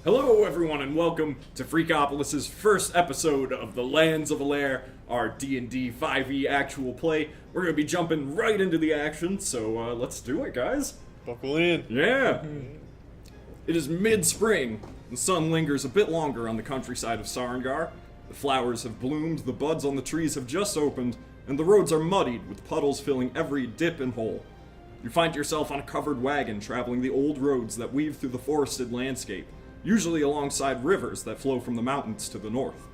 Hello everyone and welcome to Freakopolis' first episode of the Lands of Alaire, our D&D 5e actual play. We're going to be jumping right into the action, so let's do it, guys. Buckle in. Yeah. It is mid-spring. The sun lingers a bit longer on the countryside of Sarengar. The flowers have bloomed, the buds on the trees have just opened, and the roads are muddied with puddles filling every dip and hole. You find yourself on a covered wagon traveling the old roads that weave through the forested landscape, usually alongside rivers that flow from the mountains to the north.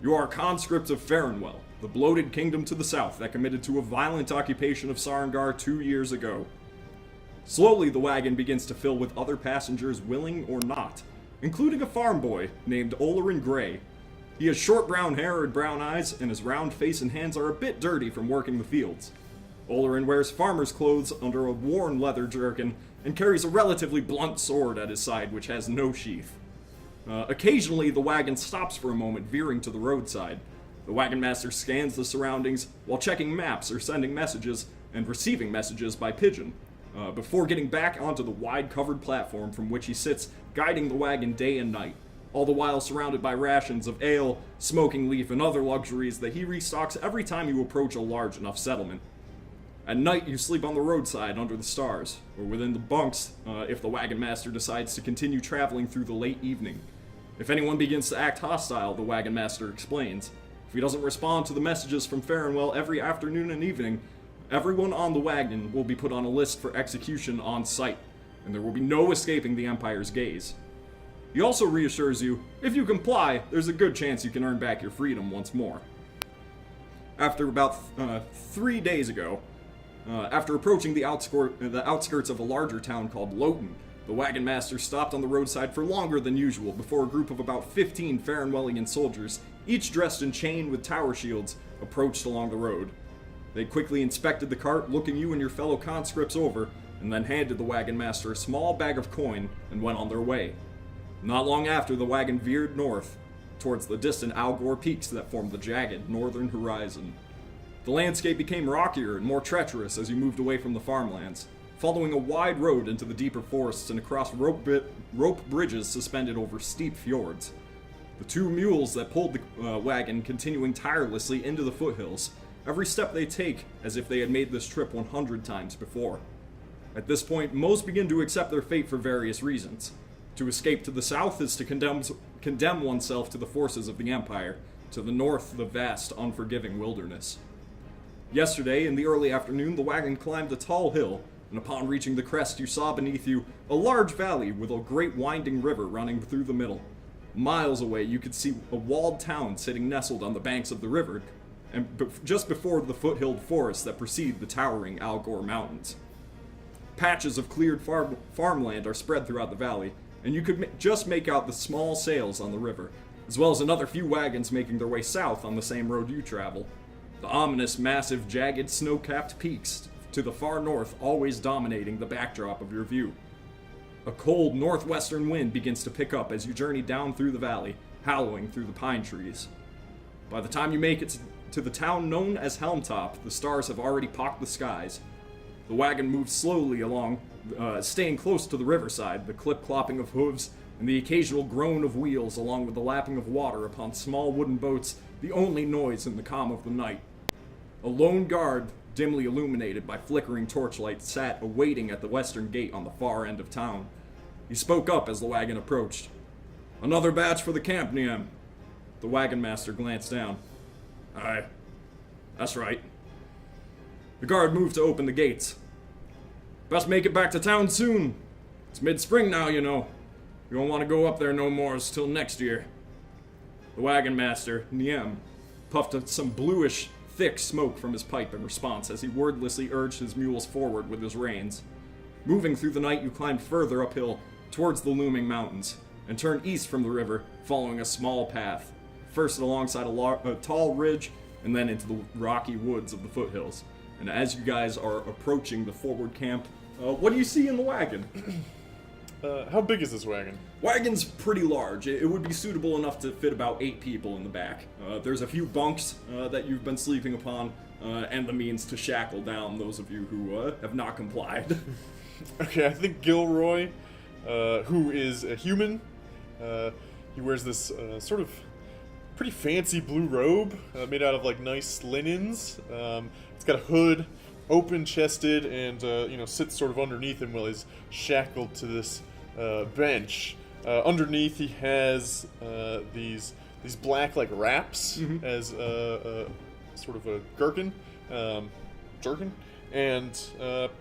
You are conscripts of Farinwell, the bloated kingdom to the south that committed to a violent occupation of Sarengar 2 years ago. Slowly, the wagon begins to fill with other passengers willing or not, including a farm boy named Olerin Gray. He has short brown hair and brown eyes, and his round face and hands are a bit dirty from working the fields. Olerin wears farmer's clothes under a worn leather jerkin and carries a relatively blunt sword at his side which has no sheath. Occasionally, the wagon stops for a moment, veering to the roadside. The wagon master scans the surroundings while checking maps or sending messages and receiving messages by pigeon, before getting back onto the wide covered platform from which he sits, guiding the wagon day and night, all the while surrounded by rations of ale, smoking leaf, and other luxuries that he restocks every time you approach a large enough settlement. At night, you sleep on the roadside under the stars, or within the bunks if the wagon master decides to continue traveling through the late evening. If anyone begins to act hostile, the wagon master explains. If he doesn't respond to the messages from Farinwell every afternoon and evening, everyone on the wagon will be put on a list for execution on sight, and there will be no escaping the Empire's gaze. He also reassures you, if you comply, there's a good chance you can earn back your freedom once more. After about 3 days ago, after approaching the outskirts of a larger town called Lowton, the wagon master stopped on the roadside for longer than usual before a group of about 15 Farinwellian soldiers, each dressed in chain with tower shields, approached along the road. They quickly inspected the cart, looking you and your fellow conscripts over, and then handed the wagon master a small bag of coin and went on their way. Not long after, the wagon veered north, towards the distant Algor peaks that form the jagged northern horizon. The landscape became rockier and more treacherous as you moved away from the farmlands, following a wide road into the deeper forests and across rope bridges suspended over steep fjords. The 2 mules that pulled the wagon continuing tirelessly into the foothills, every step they take as if they had made this trip 100 times before. At this point, most begin to accept their fate for various reasons. To escape to the south is to condemn oneself to the forces of the Empire, to the north the vast, unforgiving wilderness. Yesterday, in the early afternoon, the wagon climbed a tall hill, and upon reaching the crest you saw beneath you a large valley with a great winding river running through the middle. Miles away you could see a walled town sitting nestled on the banks of the river, and just before the foothill forests that precede the towering Algor Mountains. Patches of cleared farmland are spread throughout the valley, and you could just make out the small sails on the river, as well as another few wagons making their way south on the same road you travel. The ominous, massive, jagged, snow-capped peaks to the far north always dominating the backdrop of your view. A cold northwestern wind begins to pick up as you journey down through the valley, howling through the pine trees. By the time you make it to the town known as Helmtop, the stars have already pocked the skies. The wagon moves slowly along, staying close to the riverside, the clip-clopping of hooves, and the occasional groan of wheels along with the lapping of water upon small wooden boats, the only noise in the calm of the night. A lone guard, dimly illuminated by flickering torchlight, sat awaiting at the western gate on the far end of town. He spoke up as the wagon approached. "Another batch for the camp, Niem." The wagon master glanced down. "Aye, that's right." The guard moved to open the gates. "Best make it back to town soon. It's mid-spring now, you know. You won't want to go up there no more till next year." The wagon master, Niem, puffed some bluish, thick smoke from his pipe in response as he wordlessly urged his mules forward with his reins. Moving through the night, you climbed further uphill towards the looming mountains, and turned east from the river, following a small path, first alongside a tall ridge, and then into the rocky woods of the foothills. And as you guys are approaching the forward camp, what do you see in the wagon? How big is this wagon? Wagon's pretty large. It would be suitable enough to fit about 8 people in the back. There's a few bunks that you've been sleeping upon, and the means to shackle down those of you who have not complied. Okay, I think Gilroy, who is a human, He wears this sort of pretty fancy blue robe made out of like nice linens. It's got a hood, open-chested, and sits sort of underneath him while he's shackled to this bench. Underneath, he has these black like wraps as sort of a jerkin, and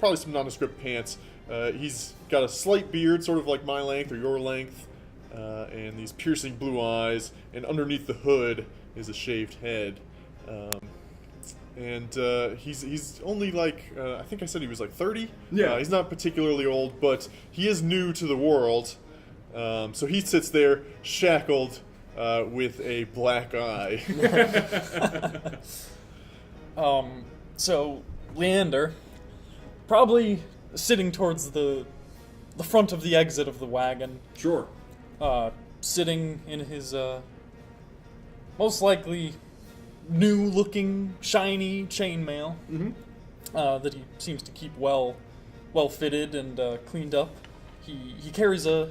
probably some nondescript pants. He's got a slight beard, sort of like my length or your length, and these piercing blue eyes, and underneath the hood is a shaved head. He's only like, I think I said he was like 30? Yeah. He's not particularly old, but he is new to the world. So he sits there, shackled, with a black eye. So Leander, probably sitting towards the front of the exit of the wagon, Sure. sitting in his most likely new-looking, shiny chainmail that he seems to keep well fitted and cleaned up. He carries a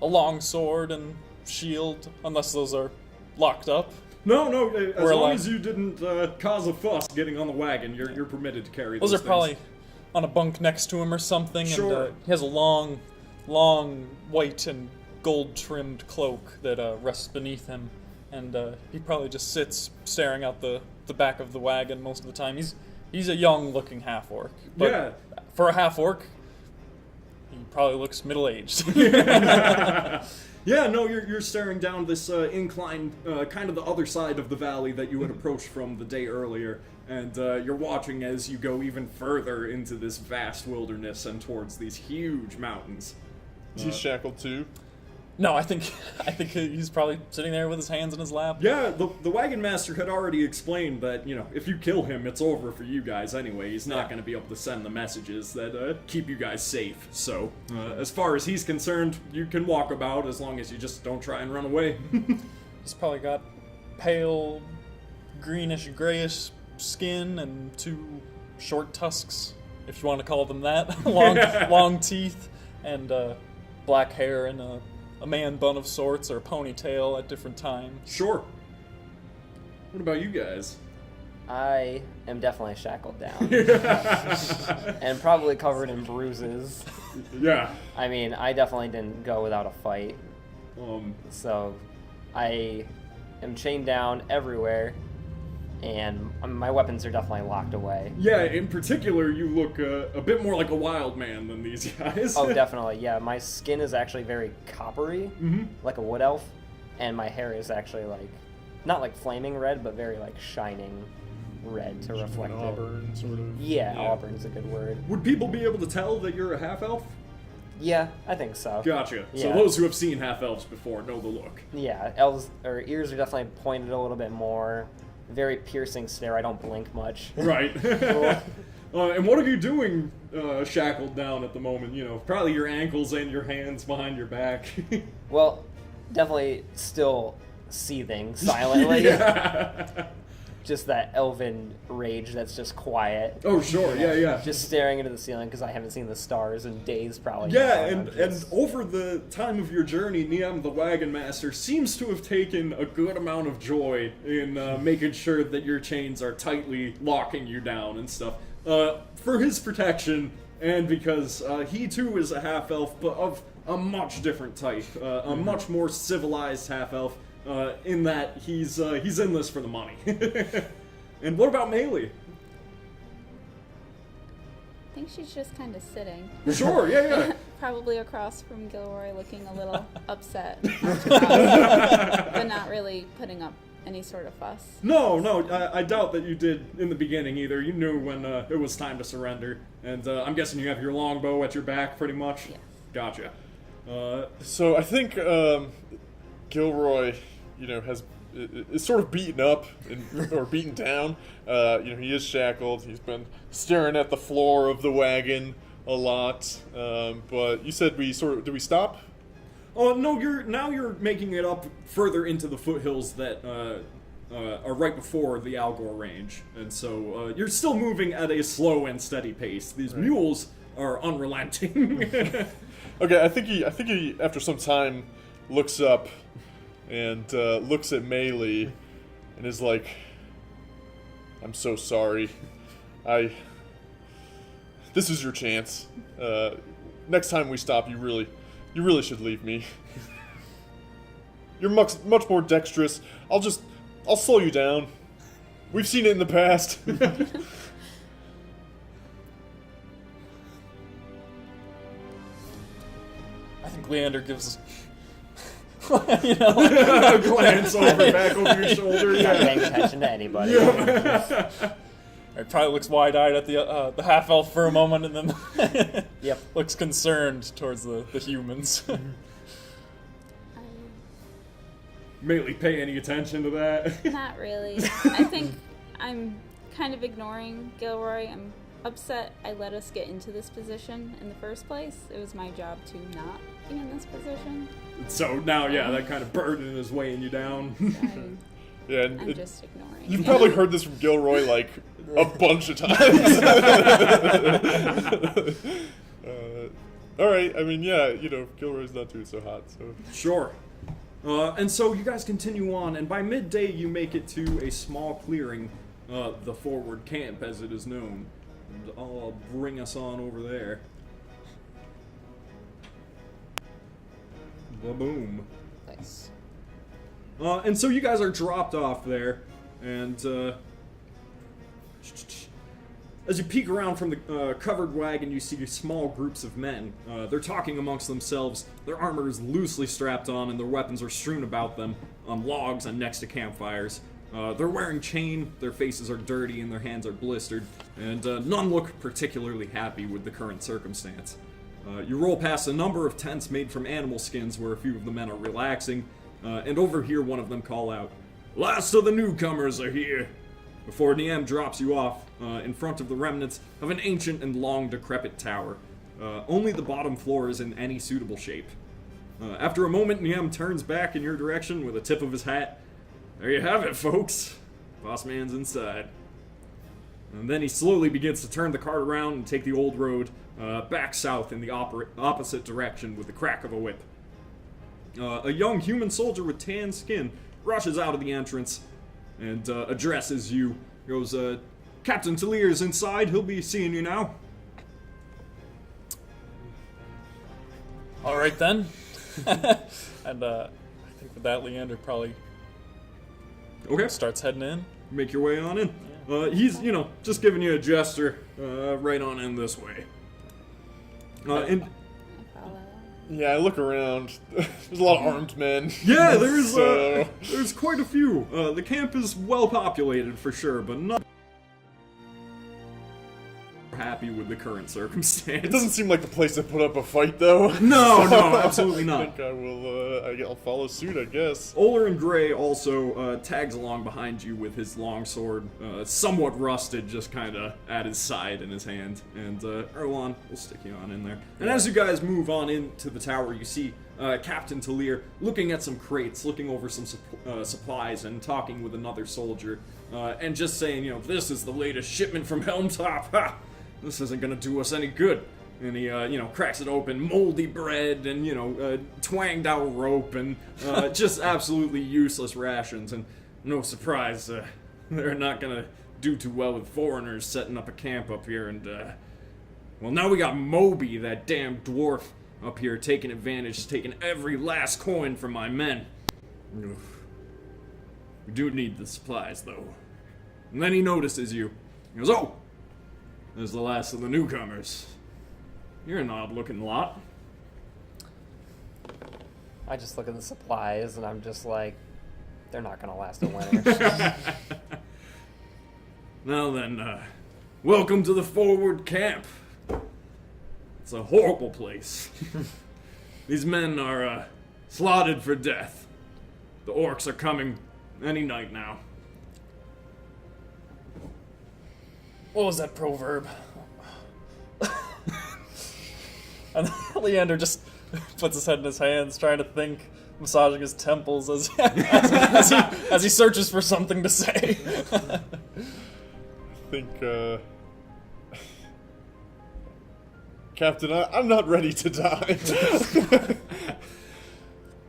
long sword and shield, unless those are locked up. No, as We're long alive. as you didn't cause a fuss getting on the wagon, you're permitted to carry Those those are probably on a bunk next to him or something. Sure. And he has a long white and gold-trimmed cloak that rests beneath him. And he probably just sits staring out the back of the wagon most of the time. He's a young-looking half-orc. But Yeah. for a half-orc, he probably looks middle-aged. Yeah, no, you're staring down this incline, kind of the other side of the valley that you had approached from the day earlier, and you're watching as you go even further into this vast wilderness and towards these huge mountains. He's shackled too. No, I think he's probably sitting there with his hands in his lap. Yeah, the wagon master had already explained that, if you kill him, it's over for you guys anyway. He's not going to be able to send the messages that keep you guys safe. So, as far as he's concerned, you can walk about as long as you just don't try and run away. He's probably got pale, greenish, grayish skin and two short tusks, if you want to call them that. long teeth and black hair and a man bun of sorts or a ponytail at different times. Sure. What about you guys? I am definitely shackled down. And probably covered in bruises. Yeah. I mean, I definitely didn't go without a fight. So, I am chained down everywhere, and my weapons are definitely locked away. Yeah, in particular, you look a bit more like a wild man than these guys. Oh, definitely, yeah. My skin is actually very coppery, like a wood elf, and my hair is actually like, not like flaming red, but very like shining red to reflect it. Auburn, sort of. Yeah, auburn's a good word. Would people be able to tell that you're a half-elf? Yeah, I think so. Gotcha. So Yeah. those who have seen half-elves before know the look. Yeah, elves or ears are definitely pointed a little bit more. Very piercing stare. I don't blink much. Right. And what are you doing shackled down at the moment? Probably your ankles and your hands behind your back. Well, definitely still seething silently. Yeah. Just that elven rage that's just quiet. Oh, sure. Yeah. Just staring into the ceiling because I haven't seen the stars in days, probably. Yeah, now. and over the time of your journey, Niam the Wagon Master seems to have taken a good amount of joy in making sure that your chains are tightly locking you down and stuff. For his protection, and because he too is a half-elf, but of a much different type. A much more civilized half-elf, in that he's in this for the money. And what about Melee? I think she's just kind of sitting. Sure, yeah. Probably across from Gilroy, looking a little upset, but not really putting up any sort of fuss. No, I doubt that you did in the beginning either. You knew when it was time to surrender. And I'm guessing you have your longbow at your back, pretty much? Yes. Gotcha. So I think Gilroy, is sort of beaten up or beaten down. He is shackled. He's been staring at the floor of the wagon a lot. But you said did we stop? Oh, no, you're making it up further into the foothills that are right before the Algor range. And so you're still moving at a slow and steady pace. These mules are unrelenting. Okay, I think he after some time looks up and looks at Melee and is like, "I'm so sorry. This is your chance. Next time we stop, you really should leave me. You're much more dexterous. I'll slow you down. We've seen it in the past." I think Leander gives, A glance back over your shoulder. Not Yeah. paying attention to anybody. He probably looks wide-eyed at the half-elf for a moment, and then Yep. looks concerned towards the humans. Mainly pay any attention to that. Not really. I think I'm kind of ignoring Gilroy. I'm upset I let us get into this position in the first place. It was my job to not be in this position. So now, yeah, that kind of burden is weighing you down. Yeah, I'm just ignoring. you've probably heard this from Gilroy like a bunch of times. All right, I mean, yeah, Gilroy's not doing so hot, so. Sure. And so you guys continue on, and by midday you make it to a small clearing, the forward camp as it is known. And I'll bring us on over there. Ba-boom. Nice. And so you guys are dropped off there, and as you peek around from the covered wagon, you see small groups of men. They're talking amongst themselves. Their armor is loosely strapped on, and their weapons are strewn about them on logs and next to campfires. They're wearing chain, their faces are dirty, and their hands are blistered, and none look particularly happy with the current circumstance. You roll past a number of tents made from animal skins where a few of the men are relaxing, and overhear one of them call out, "Last of the newcomers are here!" Before Niem drops you off in front of the remnants of an ancient and long decrepit tower. Only the bottom floor is in any suitable shape. After a moment, Niem turns back in your direction with a tip of his hat. "There you have it, folks. Boss man's inside." And then he slowly begins to turn the cart around and take the old road back south in the opposite direction with the crack of a whip. A young human soldier with tan skin rushes out of the entrance and addresses you. Goes, "Captain Talier's inside. He'll be seeing you now." All right then. And I think with that, Leander probably Okay. starts heading in. Make your way on in. He's, just giving you a gesture. Right on in this way. And I follow. Yeah, I look around. There's a lot of armed men. yeah, there's So- there's quite a few. The camp is well populated for sure, but not happy with the current circumstance. It doesn't seem like the place to put up a fight, though. No, absolutely I not. think I will. I'll follow suit, I guess. Oler and Gray also tags along behind you with his long sword, somewhat rusted, just kind of at his side in his hand. And Erwan, we'll stick you on in there. And as you guys move on into the tower, you see Captain Talier looking at some crates, looking over some supplies, and talking with another soldier, and just saying, "This is the latest shipment from Helmtop. Ha! This isn't gonna do us any good." And he, cracks it open, moldy bread and, twanged out rope and just absolutely useless rations. And no surprise, they're not gonna do too well with foreigners setting up a camp up here. And, well, now we got Moby, that damn dwarf, up here taking advantage, taking every last coin from my men. Oof. We do need the supplies, though. And then he notices you. He goes, "Oh! There's the last of the newcomers. You're an odd-looking lot." I just look at the supplies and I'm just like, they're not gonna last a winter. Now then, welcome to the forward camp. It's a horrible place. These men are slotted for death. The orcs are coming any night now. What was that proverb? And Leander just puts his head in his hands, trying to think, massaging his temples as he searches for something to say. I think, Captain, I'm not ready to die.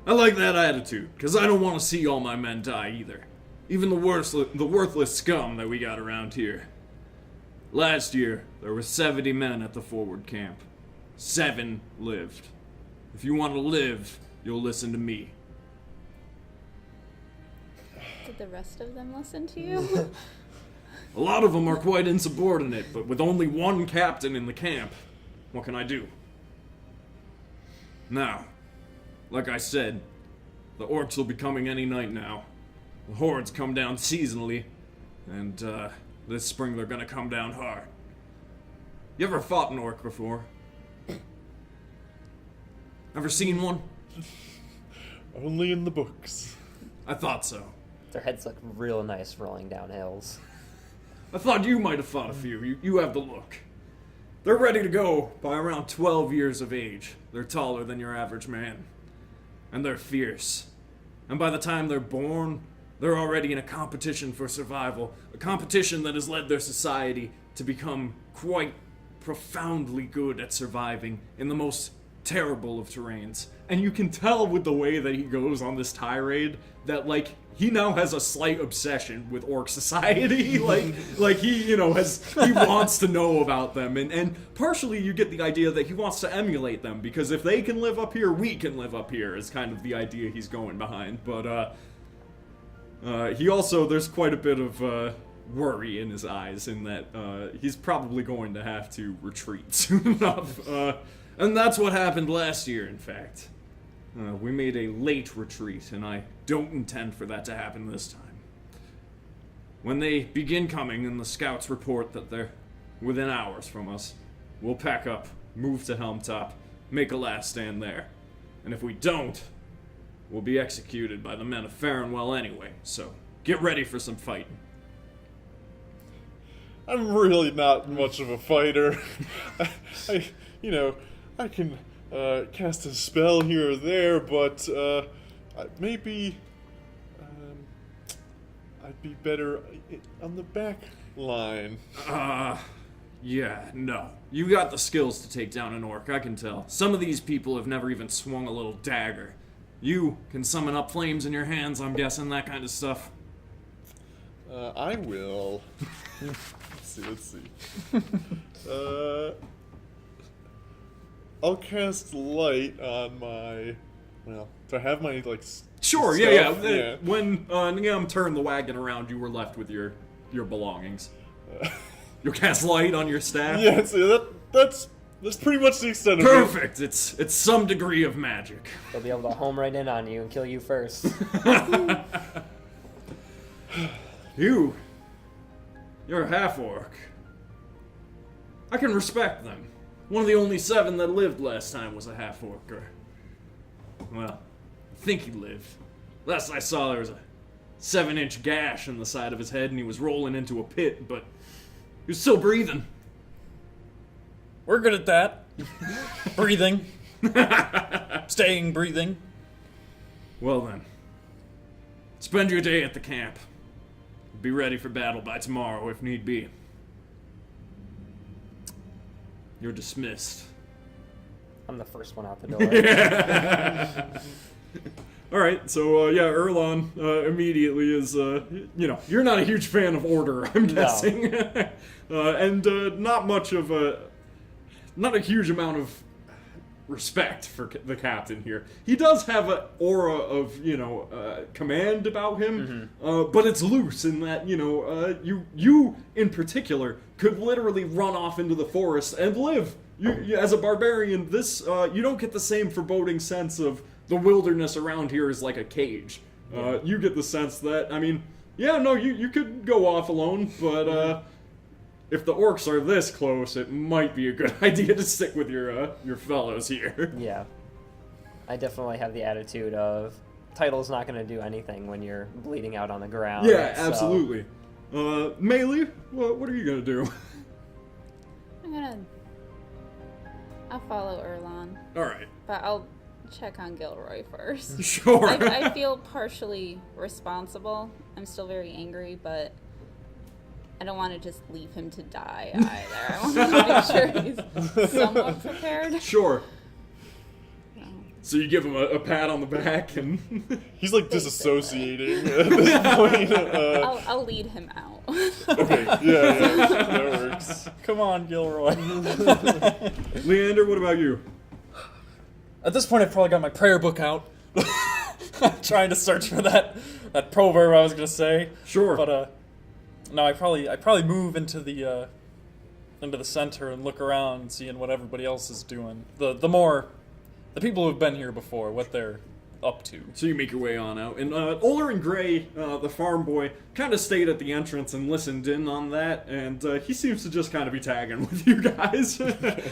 I like that attitude, because I don't want to see all my men die either. Even the worthless scum that we got around here. Last year, there were 70 men at the forward camp. 7 lived. If you want to live, you'll listen to me. Did the rest of them listen to you? A lot of them are quite insubordinate, but with only one captain in the camp, what can I do? Now, like I said, the orcs will be coming any night now. The hordes come down seasonally, and this spring they're gonna come down hard. You ever fought an orc before? Ever seen one? Only in the books. I thought so. Their heads look real nice rolling down hills. I thought you might have fought a few. You have the look. They're ready to go by around 12 years of age. They're taller than your average man. And they're fierce. And by the time they're born, they're already in a competition for survival. A competition that has led their society to become quite profoundly good at surviving in the most terrible of terrains. And you can tell with the way that he goes on this tirade that, like, he now has a slight obsession with orc society. like he, he wants to know about them. And partially you get the idea that he wants to emulate them, because if they can live up here, we can live up here, is kind of the idea he's going behind. But, he also, there's quite a bit of, worry in his eyes in that, he's probably going to have to retreat soon enough. And that's what happened last year, in fact. We made a late retreat, and I don't intend for that to happen this time. When they begin coming and the scouts report that they're within hours from us, we'll pack up, move to Helmtop, make a last stand there. And if we don't, we'll be executed by the men of Farrenwell anyway, so get ready for some fighting. I'm really not much of a fighter. I can cast a spell here or there, but maybe I'd be better on the back line. Yeah, no. You got the skills to take down an orc, I can tell. Some of these people have never even swung a little dagger. You can summon up flames in your hands, I'm guessing, that kind of stuff. I will. Let's see. I'll cast light on my. Well, do I have my Sure, stuff? yeah. When Niam turned the wagon around, you were left with your belongings. You'll cast light on your staff. Yeah, that's pretty much the extent of it. Perfect. It's some degree of magic. They'll be able to home right in on you and kill you first. You're a half-orc. I can respect them. One of the only 7 that lived last time was a half-orc. Well, I think he lived. Last I saw, there was a 7-inch gash in the side of his head, and he was rolling into a pit, but he was still breathing. We're good at that. Breathing. Staying breathing. Well then, spend your day at the camp. Be ready for battle by tomorrow if need be. You're dismissed. I'm the first one out the door. Alright, so Erlon immediately is, you're not a huge fan of order, I'm guessing. And not a huge amount of respect for the captain here. He does have an aura of, command about him, but it's loose in that, you in particular could literally run off into the forest and live. You as a barbarian, you don't get the same foreboding sense of the wilderness around here is like a cage. You get the sense that, you could go off alone, but if the orcs are this close, it might be a good idea to stick with your fellows here. Yeah. I definitely have the attitude of, title's not going to do anything when you're bleeding out on the ground. Yeah, absolutely. Melee, what are you going to do? I'll follow Erlon. Alright. But I'll check on Gilroy first. Sure. I feel partially responsible. I'm still very angry, but I don't want to just leave him to die either. I want to make sure he's somewhat prepared. Sure. So you give him a pat on the back, and He's like disassociating at this point. I'll lead him out. Okay, yeah, that works. Come on, Gilroy. Leander, what about you? At this point, I've probably got my prayer book out. Trying to search for that proverb I was gonna say. Sure. But no, I probably move into the center and look around and seeing what everybody else is doing. The people who've been here before, what they're up to. So you make your way on out, and Oler and Gray, the farm boy, kind of stayed at the entrance and listened in on that, and he seems to just kind of be tagging with you guys.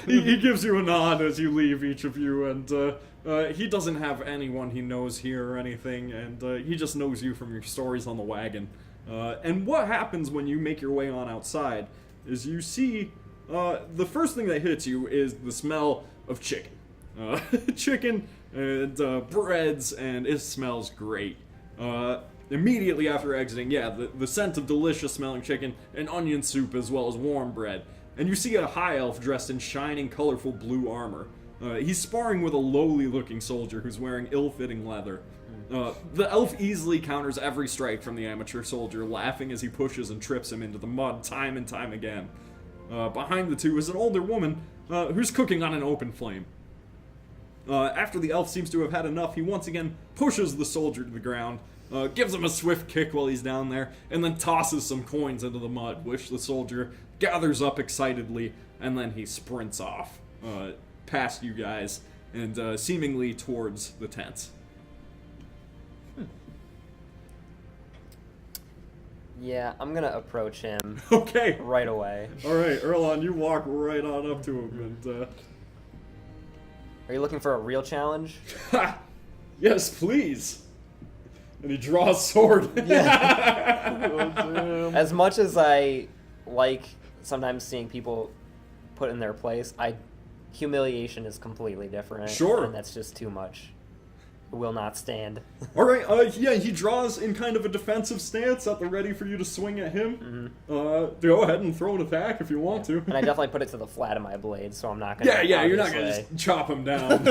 he gives you a nod as you leave, each of you, and he doesn't have anyone he knows here or anything, and he just knows you from your stories on the wagon. And what happens when you make your way on outside is you see the first thing that hits you is the smell of chicken. Chicken and breads, and it smells great. Immediately after exiting, the scent of delicious smelling chicken and onion soup as well as warm bread. And you see a high elf dressed in shining, colorful blue armor. He's sparring with a lowly looking soldier who's wearing ill-fitting leather. The elf easily counters every strike from the amateur soldier, laughing as he pushes and trips him into the mud time and time again. Behind the two is an older woman who's cooking on an open flame. After the elf seems to have had enough, he once again pushes the soldier to the ground, gives him a swift kick while he's down there, and then tosses some coins into the mud, which the soldier gathers up excitedly, and then he sprints off past you guys and seemingly towards the tents. Yeah, I'm gonna approach him Okay. right away. All right, Erlon, you walk right on up to him, and Are you looking for a real challenge? yes, please. And he draws sword. As much as I like sometimes seeing people put in their place, humiliation is completely different. Sure. And that's just too much. It will not stand. All right, he draws in kind of a defensive stance at the ready for you to swing at him. Go ahead and throw an attack if you want to. And I definitely put it to the flat of my blade, so I'm not gonna. Yeah, you're not gonna just chop him down.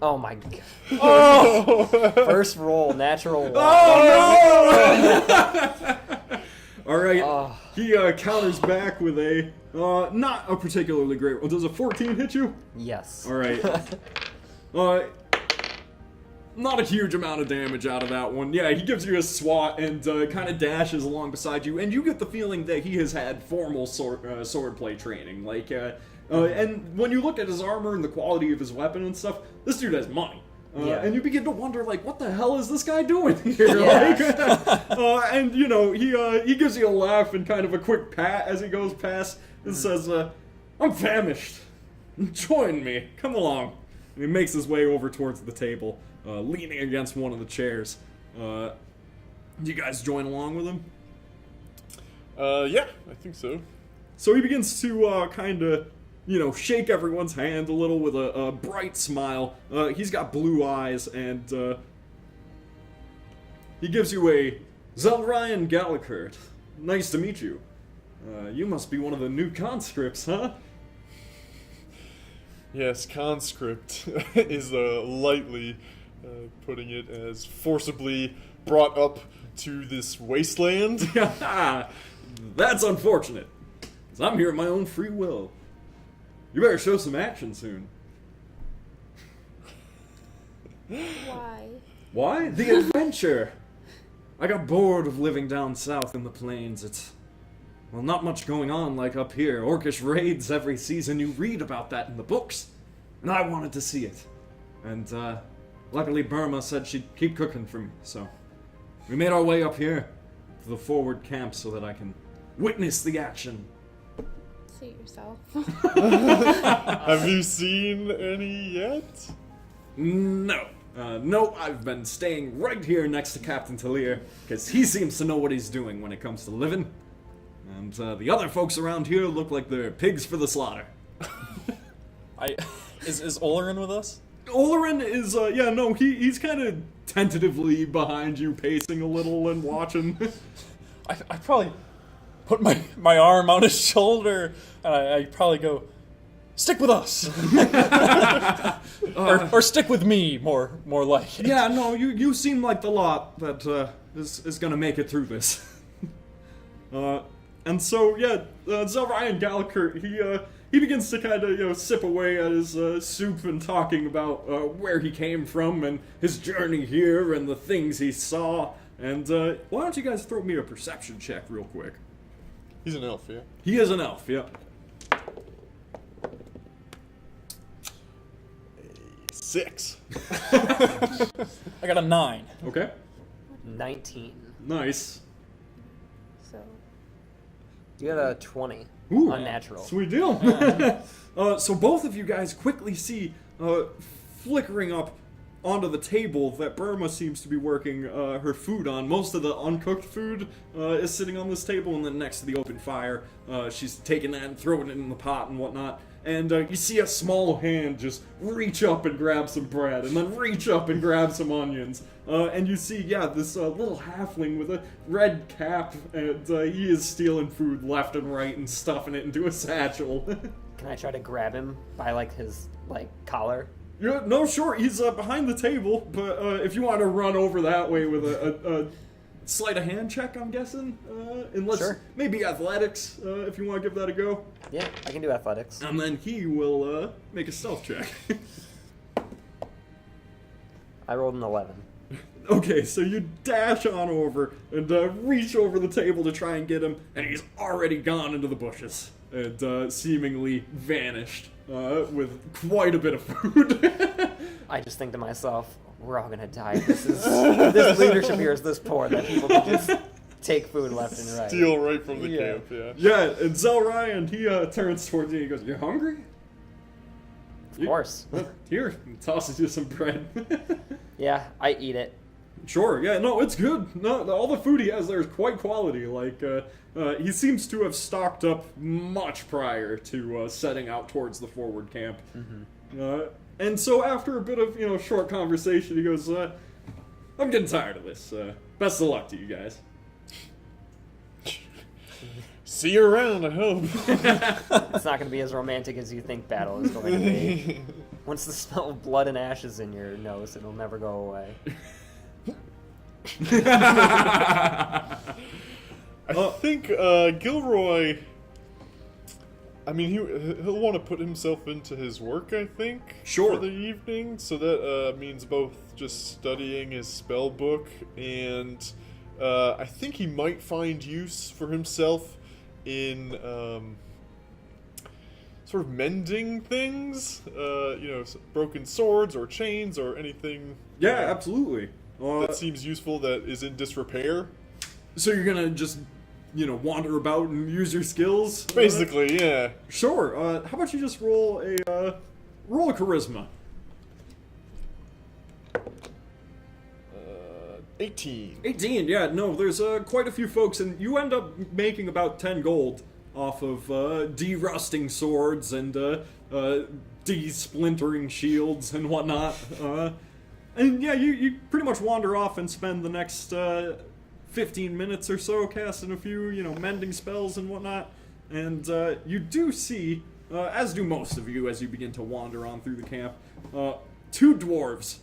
Oh my god. Oh! First roll, natural one. Oh no! All right, Oh. he counters back with a not a particularly great one. Does a 14 hit you? Yes. All right. Not a huge amount of damage out of that one. Yeah, he gives you a swat and kind of dashes along beside you, and you get the feeling that he has had formal swordplay training. Like, and when you look at his armor and the quality of his weapon and stuff, this dude has money. And you begin to wonder, like, what the hell is this guy doing here? Yeah. Like, and you know, he gives you a laugh and kind of a quick pat as he goes past and says, "I'm famished. Join me. Come along." And he makes his way over towards the table, leaning against one of the chairs. Do you guys join along with him? Yeah, I think so. So he begins to kind of, shake everyone's hand a little with a bright smile. He's got blue eyes, and he gives you a Zelryan Gallicurt. Nice to meet you. You must be one of the new conscripts, huh? Yes, conscript is lightly putting it, as forcibly brought up to this wasteland. That's unfortunate, 'cause I'm here of my own free will. You better show some action soon. Why? Why? The adventure! I got bored of living down south in the plains. It's, well, not much going on like up here. Orcish raids every season. You read about that in the books. And I wanted to see it. And, luckily Burma said she'd keep cooking for me, so we made our way up here to the forward camp so that I can witness the action. Suit yourself. Have you seen any yet? No. No, I've been staying right here next to Captain Talir, because he seems to know what he's doing when it comes to living. And the other folks around here look like they're pigs for the slaughter. Is Olerin with us? Olerin is, he's kind of tentatively behind you, pacing a little and watching. I probably put my arm on his shoulder, and I probably go, stick with us, or stick with me, more like it. Yeah, no, you seem like the lot that is gonna make it through this. And so Zelryan Gallagher, he begins to kind of sip away at his soup and talking about where he came from and his journey here and the things he saw. And why don't you guys throw me a perception check real quick? He's an elf, yeah. He is an elf, yep. 6. I got a 9. Okay. 19. Nice. So You got a 20. Ooh, Unnatural. Sweet deal. So both of you guys quickly see flickering up onto the table that Burma seems to be working her food on. Most of the uncooked food is sitting on this table, and then next to the open fire, she's taking that and throwing it in the pot and whatnot. And you see a small hand just reach up and grab some bread, and then reach up and grab some onions. And you see, this little halfling with a red cap, and he is stealing food left and right and stuffing it into a satchel. Can I try to grab him by his collar? Yeah, no, sure, he's behind the table, but if you want to run over that way with a sleight of hand check, I'm guessing, unless Sure. maybe athletics, if you want to give that a go. Yeah, I can do athletics. And then he will make a stealth check. I rolled an 11. Okay, so you dash on over and reach over the table to try and get him, and he's already gone into the bushes and seemingly vanished with quite a bit of food. I just think to myself, we're all gonna die. This leadership here is this poor that people can just take food left and right. Steal right from the Yeah. camp, yeah. Yeah, and Zelryan, he turns towards you and he goes, "You hungry?" Of course. Here, and tosses you some bread. Yeah, I eat it. Sure, yeah, no, it's good. No, all the food he has there is quite quality. He seems to have stocked up much prior to setting out towards the forward camp. Mm-hmm. And so after a bit of, short conversation, he goes, I'm getting tired of this. Best of luck to you guys. See you around, I hope. It's not gonna be as romantic as you think battle is going to be. Once the smell of blood and ashes in your nose, it'll never go away. I think Gilroy. I mean, he'll want to put himself into his work, I think, Sure. for the evening. So that means both just studying his spell book and I think he might find use for himself in sort of mending things. Broken swords or chains or anything. Yeah, absolutely. That seems useful that is in disrepair. So you're gonna just, wander about and use your skills? Basically, yeah. Sure. How about you just roll a charisma? 18. 18, yeah, no, there's quite a few folks, and you end up making about 10 gold off of de-rusting swords and de-splintering shields and whatnot. And yeah, you pretty much wander off and spend the next 15 minutes or so casting a few, mending spells and whatnot. And you do see, as do most of you as you begin to wander on through the camp, 2 dwarves.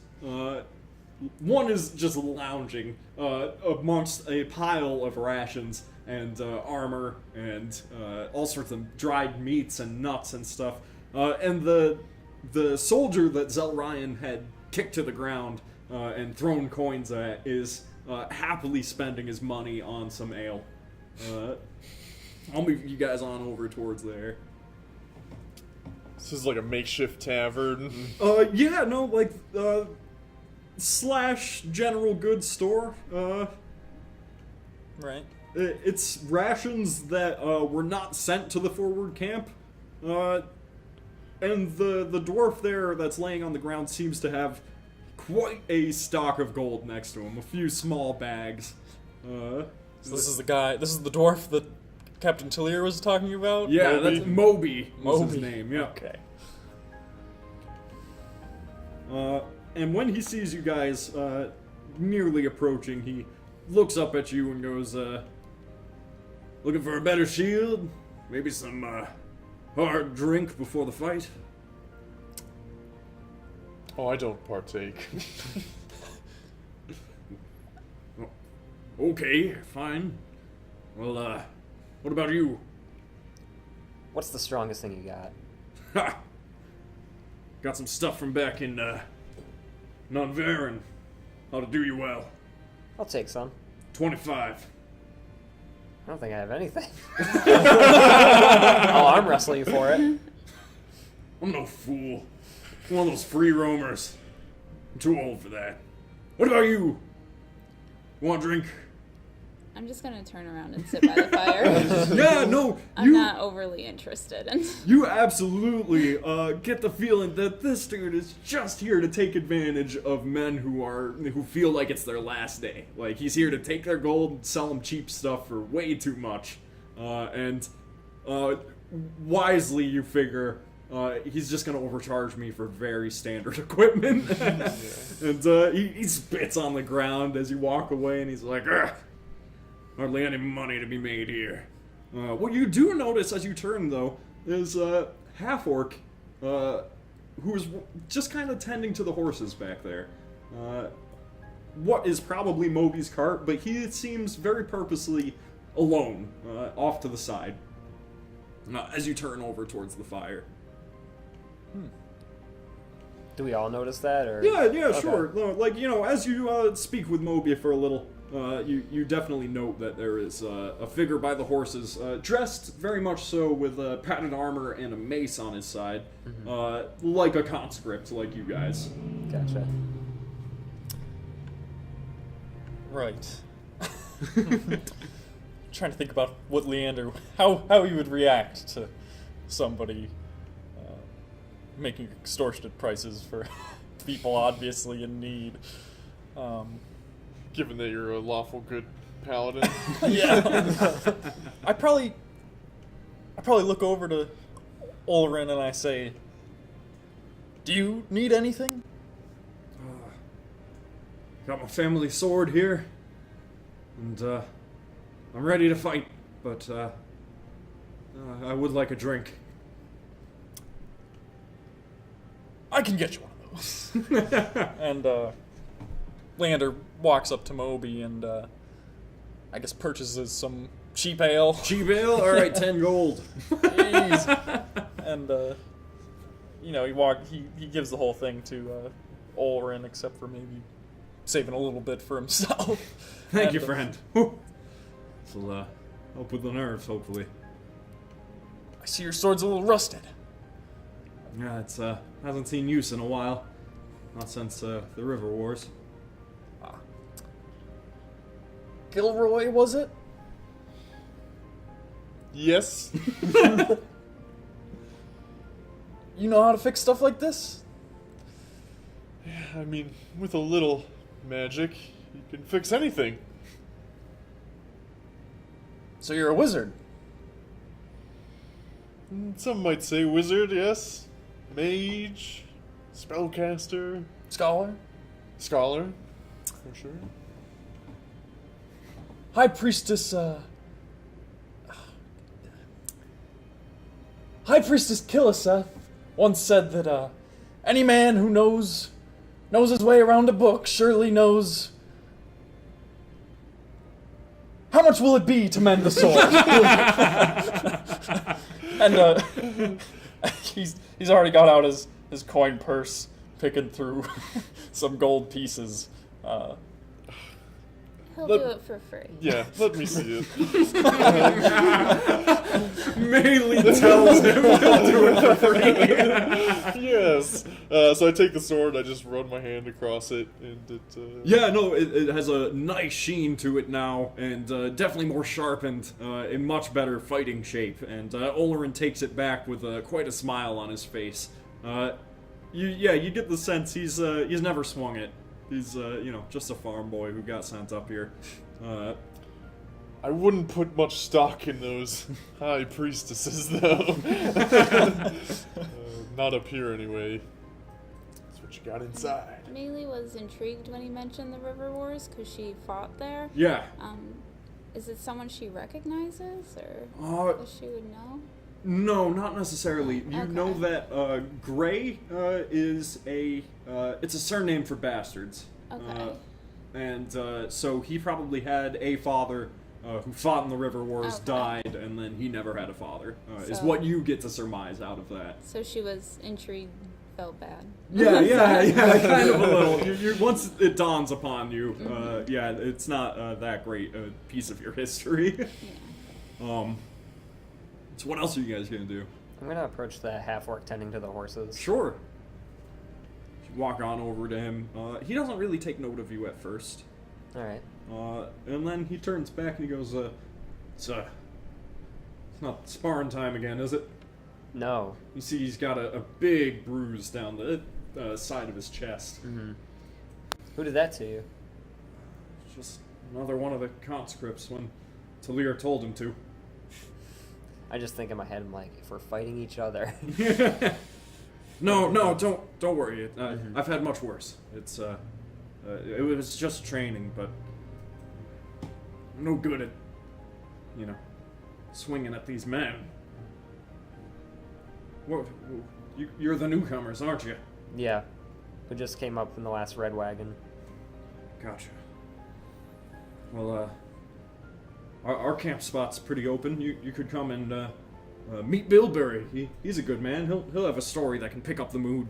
One is just lounging amongst a pile of rations and armor and all sorts of dried meats and nuts and stuff. And the soldier that Zelryan had kicked to the ground and thrown coins at is happily spending his money on some ale. I'll move you guys on over towards there. This is like a makeshift tavern. Slash general goods store. Right. It's rations that were not sent to the forward camp. And the dwarf there that's laying on the ground seems to have quite a stock of gold next to him. A few small bags. So this is the dwarf that Captain Tallier was talking about? Yeah, Moby. that's Moby. Was his Moby. name, yeah. Okay. And when he sees you guys nearly approaching, he looks up at you and goes, looking for a better shield? Maybe some hard drink before the fight? Oh, I don't partake. Okay, fine. Well, what about you? What's the strongest thing you got? Ha! Got some stuff from back in, Nunverin. Ought to do you well. I'll take some. 25. I don't think I have anything. I'll arm wrestle you for it. I'm no fool. One of those free roamers. I'm too old for that. What about you? Want a drink? I'm just gonna turn around and sit by the fire. Yeah, no, I'm not overly interested in. You absolutely get the feeling that this dude is just here to take advantage of men who feel like it's their last day. Like, he's here to take their gold and sell them cheap stuff for way too much. And wisely, you figure, he's just gonna overcharge me for very standard equipment. And he spits on the ground as you walk away, and he's like, ugh. Hardly any money to be made here. What you do notice as you turn, though, is half-orc, who's just kind of tending to the horses back there. What is probably Moby's cart, but he seems very purposely alone, off to the side, as you turn over towards the fire. Do we all notice that, or? Yeah, Okay. sure. No, like, as you speak with Moby for a little, you definitely note that there is a figure by the horses, dressed very much so with padded armor and a mace on his side, like a conscript, like you guys. Gotcha. Right. Trying to think about what Leander, how he would react to somebody making extortionate prices for people obviously in need. Given that you're a lawful good paladin. Yeah. I probably look over to Ulrin and I say, "Do you need anything?" Got my family sword here, and I'm ready to fight, but I would like a drink. I can get you one of those. And Leander walks up to Moby and I guess purchases some cheap ale. Cheap ale? Alright, 10 gold. Jeez. And he gives the whole thing to Ulrin, except for maybe saving a little bit for himself. Thank you, friend. Whew. This'll help with the nerves, hopefully. I see your sword's a little rusted. Yeah, it's hasn't seen use in a while. Not since the River Wars. Gilroy, was it? Yes. You know how to fix stuff like this? I mean, with a little magic, you can fix anything. So you're a wizard? Some might say wizard, yes. Mage, spellcaster, Scholar? scholar, for sure. High Priestess Killiseth once said that any man who knows his way around a book surely knows how much will it be to mend the sword. And he's already got out his coin purse, picking through some gold pieces. He'll do it for free. Yeah, let me see it. Mainly tells him he'll do it for free. Yes. So I take the sword, I just run my hand across it, and it... Yeah, no, it has a nice sheen to it now, and definitely more sharpened, in much better fighting shape. And Ulrin takes it back with quite a smile on his face. You get the sense he's never swung it. He's just a farm boy who got sent up here. I wouldn't put much stock in those high priestesses, though. Not up here, anyway. That's what you got inside. Mealy was intrigued when he mentioned the River Wars because she fought there. Yeah. Is it someone she recognizes or that she would know? No, not necessarily. You Okay. know that Gray is it's a surname for bastards. Okay. And so he probably had a father who fought in the River Wars, Okay. died, and then he never had a father. Is So- what you get to surmise out of that. So she was intrigued, felt bad. Yeah, kind of a little. Once it dawns upon you, yeah, it's not that great a piece of your history. Yeah. So what else are you guys gonna do? I'm gonna approach the half-orc tending to the horses. Sure. You walk on over to him. He doesn't really take note of you at first. Alright. And then he turns back and he goes, it's not sparring time again, is it? No. You see he's got a big bruise down the side of his chest. Mm-hmm. Who did that to you? Just another one of the conscripts when Talir told him to. I just think in my head, I'm like, if we're fighting each other. No, don't worry. I've had much worse. It was just training, but I'm no good at, swinging at these men. What? You're the newcomers, aren't you? Yeah. Who just came up in the last red wagon. Gotcha. Well, our camp spot's pretty open. You could come and meet Bilberry. He's a good man. He'll have a story that can pick up the mood.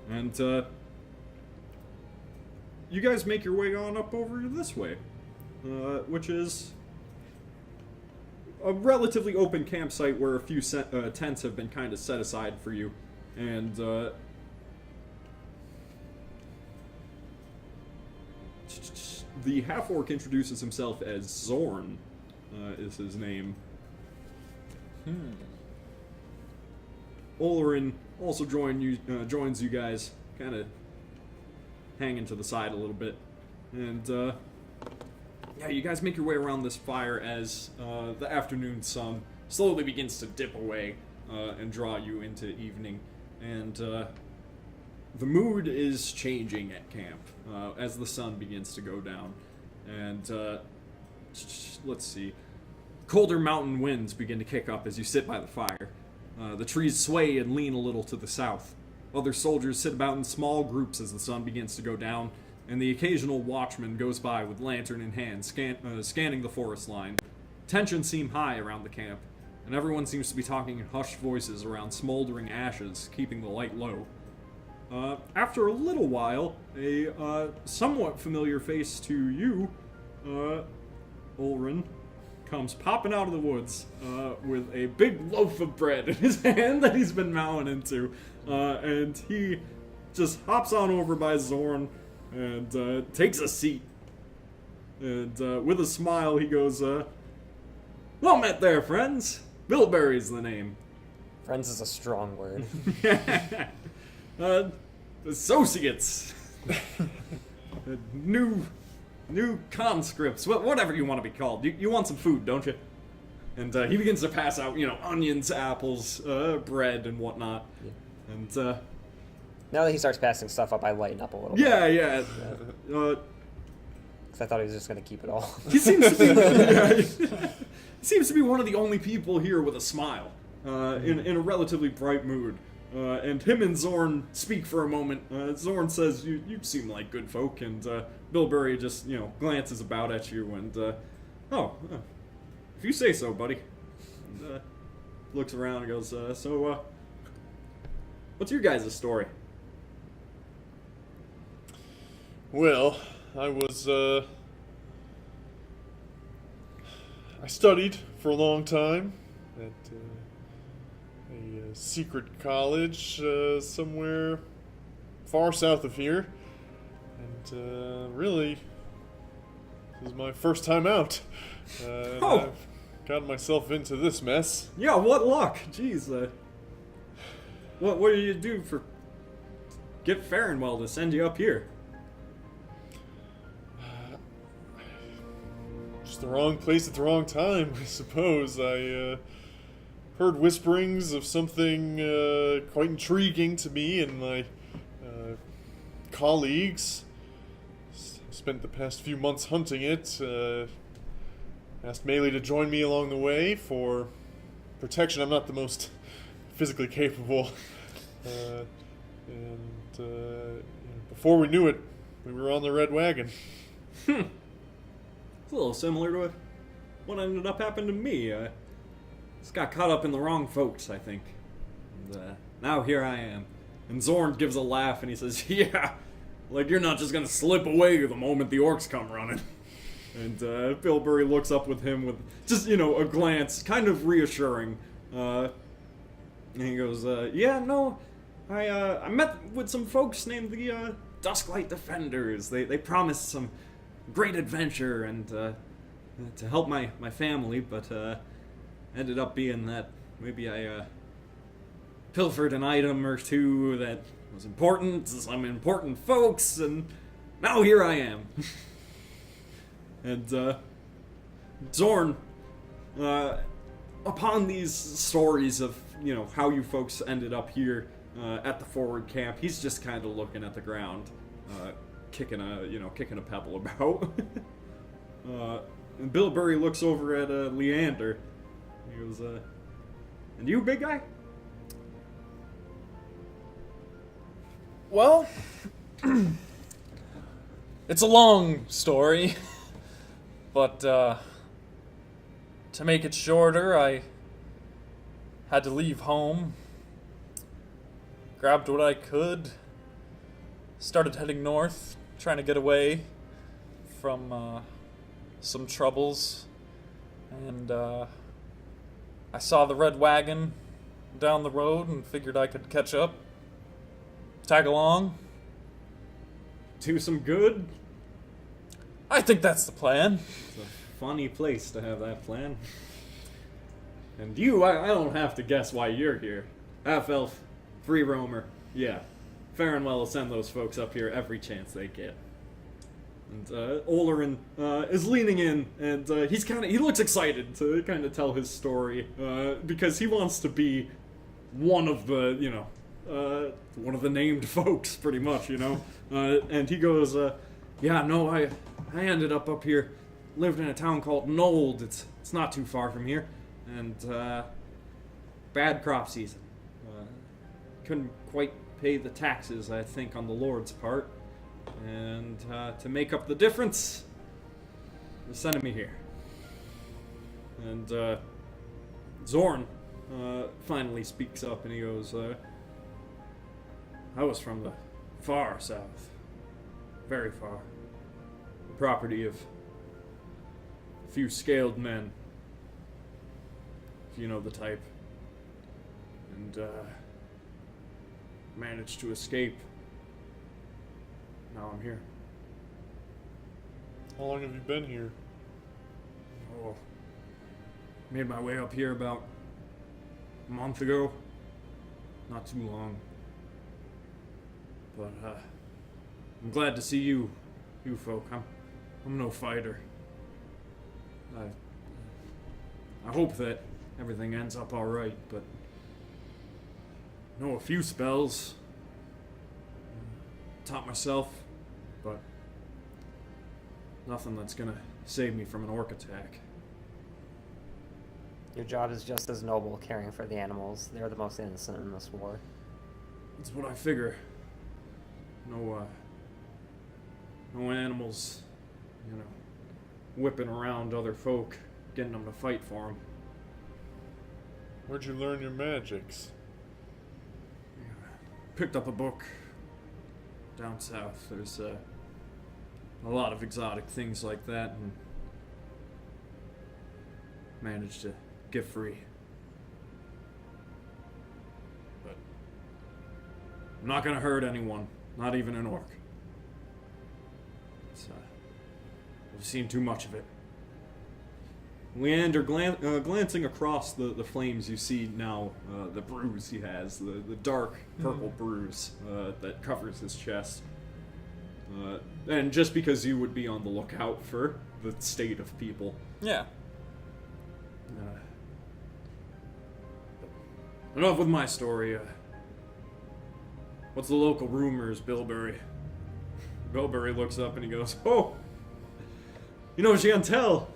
And you guys make your way on up over this way, which is a relatively open campsite where a few tents have been kind of set aside for you. And the half-orc introduces himself as Zorn, is his name. Olerin also joins you guys, kind of hanging to the side a little bit. And, yeah, you guys make your way around this fire as the afternoon sun slowly begins to dip away and draw you into evening. And the mood is changing at camp as the sun begins to go down. And let's see. Colder mountain winds begin to kick up as you sit by the fire. The trees sway and lean a little to the south. Other soldiers sit about in small groups as the sun begins to go down, and the occasional watchman goes by with lantern in hand, scanning the forest line. Tensions seem high around the camp, and everyone seems to be talking in hushed voices around smoldering ashes, keeping the light low. After a little while, a somewhat familiar face to you, Ulrin, comes popping out of the woods with a big loaf of bread in his hand that he's been mowing into. And he just hops on over by Zorn and takes a seat. And with a smile, he goes, well met there, friends. Bilberry's the name. Friends is a strong word. Associates. New conscripts, whatever you want to be called. You want some food, don't you? And he begins to pass out, onions, apples, bread, and whatnot. Yeah. And Now that he starts passing stuff up, I lighten up a little bit. yeah. Because I thought he was just going to keep it all. He seems to be. He seems to be one of the only people here with a smile, in a relatively bright mood. And him and Zorn speak for a moment. Zorn says, you seem like good folk, and Bilberry just, glances about at you and, if you say so, buddy. And, looks around and goes, so, what's your guys' story? Well, I studied for a long time at a secret college somewhere far south of here. And really, this is my first time out. And Oh. I've gotten myself into this mess. Yeah, what luck! Jeez, what do you do for... Get Farrenwell to send you up here? Just the wrong place at the wrong time, I suppose. I heard whisperings of something quite intriguing to me and my colleagues. Spent the past few months hunting it. Asked Melee to join me along the way for protection. I'm not the most physically capable. Before we knew it, we were on the red wagon. It's a little similar to what ended up happening to me. Just got caught up in the wrong folks, I think. And now here I am. And Zorn gives a laugh and he says, yeah, like you're not just gonna slip away the moment the orcs come running. And Bilberry looks up with him with just, a glance, kind of reassuring. And he goes, yeah, no, I met with some folks named the Dusklight Defenders. They promised some great adventure and to help my family, but ended up being that maybe I pilfered an item or two that was important to some important folks, and now here I am. And Zorn, upon these stories of how you folks ended up here at the forward camp, he's just kind of looking at the ground, kicking a pebble about. And Bilberry looks over at Leander. He goes, and you, big guy? Well, it's a long story, but to make it shorter, I had to leave home, grabbed what I could, started heading north, trying to get away from some troubles, and I saw the red wagon down the road and figured I could catch up, tag along. Do some good? I think that's the plan. It's a funny place to have that plan. And you, I don't have to guess why you're here. Half-elf, free roamer. Yeah, fair and well will send those folks up here every chance they get. And Olerin is leaning in, and he looks excited to kind of tell his story, because he wants to be one of the, one of the named folks, pretty much, and he goes, yeah, no, I ended up here, lived in a town called Nold. It's not too far from here, and bad crop season. Couldn't quite pay the taxes, I think, on the Lord's part. And to make up the difference, they're sending me here. And Zorn finally speaks up and he goes, I was from the far south. Very far. The property of a few scaled men. If you know the type. And managed to escape. Now I'm here. How long have you been here? Oh, made my way up here about a month ago. Not too long. But I'm glad to see you folk. I'm no fighter. I hope that everything ends up all right, but I know a few spells. Taught myself, but nothing that's gonna save me from an orc attack. Your job is just as noble, caring for the animals. They're the most innocent in this war. That's what I figure. No animals, whipping around other folk, getting them to fight for them. Where'd you learn your magics? Picked up a book down south. There's a lot of exotic things like that, and managed to get free. But I'm not gonna hurt anyone, not even an orc. I've seen too much of it. Leander, glancing across the flames, you see now the bruise he has, the dark purple bruise that covers his chest. And just because you would be on the lookout for the state of people. Yeah. Enough with my story. What's the local rumors, Bilberry? Bilberry looks up and he goes, oh! You know Jantel!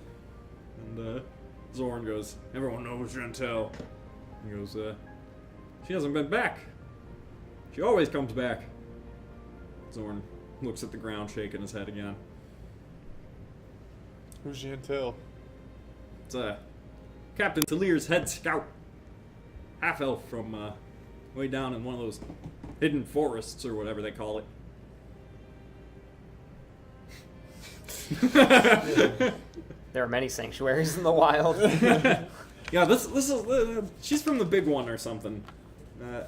And Zorn goes, everyone knows Jantel. He goes, she hasn't been back. She always comes back. Zorn looks at the ground, shaking his head again. Who's Chantel? It's Captain Talier's head scout. Half-elf from way down in one of those hidden forests or whatever they call it. There are many sanctuaries in the wild. Yeah, this is she's from the big one or something. I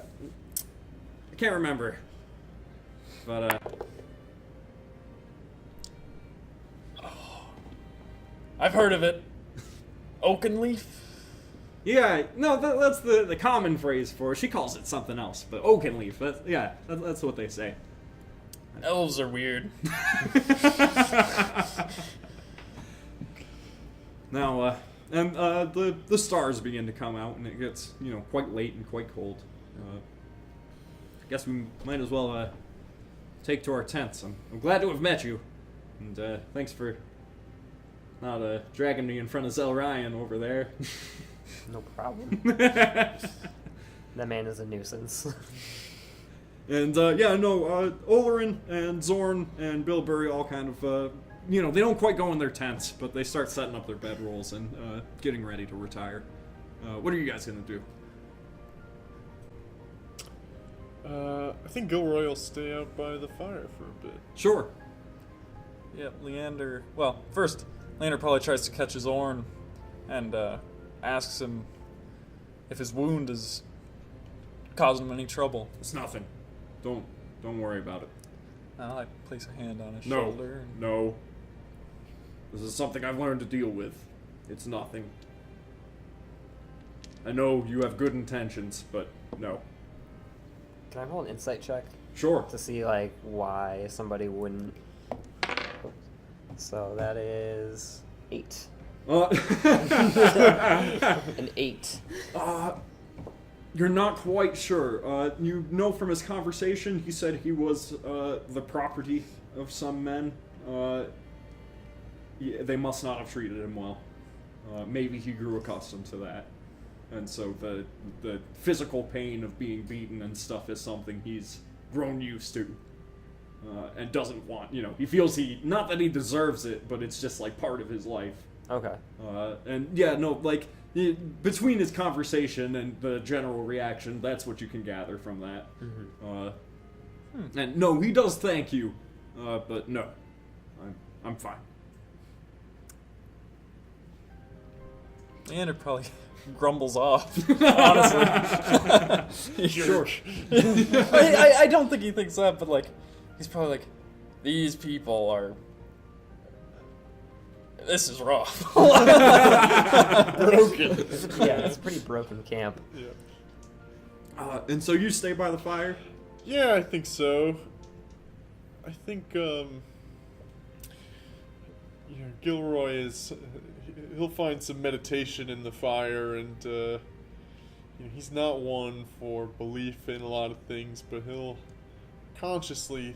can't remember, but I've heard of it. Oakenleaf? yeah, no, that's the common phrase for it. She calls it something else, but Oakenleaf. That's what they say. Elves are weird. Now, and the stars begin to come out, and it gets quite late and quite cold. I guess we might as well take to our tents. I'm glad to have met you, and thanks for not dragging me in front of Zelryan over there. No problem. That man is a nuisance. And Olerin and Zorn and Bilberry all kind of they don't quite go in their tents, but they start setting up their bedrolls and getting ready to retire. What are you guys gonna do? I think Gilroy will stay out by the fire for a bit. Sure. Yeah, Leander. Well, first, Leander probably tries to catch his Orn and asks him if his wound is causing him any trouble. It's nothing. Don't worry about it. I place a hand on his No. shoulder. No. This is something I've learned to deal with. It's nothing. I know you have good intentions, but no. Can I roll an insight check Sure. to see like why somebody wouldn't? So that is 8. An 8. You're not quite sure. You know from his conversation, he said he was the property of some men. They must not have treated him well. Maybe he grew accustomed to that. And so the physical pain of being beaten and stuff is something he's grown used to. And doesn't want, he feels not that he deserves it, but it's just like part of his life. Okay. Between his conversation and the general reaction, that's what you can gather from that. And no, he does thank you, but no, I'm fine. Leander probably grumbles off, honestly. Sure. I don't think he thinks that, but he's probably like, these people are... This is rough. Broken. Yeah, it's a pretty broken camp. Yeah. And so you stay by the fire? Yeah, I think so. I think, Gilroy is... he'll find some meditation in the fire, and, he's not one for belief in a lot of things, but he'll consciously,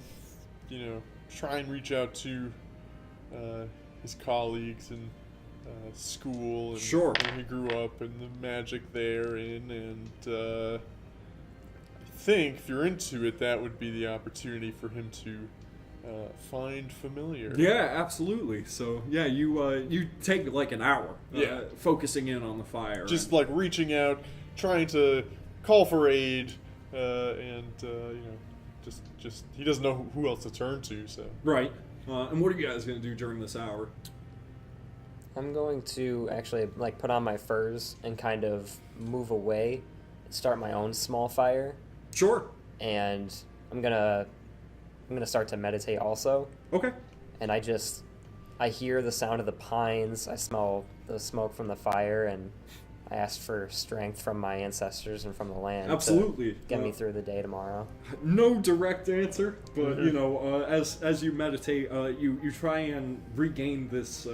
try and reach out to, his colleagues in school and Sure. where he grew up and the magic therein, and I think if you're into it, that would be the opportunity for him to find familiar. Yeah, absolutely. So yeah, you take like an hour, focusing in on the fire, Just and, like reaching out, trying to call for aid, just he doesn't know who else to turn to. So right. And what are you guys gonna do during this hour? I'm going to actually put on my furs and kind of move away and start my own small fire. Sure. And I'm gonna start to meditate also. Okay. And I hear the sound of the pines, I smell the smoke from the fire, and I ask for strength from my ancestors and from the land. Absolutely. To get me through the day tomorrow. No direct answer, but as you meditate, you try and regain this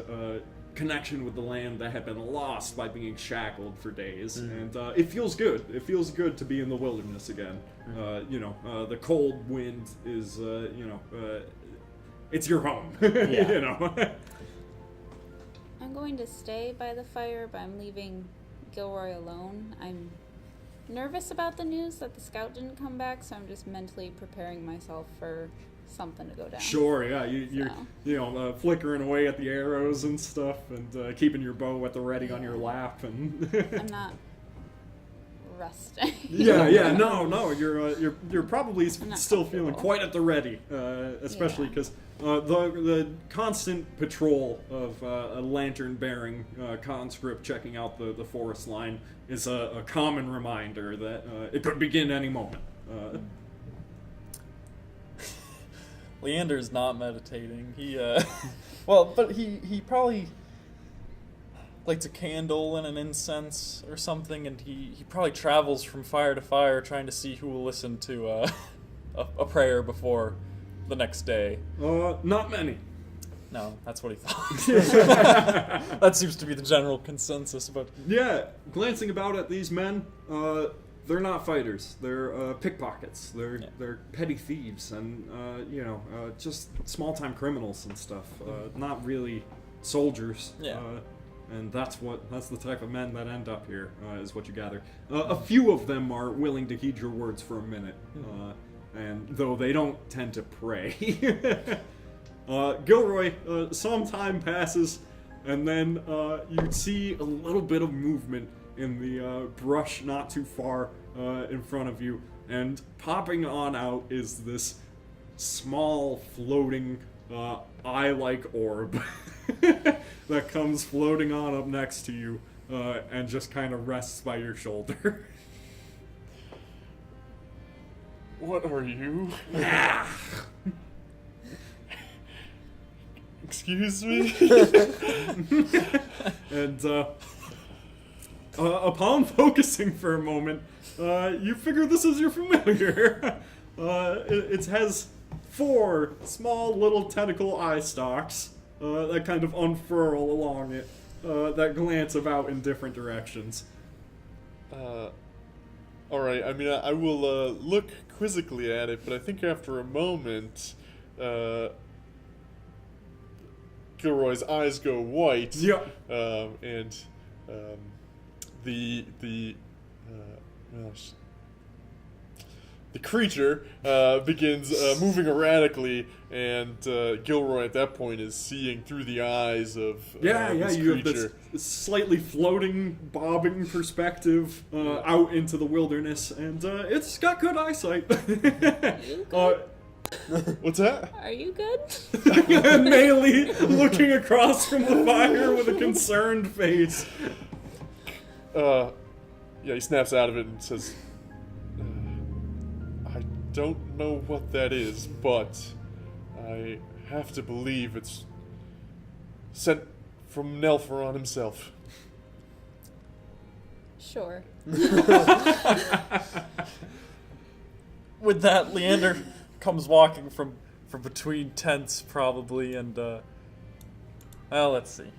connection with the land that had been lost by being shackled for days, and it feels good. It feels good to be in the wilderness again. The cold wind is, it's your home. Yeah. I'm going to stay by the fire, but I'm leaving Gilroy alone. I'm nervous about the news that the scout didn't come back, so I'm just mentally preparing myself for something to go down. Sure, yeah, you're flickering away at the arrows and stuff, and keeping your bow at the ready on your lap, and I'm not resting. no, you're probably not still feeling comfortable. quite at the ready, especially because the constant patrol of a lantern-bearing conscript checking out the forest line is a common reminder that it could begin any moment. Leander's not meditating. But he probably lights a candle and an incense or something, and he probably travels from fire to fire trying to see who will listen to a prayer before the next day. Not many. No, that's what he thought. That seems to be the general consensus, but... Yeah, glancing about at these men, they're not fighters. They're pickpockets. They're petty thieves, and just small-time criminals and stuff. Not really soldiers. Yeah. And that's the type of men that end up here, is what you gather. A few of them are willing to heed your words for a minute, and though they don't tend to pray. Gilroy, some time passes, and then you see a little bit of movement in the brush not too far in front of you, and popping on out is this small floating eye-like orb that comes floating on up next to you and just kind of rests by your shoulder. What are you? Excuse me? And upon focusing for a moment, you figure this is your familiar. It has 4 small little tentacle eye stalks that kind of unfurl along it, that glance about in different directions. Alright, I mean, I will look quizzically at it, but I think after a moment, Gilroy's eyes go white. Yeah. And the creature begins moving erratically, and Gilroy at that point is seeing through the eyes of this you have creature. this slightly floating, bobbing perspective out into the wilderness, and it's got good eyesight. What's that? Are you good? Melee looking across from the fire with a concerned face. Yeah, he snaps out of it and says, I don't know what that is, but I have to believe it's sent from Nelferon himself. Sure. With that, Leander comes walking from between tents, probably, and, well, let's see.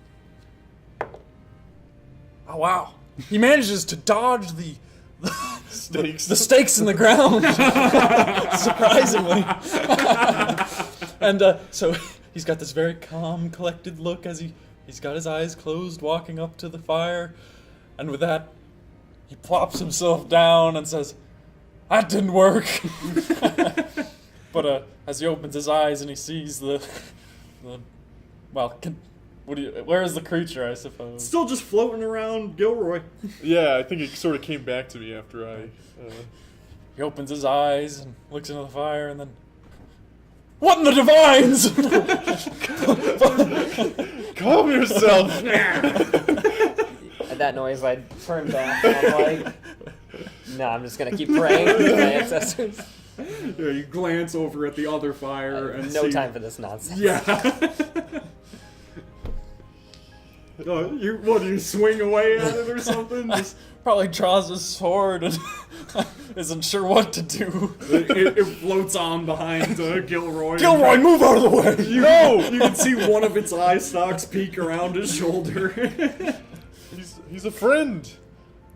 Oh, wow. He manages to dodge the stakes in the ground, surprisingly. And so he's got this very calm, collected look as he's got his eyes closed, walking up to the fire. And with that, he plops himself down and says, "That didn't work." But as he opens his eyes and he sees where is the creature, I suppose? Still just floating around Gilroy. Yeah, I think it sort of came back to me after I... He opens his eyes and looks into the fire, and then... What in the divines?! Calm yourself! At that noise, I turn back and I'm like, no, I'm just going to keep praying to my ancestors. Yeah, you glance over at the other fire and No see... time for this nonsense. Yeah. Do you swing away at it or something? Just... Probably draws his sword and isn't sure what to do. It floats on behind Gilroy. Gilroy, move out of the way! No! You can see one of its eye stalks peek around his shoulder. He's a friend.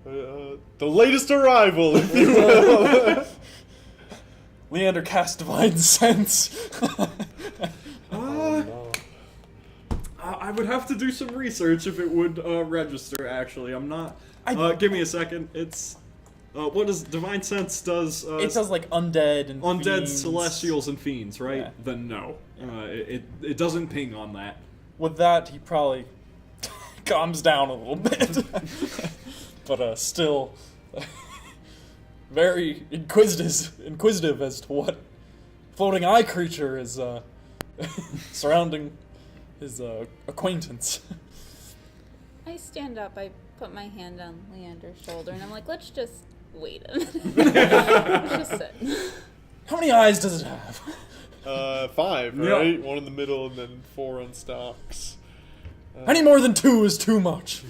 The latest arrival, if you will. Leander casts Divine Sense. I would have to do some research if it would register, actually. I'm not... give me a second. It's What does Divine Sense does? It does like undead and undead, fiends. celestials, and fiends, right? Yeah. Then no. It doesn't ping on that. With that, he probably calms down a little bit, but still very inquisitive as to what floating eye creature is surrounding his acquaintance. I stand up, I put my hand on Leander's shoulder, and I'm like, let's just wait a minute. Let's just sit. How many eyes does it have? 5, Yeah. right? 1 in the middle and then 4 on stalks. Any more than 2 is too much.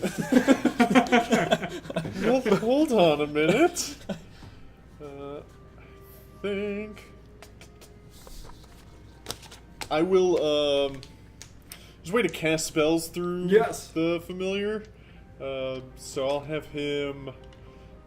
Well, hold on a minute. I think I will. There's a way to cast spells through Yes. the familiar. So I'll have him.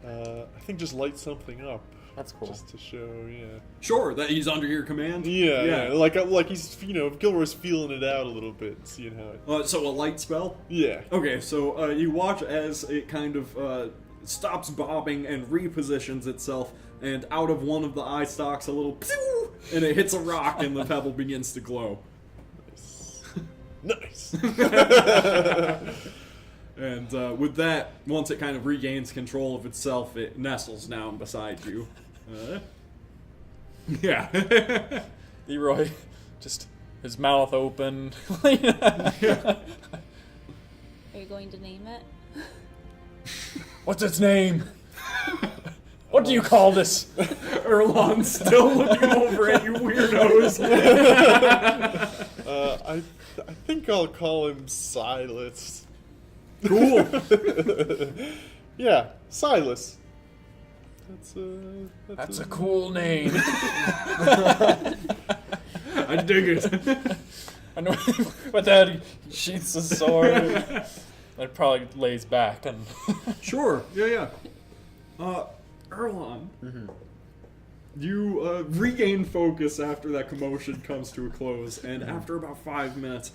I think just light something up. That's cool. Just to show, yeah. Sure, that he's under your command. Yeah. Like he's, Gilroy's feeling it out a little bit, seeing how it. So a light spell. Yeah. Okay, so you watch as it kind of stops bobbing and repositions itself, and out of one of the eye stalks a little pew, and it hits a rock, and the pebble begins to glow. Nice. And with that, once it kind of regains control of itself, it nestles down beside you. Yeah. Leroy, just his mouth open. Are you going to name it? What's its name? What do you call this? Erlon's still looking over at you weirdos. I think I'll call him Silas. Cool. Yeah, Silas. That's a cool name. I dig it. I know, but then he sheaths his sword and probably lays back and Sure. Yeah. Erlon. You regain focus after that commotion comes to a close, and after about 5 minutes,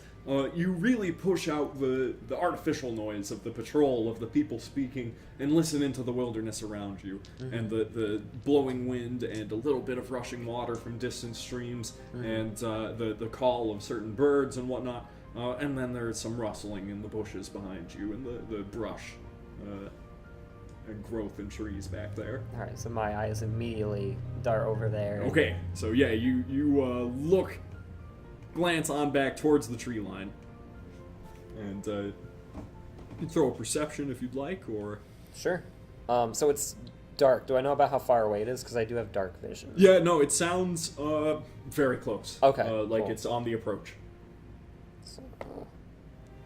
you really push out the artificial noise of the patrol, of the people speaking, and listen into the wilderness around you, and the blowing wind, and a little bit of rushing water from distant streams, and the call of certain birds and whatnot, and then there's some rustling in the bushes behind you, and the brush and growth and trees back there. All right, so my eyes immediately dart over there. Okay, so yeah, you glance on back towards the tree line, and you can throw a perception if you'd like, or Sure. So it's dark. Do I know about how far away it is? Because I do have dark vision. yeah, no, it sounds very close. Okay, like cool. it's on the approach. So,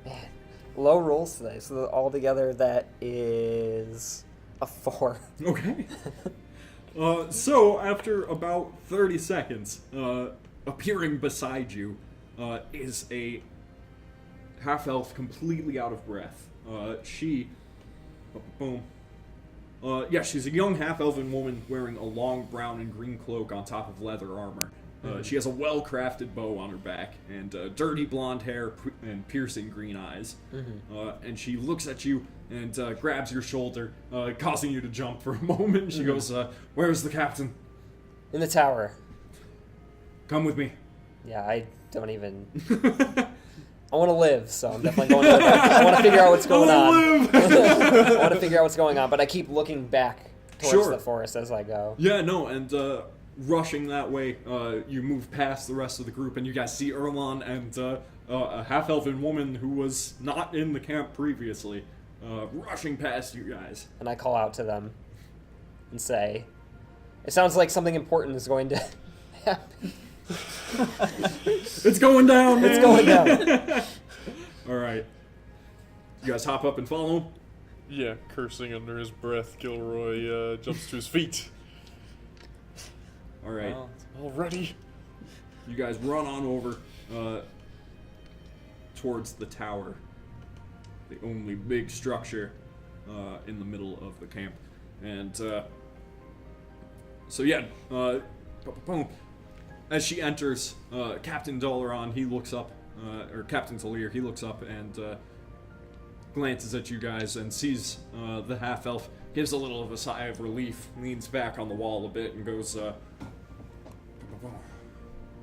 man, low rolls today. So altogether, that is a 4. Okay. So after about 30 seconds, appearing beside you is a half-elf completely out of breath. She's a young half-elven woman wearing a long brown and green cloak on top of leather armor. She has a well-crafted bow on her back and dirty blonde hair and piercing green eyes. And she looks at you and grabs your shoulder, causing you to jump for a moment. She goes, "Where's the captain?" In the tower. "Come with me." Yeah, I don't even. I want to live, so I'm definitely going to live. I want to figure out what's going on. I want to figure out what's going on, but I keep looking back towards the forest as I go. Yeah, no, and rushing that way, you move past the rest of the group, and you guys see Erlon and a half-elven woman who was not in the camp previously, rushing past you guys. And I call out to them and say, "It sounds like something important is going to happen." It's going down, man. It's going down. All right. You guys hop up and follow him? Yeah, cursing under his breath, Gilroy jumps to his feet. All right. Well, Already? You guys run on over towards the tower, the only big structure in the middle of the camp. And as she enters, Captain Dolaron, he looks up, or Captain Talir, he looks up and glances at you guys and sees the half-elf gives a little of a sigh of relief, leans back on the wall a bit, and goes,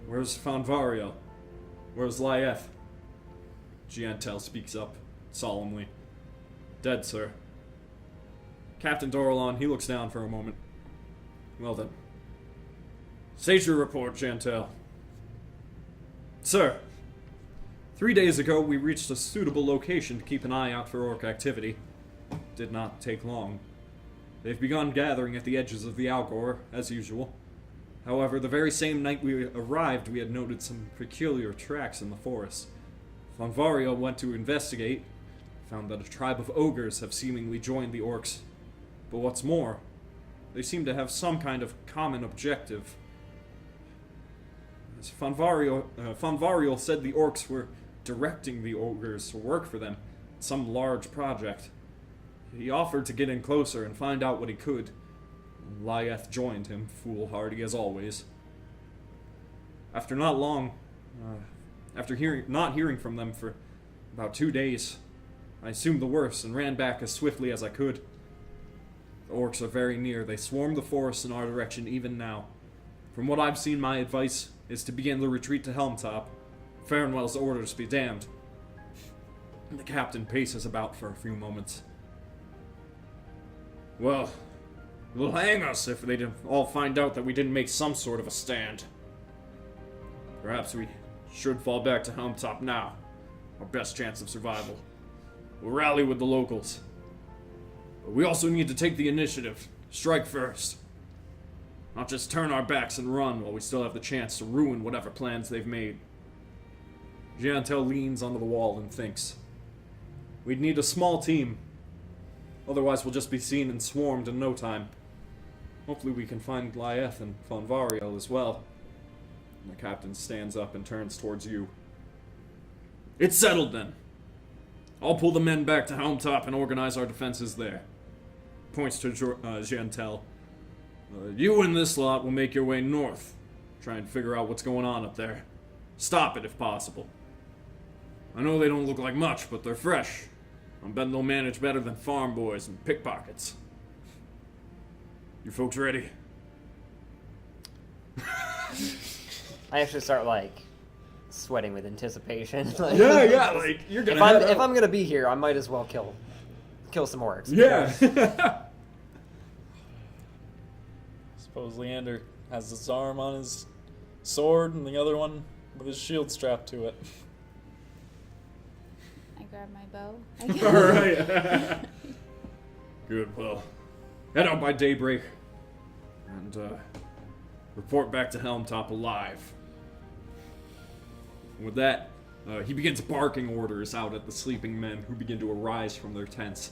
Where's Fanvario? Where's Lyeth? Giantel speaks up, solemnly. Dead, sir. Captain Doralon, he looks down for a moment. Well then. State your report, Giantel. Sir, 3 days ago we reached a suitable location to keep an eye out for orc activity. Did not take long. They've begun gathering at the edges of the Algor, as usual. However, the very same night we arrived, we had noted some peculiar tracks in the forest. Fanvario went to investigate, found that a tribe of ogres have seemingly joined the orcs. But what's more, they seem to have some kind of common objective. As Fanvario said the orcs were directing the ogres to work for them, some large project. He offered to get in closer and find out what he could. Lyeth joined him, foolhardy as always. After not long, after not hearing from them for about 2 days, I assumed the worst and ran back as swiftly as I could. The orcs are very near. They swarm the forest in our direction even now. From what I've seen, my advice is to begin the retreat to Helmtop. Farnwell's orders be damned. The captain paces about for a few moments. Well, they'll hang us if they all find out that we didn't make some sort of a stand. Perhaps we should fall back to Helmtop now. Our best chance of survival. We'll rally with the locals. But we also need to take the initiative. Strike first. Not just turn our backs and run while we still have the chance to ruin whatever plans they've made. Giantel leans onto the wall and thinks. We'd need a small team. Otherwise we'll just be seen and swarmed in no time. Hopefully we can find Lyeth and Fanvario as well. And the captain stands up and turns towards you. It's settled then. I'll pull the men back to Helmtop and organize our defenses there. Points to Giantel. You and this lot will make your way north. Try and figure out what's going on up there. Stop it if possible. I know they don't look like much, but they're fresh. I'm betting they'll manage better than farm boys and pickpockets. You folks ready? I actually start sweating with anticipation. Yeah, you're gonna. If I'm gonna be here, I might as well kill some orcs. Yeah. Suppose Leander has his arm on his sword and the other one with his shield strapped to it. I grab my bow. Alright. Good, well. Head out by daybreak. And, report back to Helmtop alive. And with that, he begins barking orders out at the sleeping men who begin to arise from their tents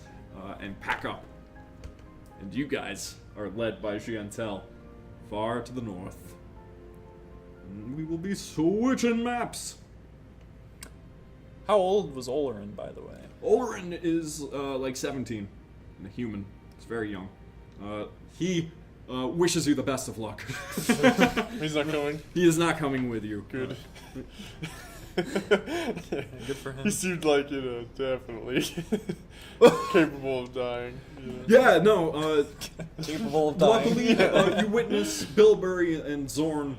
and pack up. And you guys are led by Giantel far to the north. And we will be switching maps. How old was Olerin, by the way? Olerin is like 17 and a human. He's very young. He wishes you the best of luck. He's not coming? He is not coming with you. Good. Good for him. He seemed like, definitely capable of dying. Yeah, no, Capable of dying. luckily, you witness Bilberry and Zorn.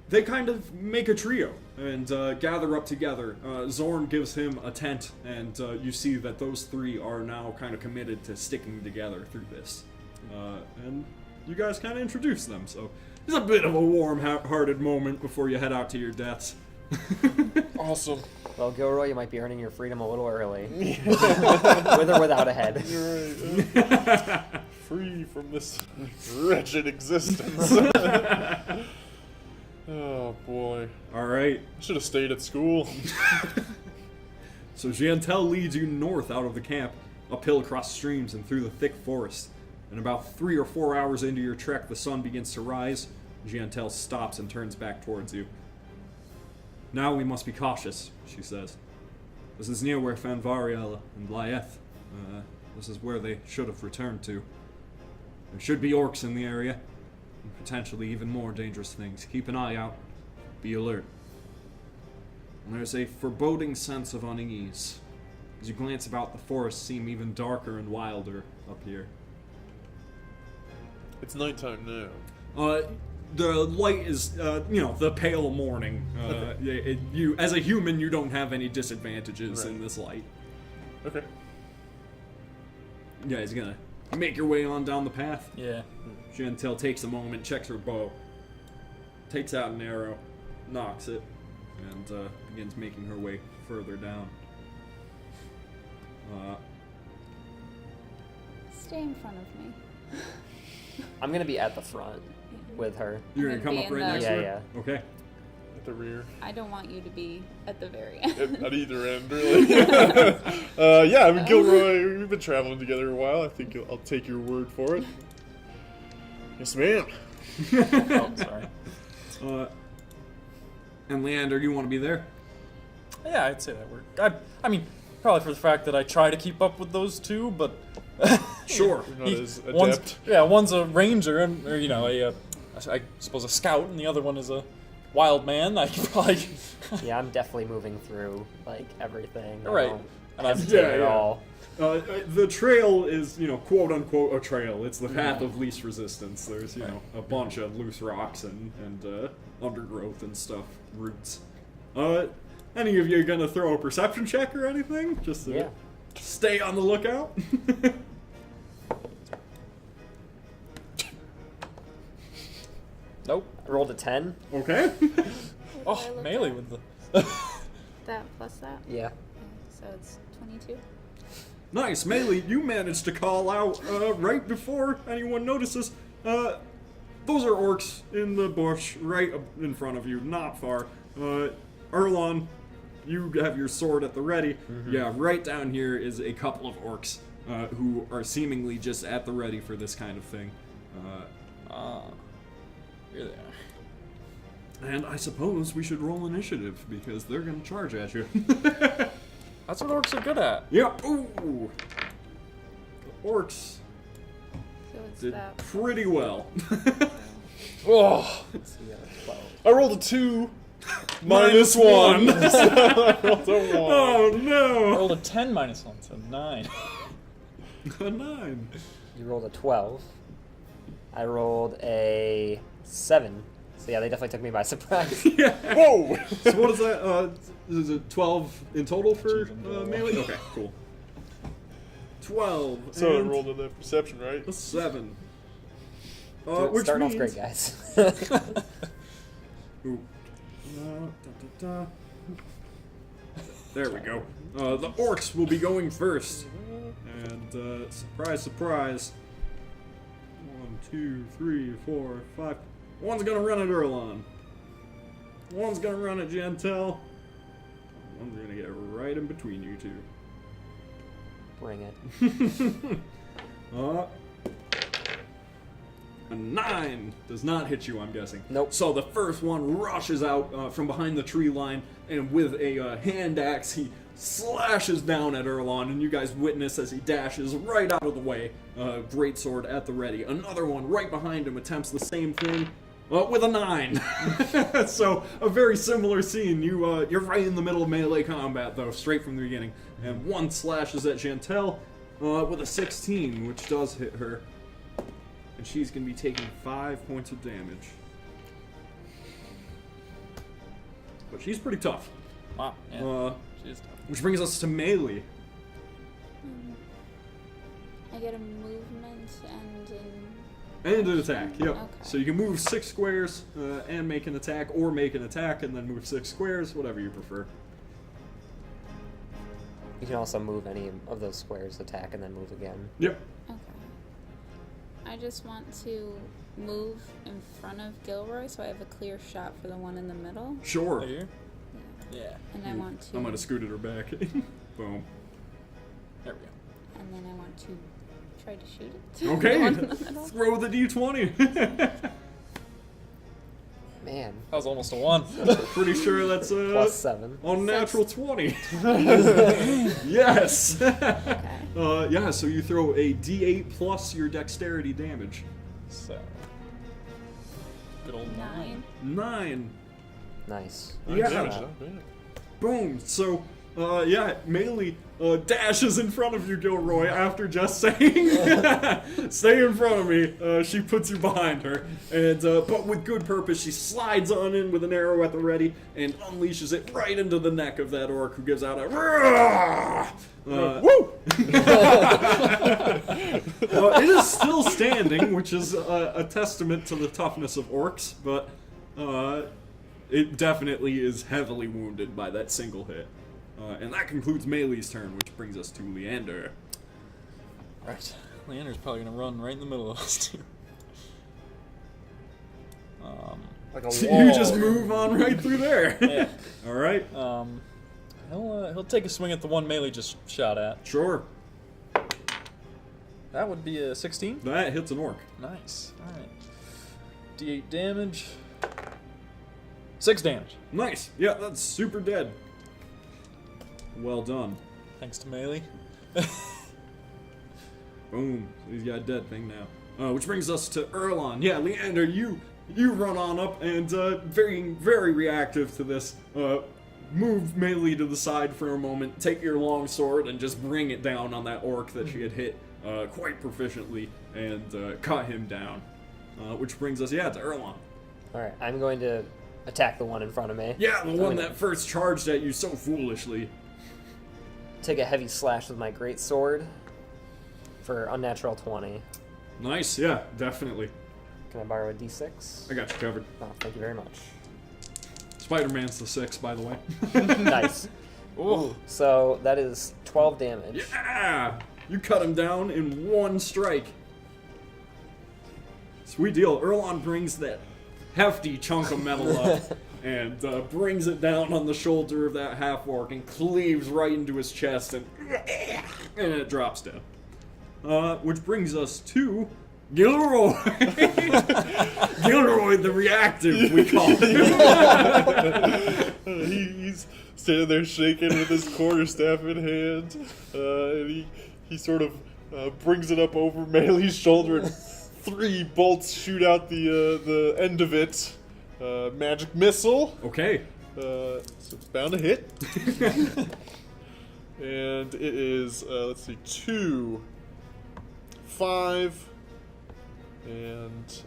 They kind of make a trio and gather up together. Zorn gives him a tent, and you see that those three are now kind of committed to sticking together through this. And you guys kind of introduce them, so it's a bit of a warm-hearted moment before you head out to your deaths. Awesome. Well, Gilroy, you might be earning your freedom a little early. With or without a head. You're right. Free from this wretched existence. Oh, boy. Alright. Should have stayed at school. So Giantel leads you north out of the camp, uphill across streams and through the thick forest. And about 3 or 4 hours into your trek, the sun begins to rise. Giantel stops and turns back towards you. Now we must be cautious, she says. This is near where Fanvario and Lyeth. This is where they should have returned to. There should be orcs in the area, and potentially even more dangerous things. Keep an eye out. Be alert. And there's a foreboding sense of unease. As you glance about, the forests seem even darker and wilder up here. It's nighttime now. The light is, the pale morning. You, as a human, you don't have any disadvantages in this light. Okay. You guys gonna make your way on down the path? Yeah. Chantel takes a moment, checks her bow, takes out an arrow, knocks it, and begins making her way further down. Stay in front of me. I'm gonna be at the front with her. You're gonna come be up in right the- next to her? Yeah, Okay. At the rear. I don't want you to be at the very end. At either end, really. Yeah, I mean, Gilroy, we've been traveling together a while. I think I'll take your word for it. Yes, ma'am. Oh, sorry. And Leander, you want to be there? Yeah, I'd say that worked. I mean, probably for the fact that I try to keep up with those two, but Sure. You're not as one's, adept. yeah, one's a ranger, and or I suppose a scout, and the other one is a wild man. I could probably. yeah. I'm definitely moving through like everything. Right. I don't And I'm- hesitate Yeah, at yeah. all. The trail is, quote unquote, a trail. It's the path of least resistance. There's, a bunch of loose rocks and undergrowth and stuff, roots. Any of you gonna throw a perception check or anything? Just to Yeah. stay on the lookout? Nope. I rolled a 10. Okay. Oh, look melee at? with the. That plus that? Yeah. Okay, so it's 22. Nice, Melee, you managed to call out right before anyone notices. Those are orcs in the bush right in front of you, not far. Erlon, you have your sword at the ready. Yeah, right down here is a couple of orcs who are seemingly just at the ready for this kind of thing. Here they are. And I suppose we should roll initiative because they're going to charge at you. That's what orcs are good at. Yep. Ooh. The orcs So it's did that. pretty well. Oh. So yeah, 12. I rolled a 2. Minus one. 1. So I rolled a 1. Oh I no! rolled a 10 minus 1, so 9. A 9. You rolled a 12. I rolled a 7. So yeah, they definitely took me by surprise. Yeah. Whoa! So what is that? Is it 12 in total for melee? Okay, cool. 12. So I and rolled on that perception, right? a 7. Dude, Which starting means... off great, guys. Ooh. There we go. The orcs will be going first. And surprise, surprise. 1, 2, 3, 4, 5. One's gonna run at Erlon. One's gonna run at Jantel. One's gonna get right in between you two. Bring it. A 9 does not hit you, I'm guessing. Nope. So the first one rushes out from behind the tree line, and with a hand axe, he slashes down at Erlon, and you guys witness as he dashes right out of the way. Greatsword at the ready. Another one right behind him attempts the same thing. With a 9. So a very similar scene. You're right in the middle of melee combat, though, straight from the beginning. And one slashes at Jantel with a 16, which does hit her. And she's going to be taking 5 points of damage. But she's pretty tough. Wow. Yeah. She is tough. Which brings us to melee. I get a movement and an. And an attack, yep. Okay. So you can move 6 squares and make an attack, or make an attack and then move 6 squares, whatever you prefer. You can also move any of those squares, attack, and then move again. Yep. Okay. I just want to move in front of Gilroy so I have a clear shot for the one in the middle. Sure. Right here? Yeah. Yeah. And I want to. I might have scooted her back. Boom. There we go. And then I want to try to shoot it. Okay. The one in the middle. Throw the d20. Man, That was almost a 1. Pretty sure that's plus 7. unnatural 20. Yes. Yeah, so you throw a d8 plus your dexterity damage. So. Good old 9. 9. 9. Nice. Yeah. Damage, huh? Man. Boom. So Melee dashes in front of you, Gilroy, after just saying, stay in front of me. She puts you behind her, and but with good purpose, she slides on in with an arrow at the ready and unleashes it right into the neck of that orc, who gives out a woo! It is still standing, which is a testament to the toughness of orcs, but it definitely is heavily wounded by that single hit. And that concludes Melee's turn, which brings us to Leander. Right. Leander's probably going to run right in the middle of us, too. Like a So wall. you just move on right through there. Yeah. All right. He'll take a swing at the one Melee just shot at. Sure. That would be a 16. That hits an orc. Nice. All right. D8 damage. 6 damage. Nice. Yeah, that's super dead. Well done. Thanks to Melee. Boom. So he's got a dead thing now. Which brings us to Erlon. Yeah, Leander, you run on up and very, very reactive to this. Move Melee to the side for a moment, take your long sword, and just bring it down on that orc that she had hit quite proficiently and cut him down. Which brings us, to Erlon. Alright, I'm going to attack the one in front of me. Yeah, the I'm one gonna that first charged at you so foolishly. take a heavy slash with my great sword for unnatural 20. Nice, yeah, definitely. Can I borrow a d6? I got you covered. Oh, thank you very much. Spider-Man's the 6, by the way. Nice. Ooh. So that is 12 damage. Yeah! You cut him down in one strike. Sweet deal. Erlon brings that hefty chunk of metal up and brings it down on the shoulder of that half-orc and cleaves right into his chest and it drops down. Which brings us to Gilroy. Gilroy the reactive, we call him. He's standing there shaking with his quarterstaff in hand, and he sort of brings it up over Melee's shoulder, and 3 bolts shoot out the end of it. Magic missile. Okay. So it's bound to hit. And it is, let's see, 2, 5, and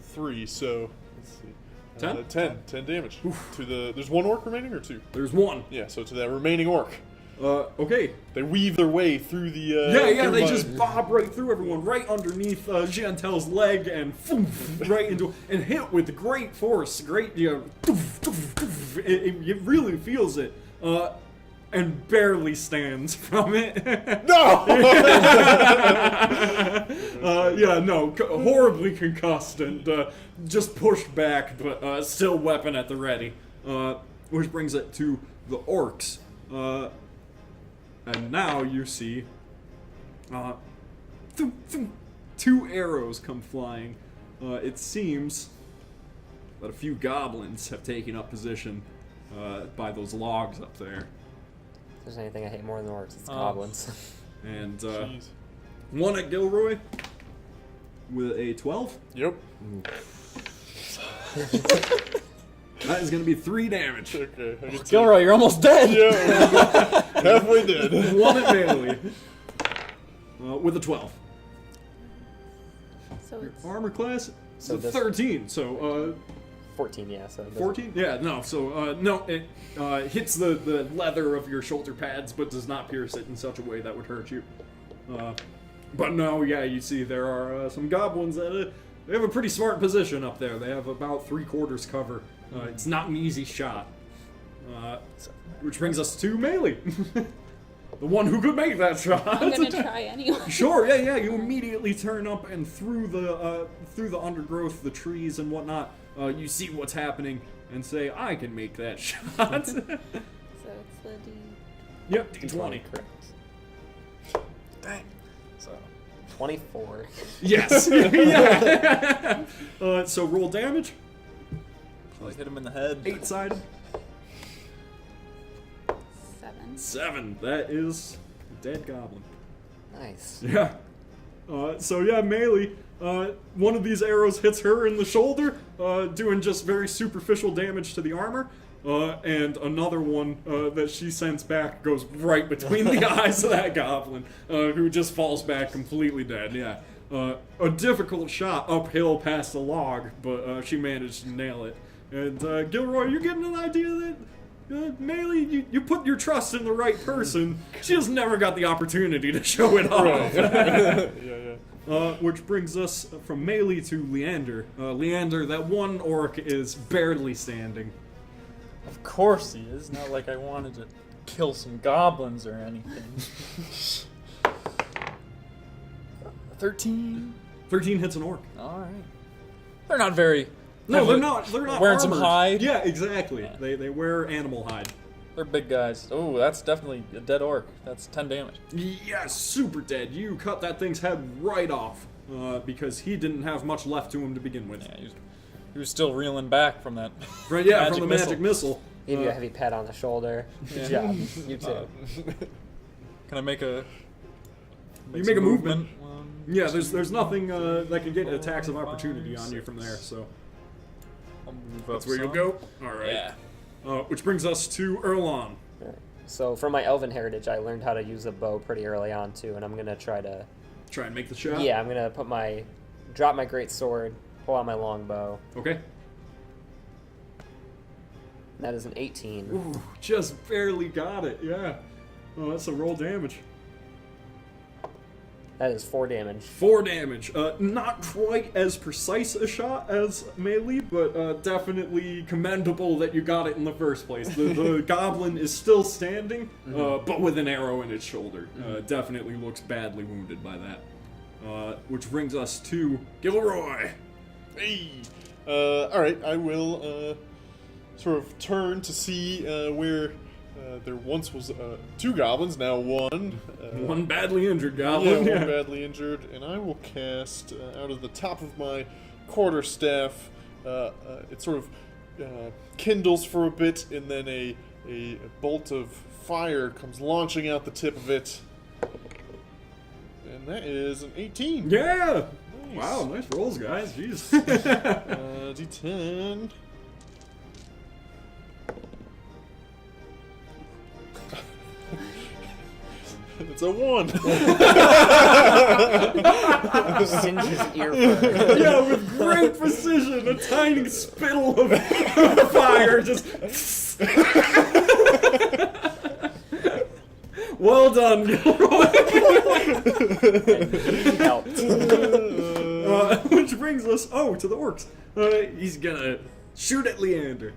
3. So let's see, 10? 10 damage to the. There's 1 orc remaining or 2? There's one. Yeah, so to that remaining orc. Okay. They weave their way through the. Yeah, they through just bob right through everyone, right underneath Giantel's leg, and right into, and hit with great force, great, it really feels it, and barely stands from it. No! Horribly concussed and just pushed back, but still weapon at the ready. Which brings it to the orcs. And now you see 2 arrows come flying. It seems that a few goblins have taken up position by those logs up there. If there's anything I hate more than orcs, it's goblins. And Jeez. one at Gilroy with a 12. Yep. That is going to be 3 damage. Okay. I can see. Gilroy, you're almost dead. Yeah, halfway dead. One at Bailey with a 12. So it's Armor class So is this- 13, so 14, yeah. So it doesn't- 14? Yeah, no, so no, it hits the leather of your shoulder pads but does not pierce it in such a way that would hurt you. But no, yeah, you see there are some goblins that they have a pretty smart position up there. They have about 3/4 cover. It's not an easy shot. Which brings us to Melee. The one who could make that shot. I'm gonna try anyway. Sure, yeah. You immediately turn up and through the undergrowth, the trees and whatnot, you see what's happening and say, "I can make that shot." So it's the D. Yep, D20. Correct. Dang. So 24. Yes. Yeah. So roll damage. like hit him in the head. 8-sided. 7. 7. That is a dead goblin. Nice. Yeah. So yeah, melee. One of these arrows hits her in the shoulder, doing just very superficial damage to the armor. And another one that she sends back goes right between the eyes of that goblin, who just falls back completely dead. Yeah. A difficult shot uphill past the log, but she managed to nail it. And Gilroy, you're getting an idea that Melee, you put your trust in the right person. She just never got the opportunity to show it off. Yeah. Which brings us from Melee to Leander. Leander, that one orc is barely standing. Of course he is. Not like I wanted to kill some goblins or anything. 13. 13 hits an orc. All right. They're not very. No, they're not. They're not wearing armored. some hide. Yeah, exactly. Yeah. They wear animal hide. They're big guys. Oh, that's definitely a dead orc. That's 10 damage. Yes, super dead. You cut that thing's head right off because he didn't have much left to him to begin with. Yeah, he was still reeling back from that. Right, yeah, magic from the magic missile. Give you a heavy pat on the shoulder. Good job. You too. Can I make a? You make a some movement. One, Yeah, there's nothing that can get attacks of opportunity on you from there. So I'll move up that's where you'll some. go. All right. Yeah. Which brings us to Erlon. So from my elven heritage, I learned how to use a bow pretty early on too, and I'm gonna try to. Try and make the shot. Yeah, I'm gonna drop my great sword, pull out my longbow. Okay. That is an 18. Ooh, just barely got it. Yeah. Oh, that's a roll damage. That is 4 damage. 4 damage. Not quite as precise a shot as melee, but definitely commendable that you got it in the first place. The goblin is still standing, but with an arrow in its shoulder. Definitely looks badly wounded by that. Which brings us to Gilroy. Hey! Alright, I will sort of turn to see where there once was 2 goblins, now 1. One badly injured Yeah, goblin. one badly injured, and I will cast out of the top of my quarterstaff. It sort of kindles for a bit, and then a bolt of fire comes launching out the tip of it. And that is an 18. Yeah! Nice. Wow, nice rolls, guys. Jeez. D10. It's a 1. Singe his ear fur. Yeah, with great precision, a tiny spittle of fire just. Well done, Gilroy. He helped. Which brings us, to the orcs. He's gonna shoot at Leander.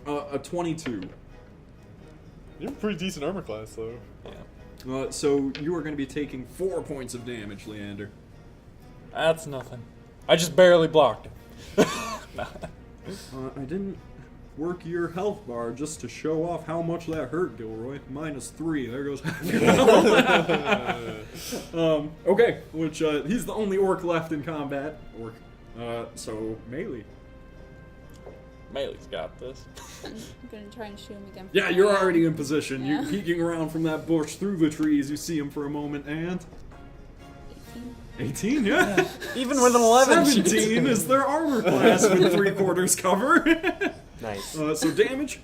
A 22. You have a pretty decent armor class, though. Yeah. So you are going to be taking 4 points of damage, Leander. That's nothing. I just barely blocked it. I didn't work your health bar just to show off how much that hurt, Gilroy. -3. There goes half your health. Okay, which he's the only orc left in combat. So melee. Melee's got this. I'm gonna try and shoot him again. Yeah, you're already in position. Yeah. You're peeking around from that bush through the trees. You see him for a moment, and 18, yeah. Even with an 11, 17 is their armor class with 3/4 cover. Nice. So damage.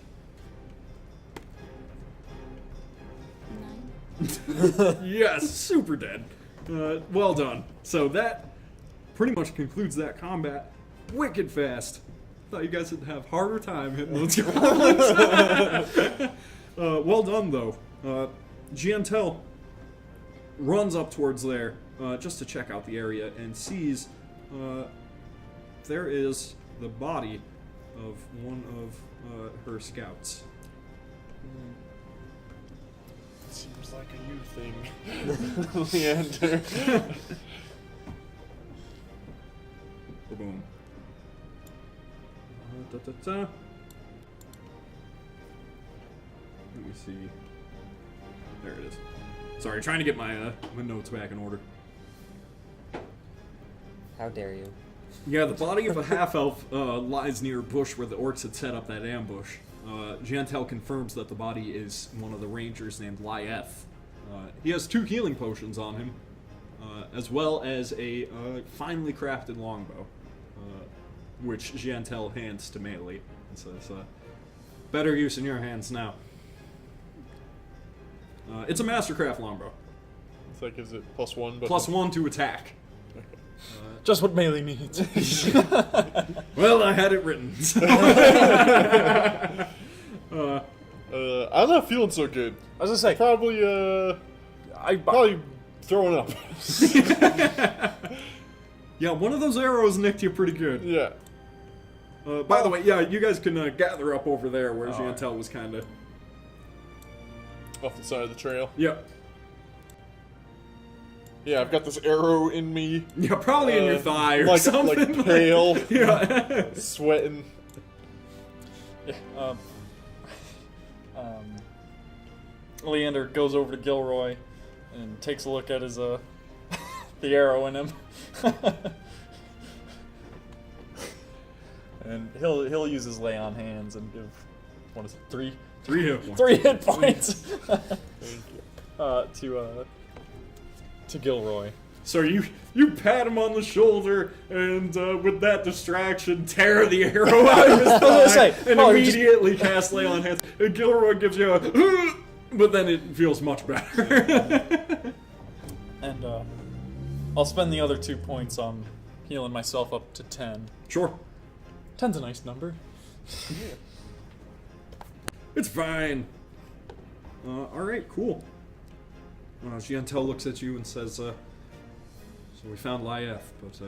9. Yes, super dead. Well done. So that pretty much concludes that combat. Wicked fast. Thought you guys would have harder time hitting those goblins. Well done, though. Giantel runs up towards there just to check out the area and sees there is the body of one of her scouts. Seems like a you thing, Leander. Boom. Let me see. There it is. Sorry, trying to get my my notes back in order. How dare you? Yeah, the body of a half-elf lies near a bush where the orcs had set up that ambush. Jantel confirms that the body is one of the rangers named Lyeth. He has 2 healing potions on him. as well as a finely crafted longbow, which Giantel hands to Melee and says, better use in your hands now. It's a Mastercraft longbow. It's like, is it +1? But +1 to attack. Just what Melee needs. Well, I had it written. I'm not feeling so good. I was gonna say, Probably throwing up. Yeah, one of those arrows nicked you pretty good. Yeah. By the way, yeah, you guys can gather up over there where All Giantel was kind of... Off the side of the trail. Yep. Yeah, I've got this arrow in me. Yeah, probably in your thigh or like, something. Like pale. Yeah. Sweating. yeah, Leander goes over to Gilroy and takes a look at his the arrow in him. And he'll use his lay on hands and give, what is it, 3 hit points. 3 hit points Thank you. to Gilroy. So you pat him on the shoulder and with that distraction tear the arrow out of his thigh and immediately cast lay on hands. And Gilroy gives you a but then it feels much better. And I'll spend the other 2 points on healing myself up to 10. Sure. 10's a nice number. It's fine. Alright, cool. Giantel looks at you and says, so we found Lyeth, but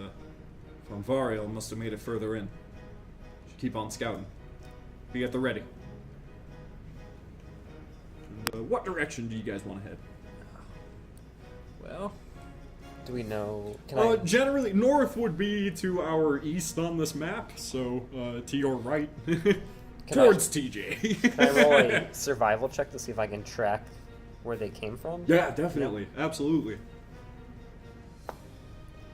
Von Variel must have made it further in. Should keep on scouting. Be at the ready. And, what direction do you guys want to head? Well, Do we know? Can I? Generally, north would be to our east on this map, so to your right. Towards TJ. Can I roll a survival check to see if I can track where they came from? Yeah, definitely. Absolutely.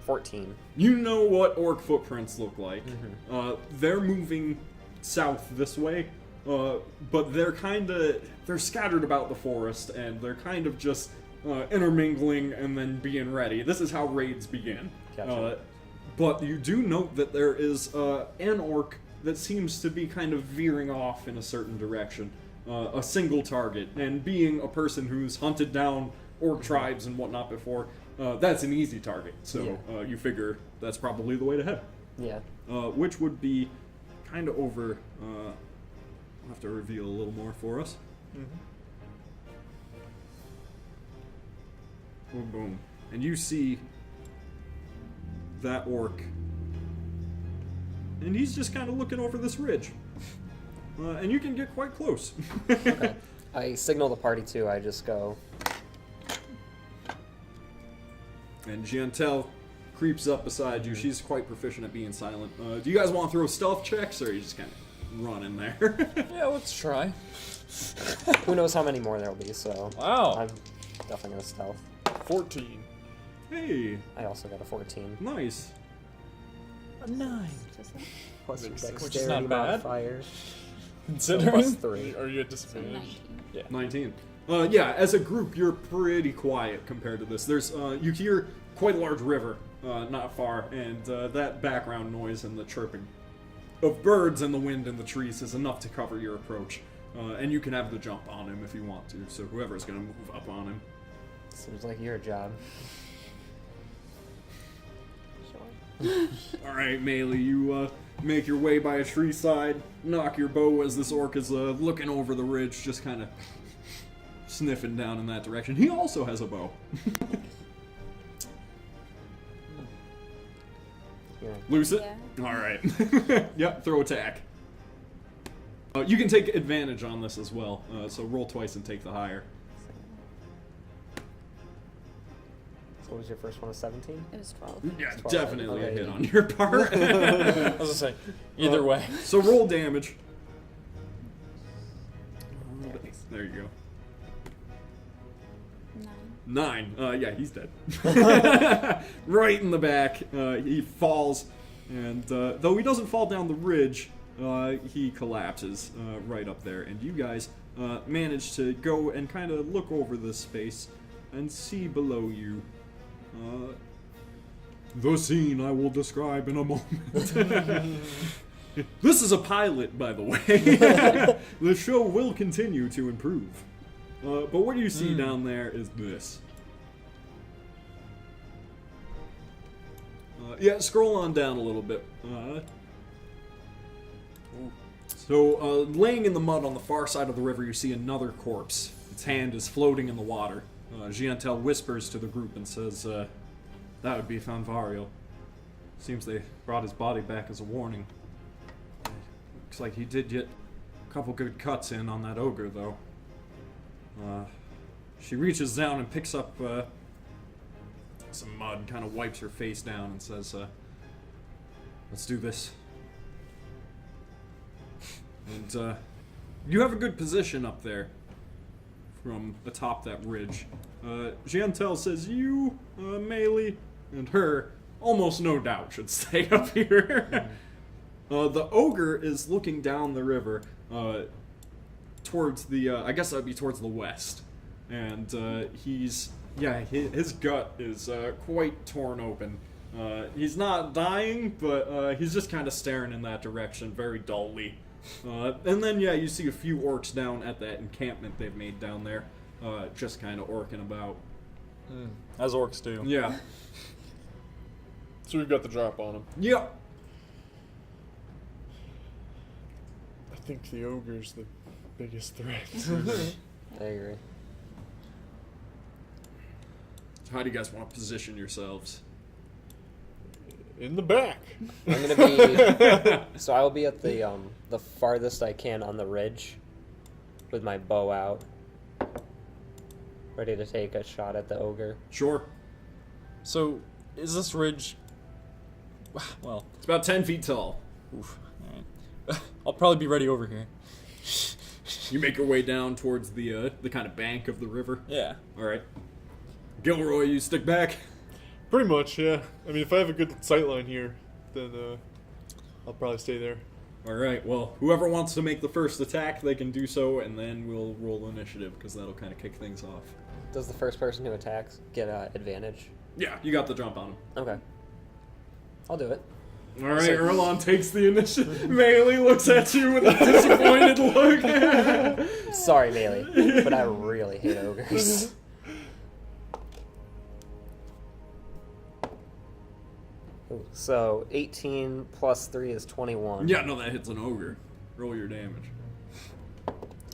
14. You know what orc footprints look like. Mm-hmm. They're moving south this way, but they're scattered about the forest, and they're kind of just intermingling and then being ready. This is how raids begin. Gotcha. But you do note that there is an orc that seems to be kind of veering off in a certain direction. A single target, and being a person who's hunted down orc tribes and whatnot before, that's an easy target. So you figure that's probably the way to head. Yeah. Which would be kind of over. I'll have to reveal a little more for us. Boom, boom. And you see that orc. And he's just kind of looking over this ridge. And you can get quite close. Okay. I signal the party too. I just go. And Giantel creeps up beside you. She's quite proficient at being silent. Do you guys want to throw stealth checks, or are you just kind of run in there? yeah, let's try. Who knows how many more there'll be? So Wow. I'm definitely gonna stealth. 14. Hey, I also got a 14. nice. A 9. Plus your Which is dexterity not bad. modifier. So Considering. plus 3. Are you at So disadvantage? 19. 19. Yeah, as a group, you're pretty quiet compared to this. There's, you hear quite a large river not far, and that background noise and the chirping of birds and the wind in the trees is enough to cover your approach. And you can have the jump on him if you want to, so whoever's going to move up on him. Seems like your job. Sure. Alright, Melee, you make your way by a tree side, knock your bow as this orc is looking over the ridge, just kind of sniffing down in that direction. He also has a bow. Yeah. Loose it? Yeah. Alright. Yep, throw attack. You can take advantage on this as well, so roll twice and take the higher. So what was your first one? A 17? It was 12. Yeah, 12. definitely a Okay. hit on your part. I was gonna say, either way. So roll damage. There you go. 9. 9. Yeah, he's dead. Right in the back. He falls, and though he doesn't fall down the ridge, he collapses right up there. And you guys manage to go and kind of look over this space and see below you The scene I will describe in a moment. This is a pilot, by the way. The show will continue to improve. But what you see down there is this. Yeah, scroll on down a little bit. So, laying in the mud on the far side of the river, you see another corpse. Its hand is floating in the water. Giantel whispers to the group and says, that would be Fanvario. Seems they brought his body back as a warning. Looks like he did get a couple good cuts in on that ogre, though. She reaches down and picks up some mud, kind of wipes her face down and says, let's do this. And you have a good position up there from atop that ridge. Giantel says you, Melee, and her, almost no doubt, should stay up here. The ogre is looking down the river towards the, I guess that would be towards the west. And his gut is quite torn open. He's not dying, but he's just kind of staring in that direction very dully. And then, you see a few orcs down at that encampment they've made down there, just kind of orking about. As orcs do. Yeah. So we've got the drop on him. Yep. I think the ogre's the biggest threat. I agree. How do you guys want to position yourselves? In the back. I'm gonna be. So I will be at the farthest I can on the ridge, with my bow out, ready to take a shot at the ogre. Sure. So, is this ridge... Well... It's about 10 feet tall. Oof. Alright. I'll probably be ready over here. You make your way down towards the kind of bank of the river. Yeah. Alright. Gilroy, you stick back. Pretty much, yeah. I mean, if I have a good sight line here, then I'll probably stay there. Alright, well, whoever wants to make the first attack, they can do so, and then we'll roll initiative, because that'll kind of kick things off. Does the first person who attacks get advantage? Yeah, you got the jump on him. Okay. I'll do it. Alright, Erlon takes the initiative. Melee looks at you with a disappointed look. Sorry, Melee, but I really hate ogres. Ooh, so 18 plus 3 is 21. Yeah, no, that hits an ogre. Roll your damage.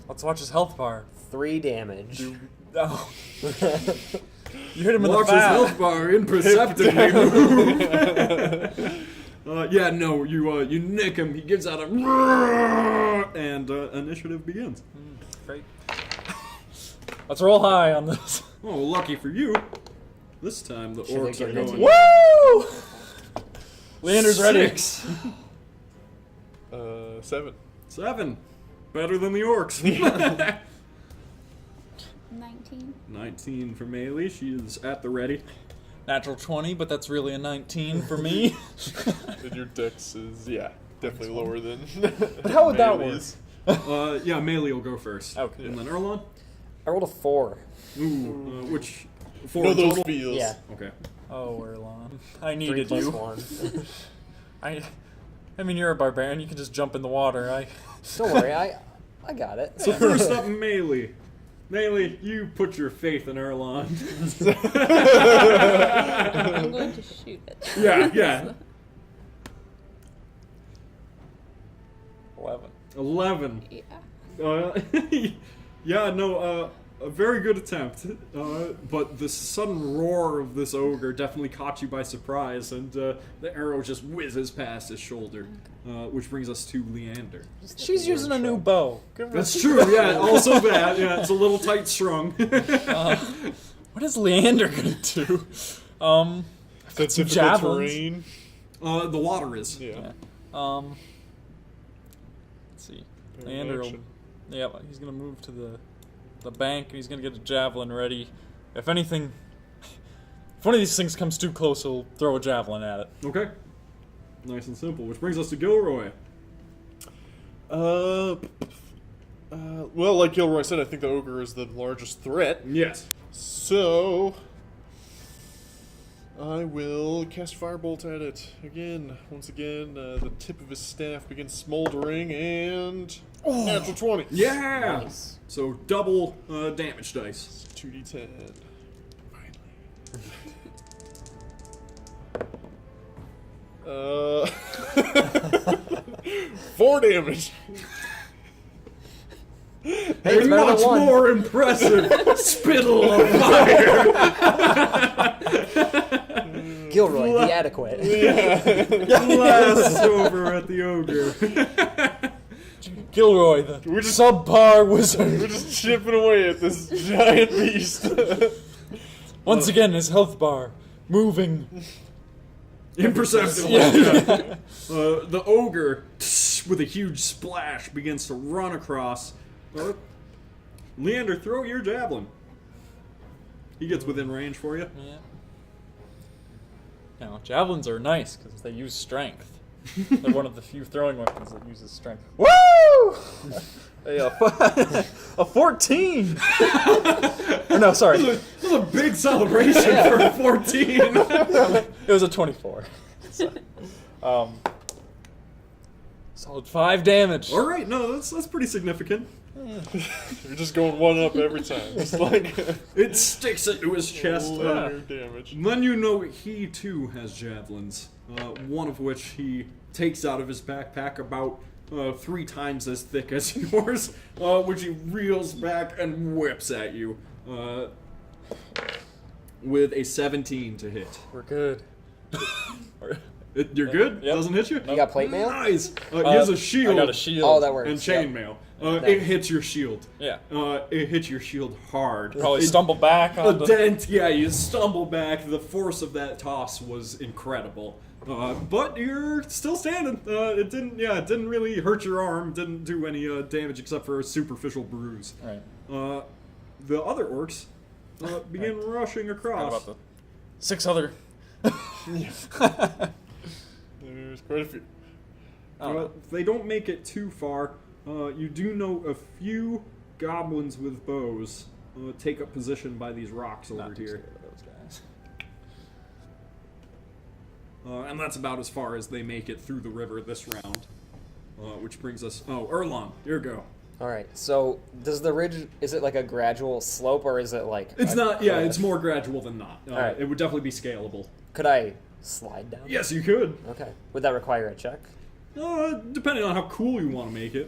Let's watch his health bar. 3 damage. Oh. You hit him in Watch the his foul. health bar imperceptibly move. You nick him. He gives out a and initiative begins. Great. Let's roll high on this. Oh, lucky for you. This time the Should they orcs get are it going. Woo! Leander's ready. 6. 7. 7. Better than the orcs. 19. 19 for Melee. She is at the ready. Natural 20, but that's really a 19 for me. And your dex is, definitely lower than. But how would that work? Melee's. Melee will go first. Okay. And then Erlon? I rolled a 4. Ooh, which... 4 Know in those total? feels. Yeah. Okay. Oh, Erlon. I 3 needed plus you. 1. I mean, you're a barbarian. You can just jump in the water. Don't worry, I got it. So first up, Melee. Melee, you put your faith in Erlon. I'm going to shoot it. Yeah. 11. 11. Yeah. A very good attempt. But the sudden roar of this ogre definitely caught you by surprise, and the arrow just whizzes past his shoulder, which brings us to Leander. She's using a new bow. That's true, yeah, also that. Yeah, it's a little tight strung. What is Leander gonna do? That's some difficult javelins. terrain. The water is. Yeah. Let's see. Very Leander will, action. he's gonna move to the bank, and he's gonna get a javelin ready. If anything, if one of these things comes too close, he'll throw a javelin at it. Okay. Nice and simple. Which brings us to Gilroy. Well, like Gilroy said, I think the ogre is the largest threat. Yes. So, I will cast Firebolt at it again. Once again, the tip of his staff begins smoldering, and natural 20. Yeah! Nice. So double damage dice. 2d10. Finally. 4 damage. Hey, A it's better much than one. more impressive spittle of fire. Gilroy, the adequate. Blasts over at the ogre. Gilroy, the subpar wizard. We're just chipping away at this giant beast. Once again, his health bar moving. Imperceptibly. Yeah. The ogre, with a huge splash, begins to run across. Leander, throw your javelin. He gets within range for you. Yeah. Now, javelins are nice because they use strength. They're one of the few throwing weapons that uses strength. Woo! A 14! Or no, sorry. This is a big celebration for a 14. It was a 24. So, solid 5 damage. All right, no, that's pretty significant. You're just going 1 up every time. It's like It sticks into his chest. linear damage. Then you know he too has javelins, one of which he takes out of his backpack about 3 times as thick as yours, which he reels back and whips at you with a 17 to hit. We're good. You're good? Yep. Doesn't hit you? You got plate mail? Nice. He has a shield. I got a shield. Oh, that works. and chainmail. Nice. It hits your shield. Yeah. It hits your shield hard. Probably It- stumble back A on the... dent, yeah, you stumble back. The force of that toss was incredible. But you're still standing. It didn't really hurt your arm. Didn't do any damage except for a superficial bruise. Right. The other orcs begin rushing Forgot across. about the 6 other... There's quite a few. They don't make it too far. You do know a few goblins with bows take up position by these rocks over Not too here. scared of those guys. And that's about as far as they make it through the river this round. Which brings us... Oh, Erlon, here you go. Alright, so does the ridge, is it like a gradual slope or is it like... It's a not... Yeah, cliff? it's more gradual than not. Alright. It would definitely be scalable. Could I slide down? Yes, you could. Okay. Would that require a check? Depending on how cool you want to make it.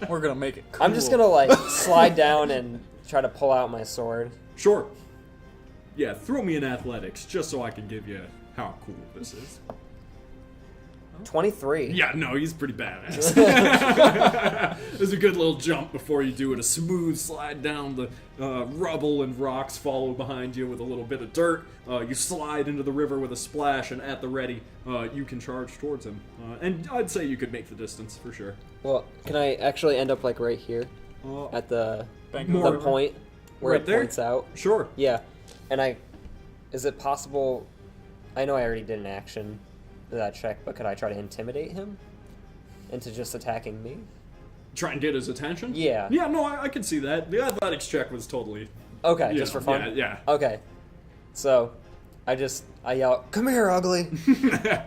We're gonna make it cool. I'm just gonna like slide down and try to pull out my sword. Sure. Yeah, throw me in athletics, just so I can give you how cool this is. 23. Yeah, no, he's pretty badass. There's a good little jump before you do it. A smooth slide down the rubble and rocks follow behind you with a little bit of dirt. You slide into the river with a splash, and at the ready, you can charge towards him. And I'd say you could make the distance for sure. Well, can I actually end up like right here at the Bank More- the point where Right it there? points out? Sure. Yeah. And is it possible? I know I already did an action for that check, but could I try to intimidate him into just attacking me? Try and get his attention? Yeah. Yeah, no, I could see that. The athletics check was totally... Okay, you just know, for fun. Yeah, Okay. So, I yell, "Come here, ugly!" yeah.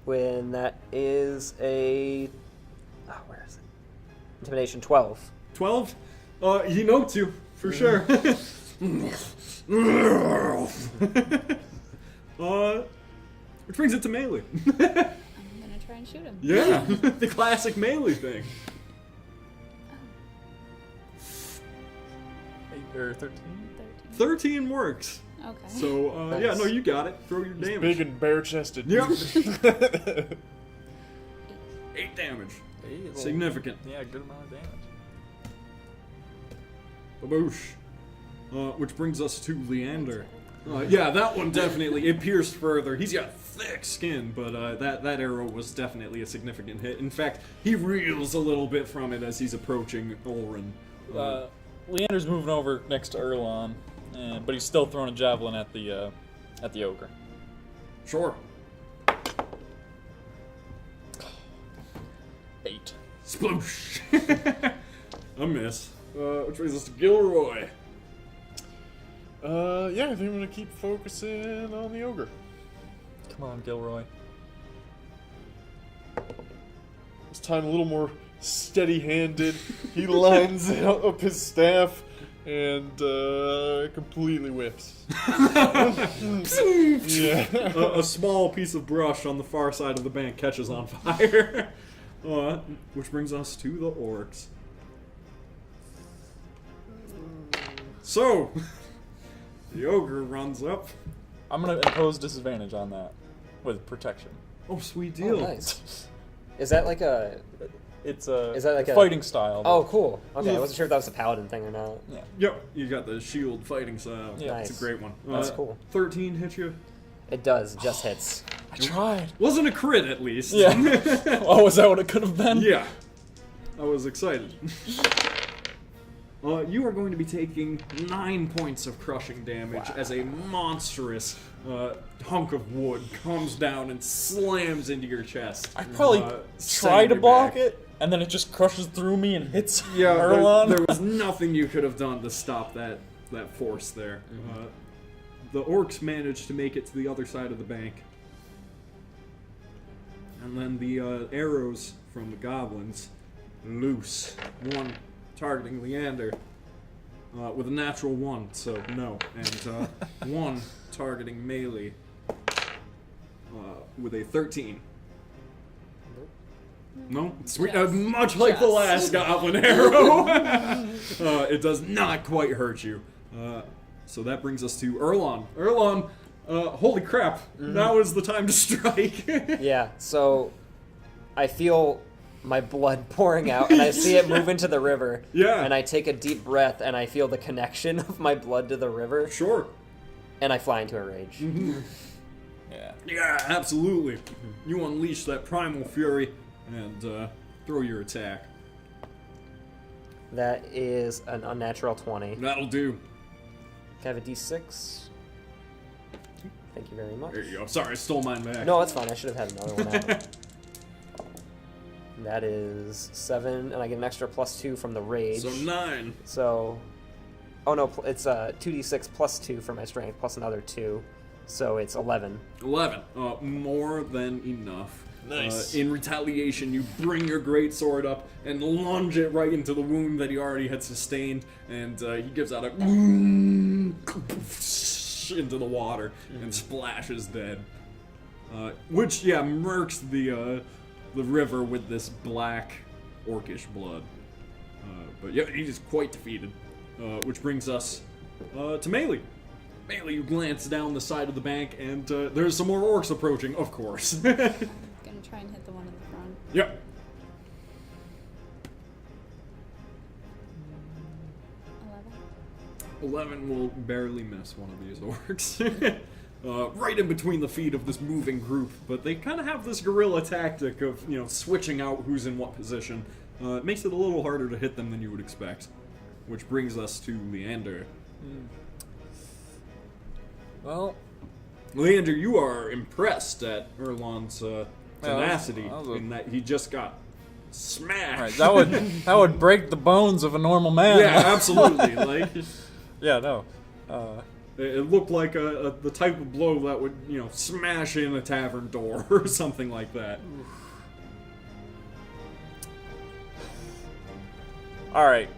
When that is a where is it? Intimidation 12. 12? He notes you, for sure. Which brings it to melee. I'm gonna try and shoot him. Yeah, the classic melee thing. 8 or 13. 13 works. Okay. So, yeah, no, you got it. Throw your damage. Big and bare-chested. Yep. 8 damage. Significant. Yeah, good amount of damage. Baboosh. Which brings us to Leander. Yeah, that one definitely, it pierced further. He's got thick skin, but that arrow was definitely a significant hit. In fact, he reels a little bit from it as he's approaching Ulrin. Leander's moving over next to Erlon, but he's still throwing a javelin at the ogre. Sure. 8. Sploosh! A miss. Which brings us to Gilroy. Yeah, I think I'm gonna keep focusing on the ogre. Come on, Gilroy. This time a little more steady-handed. He lines up his staff and completely whiffs. Yeah. A small piece of brush on the far side of the bank catches on fire. Which brings us to the orcs. So, the ogre runs up. I'm gonna impose disadvantage on that with protection. Oh, sweet Oh, deal. nice. Is that like a... It's a Is that like a- fighting style. Oh, cool. Okay, I wasn't sure if that was a paladin thing or not. Yeah. Yep, you got the shield fighting style. Yeah. It's Nice. a great one. That's cool. 13 hit you. It does. It just hits. I tried. Wasn't a crit, at least. Yeah. Oh, is that what it could have been? Yeah. I was excited. You are going to be taking 9 points of crushing damage as a monstrous hunk of wood comes down and slams into your chest. I probably try sending to you block back. it, and then it just crushes through me and hits Yeah, Erlon. there was nothing you could have done to stop that force there. The orcs managed to make it to the other side of the bank. And then the arrows from the goblins loose. One targeting Leander with a natural 1, so no. And one targeting melee with a 13. No? Sweet. Much like the last goblin arrow. It does not quite hurt you. So that brings us to Erlon. Erlon, holy crap. Now is the time to strike. Yeah, so I feel my blood pouring out, and I see it move into the river. Yeah. And I take a deep breath, and I feel the connection of my blood to the river, Sure. and I fly into a rage. Yeah. Yeah, absolutely. You unleash that primal fury and throw your attack. That is an unnatural 20. That'll do. Can I have a d6? Thank you very much. There you go. Sorry, I stole mine back. No, that's fine. I should have had another one out. That is 7, and I get an extra +2 from the rage. So 9. So, oh no, it's 2d6 +2 for my strength, plus another 2. So it's 11. 11. More than enough. Nice. In retaliation, you bring your great sword up and lunge it right into the wound that he already had sustained, and he gives out a into the water and splashes dead. Which, yeah, murks the river with this black orcish blood. But yeah, he's quite defeated. Which brings us to melee. Melee, you glance down the side of the bank, and there's some more orcs approaching, of course. Gonna try and hit the one in the front. Yep. 11 will barely miss one of these orcs. Right in between the feet of this moving group, but they kind of have this guerrilla tactic of, switching out who's in what position. It makes it a little harder to hit them than you would expect. Which brings us to Leander. Well, Leander, you are impressed at Erlon's tenacity that was a- in that he just got smashed. right, that would break the bones of a normal man. Yeah, absolutely. Like, Yeah, no. it looked like the type of blow that would, smash in a tavern door or something like that. All right,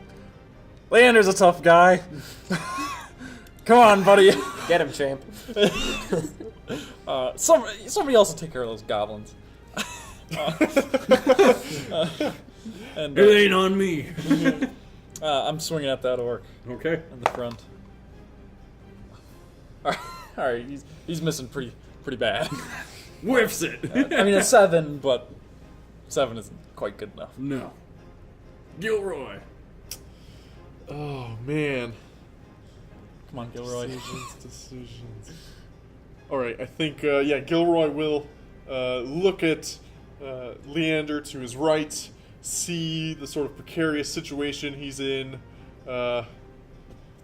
Leander's a tough guy. Come on, buddy. Get him, champ. Somebody else will take care of those goblins. And It ain't on me. I'm swinging at that orc Okay. in the front. All right, he's missing pretty bad. Whiffs it. I mean, a 7, but 7 isn't quite good enough. No. Gilroy. Oh, man. Come on, Gilroy. Decisions. Alright, I think, Gilroy will look at Leander to his right, see the sort of precarious situation he's in,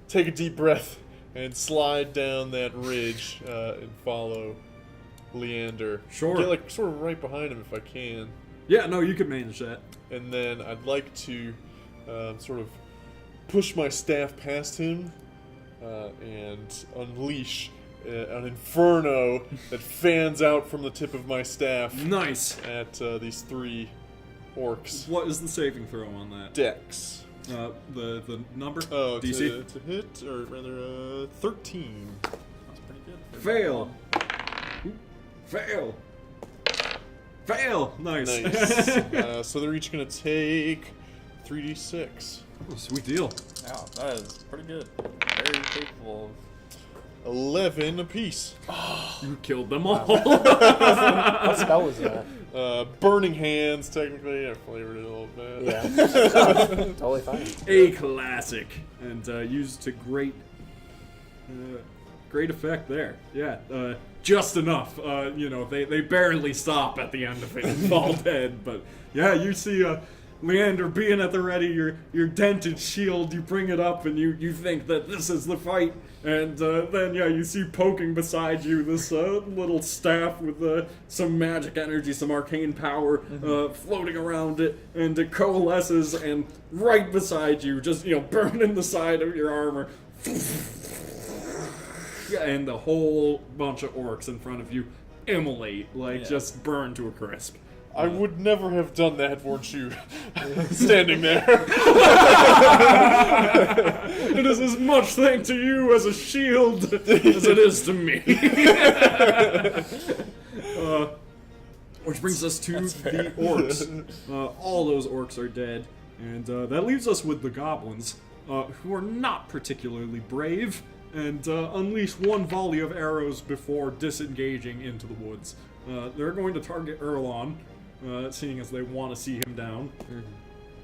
take a deep breath, and slide down that ridge and follow Leander. Sure. Get, sort of right behind him if I can. Yeah, no, you could manage that. And then I'd like to sort of push my staff past him and unleash an inferno that fans out from the tip of my staff Nice. at these 3 orcs. What is the saving throw on that? Dex. The number? Oh, DC? to hit, or rather, 13. That's pretty good. Fail. Fail. Fail. Nice. Nice. So they're each going to take 3d6. Oh, sweet deal. Wow, that is pretty good. Very capable 11 apiece. You killed them all. What spell was that? Burning hands, technically. I flavored it a little bit. Yeah. Totally fine. A classic, and used to great effect there. Yeah, just enough. They barely stop at the end of it and fall dead. But yeah, you see Leander being at the ready, your dented shield. You bring it up, and you think that this is the fight. And then, you see poking beside you this little staff with some magic energy, some arcane power floating around it, and it coalesces, and right beside you, just, burning the side of your armor, and the whole bunch of orcs in front of you immolate, just burn to a crisp. I would never have done that, weren't you? Standing there. It is as much thanks to you as a shield as it is to me. Which brings us to the orcs. All those orcs are dead, and that leaves us with the goblins, who are not particularly brave, and unleash one volley of arrows before disengaging into the woods. They're going to target Erlon, seeing as they want to see him down.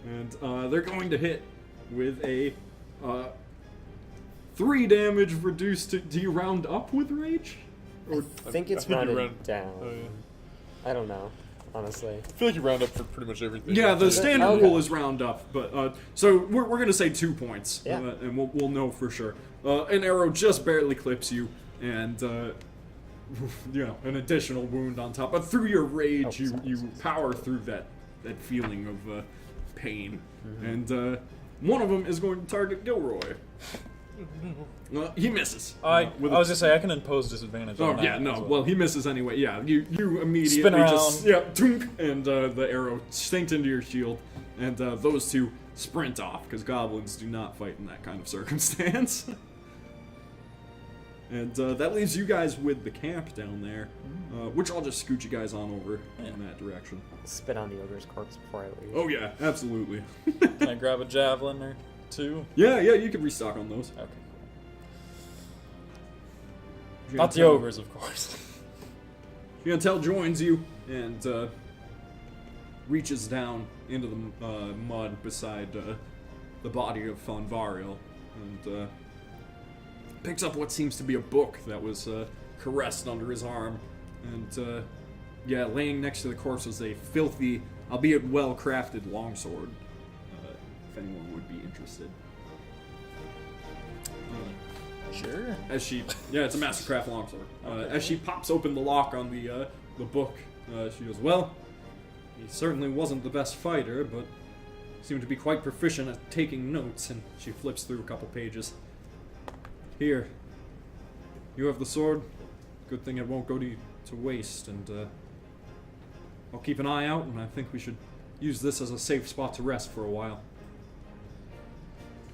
And they're going to hit with a 3 damage reduced to... Do you round up with rage? Or I think it's I think you rounded down. Oh, yeah. I don't know, honestly. I feel like you round up for pretty much everything. yeah, the standard Okay. rule is round up, but so we're going to say 2 points, Yeah. And we'll know for sure. An arrow just barely clips you, and an additional wound on top. But through your rage, you power through that feeling of pain, and one of them is going to target Gilroy. He misses. I with was just say I can impose disadvantage. Oh on that yeah, no. as Well, he misses anyway. Yeah, you immediately Spin around. just tunk, and the arrow sinked into your shield, and those two sprint off because goblins do not fight in that kind of circumstance. And that leaves you guys with the camp down there, which I'll just scoot you guys on over in that direction. Spit on the ogre's corpse before I leave. Oh yeah, absolutely. Can I grab a javelin or 2? Yeah, you can restock on those. Okay. Not the ogres, of course. Chantel joins you and reaches down into the mud beside the body of Von Variel and picks up what seems to be a book that was caressed under his arm. And laying next to the corpse was a filthy, albeit well-crafted longsword, if anyone would be interested. Sure. As she, it's a Mastercraft longsword. As she pops open the lock on the book, she goes, "Well, he certainly wasn't the best fighter, but seemed to be quite proficient at taking notes." And she flips through a couple pages. "Here, you have the sword. Good thing it won't go to waste. And I'll keep an eye out, and I think we should use this as a safe spot to rest for a while."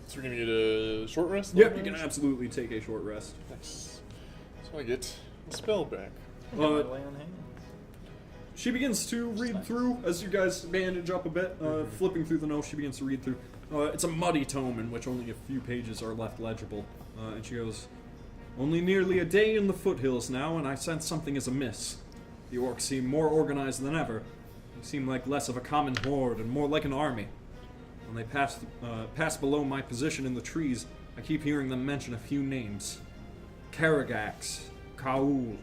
So we're gonna get a short rest? Yep, you can absolutely take a short rest. Nice. So I get a spell back. Lay on hands. She begins to read through as you guys bandage up a bit, flipping through the notes. She begins to read through. It's a muddy tome in which only a few pages are left legible. And she goes, "Only nearly a day in the foothills now, and I sense something is amiss. The orcs seem more organized than ever. They seem like less of a common horde and more like an army. When they pass below my position in the trees, I keep hearing them mention a few names. Karagax, Kaul,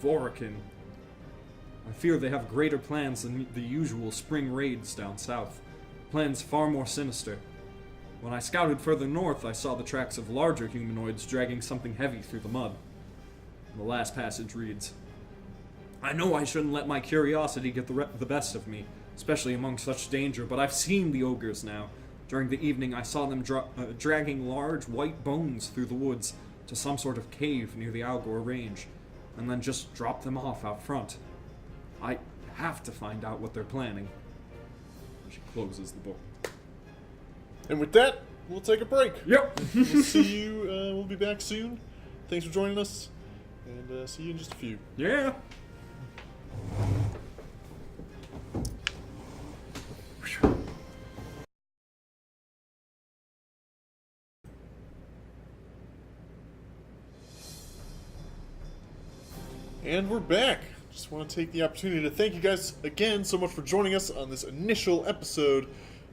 Vorikin. I fear they have greater plans than the usual spring raids down south. Plans far more sinister. When I scouted further north, I saw the tracks of larger humanoids dragging something heavy through the mud." And the last passage reads, "I know I shouldn't let my curiosity get the best of me, especially among such danger, but I've seen the ogres now. During the evening, I saw them dragging large white bones through the woods to some sort of cave near the Algor Range, and then just drop them off out front. I have to find out what they're planning. She closes the book. And with that, we'll take a break. Yep. We'll see you. We'll be back soon. Thanks for joining us, and see you in just a few. Yeah. And we're back. Just want to take the opportunity to thank you guys again so much for joining us on this initial episode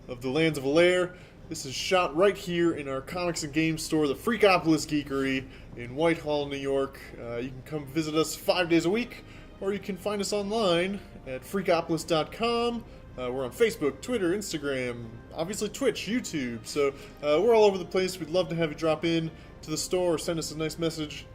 of the Lands of Alaire. This is shot right here in our comics and games store, the Freakopolis Geekery in Whitehall, New York. You can come visit us 5 days a week, or you can find us online at freakopolis.com. We're on Facebook, Twitter, Instagram, obviously Twitch, YouTube. So we're all over the place. We'd love to have you drop in to the store or send us a nice message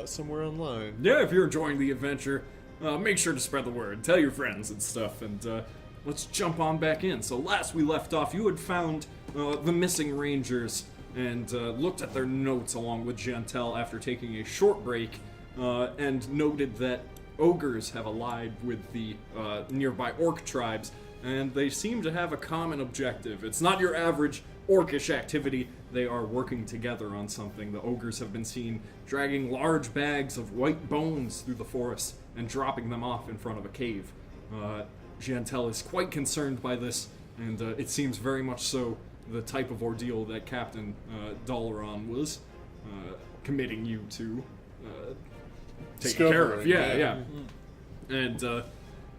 somewhere online. Yeah, if you're enjoying the adventure, make sure to spread the word. Tell your friends and stuff, and let's jump on back in. So last we left off, you had found the missing rangers and looked at their notes along with Jantel after taking a short break, and noted that ogres have allied with the nearby orc tribes, and they seem to have a common objective. It's not your average orcish activity. They are working together on something. The ogres have been seen dragging large bags of white bones through the forest and dropping them off in front of a cave. Jantel is quite concerned by this, and it seems very much so the type of ordeal that Captain Dalaran was committing you to take care of. Yeah. And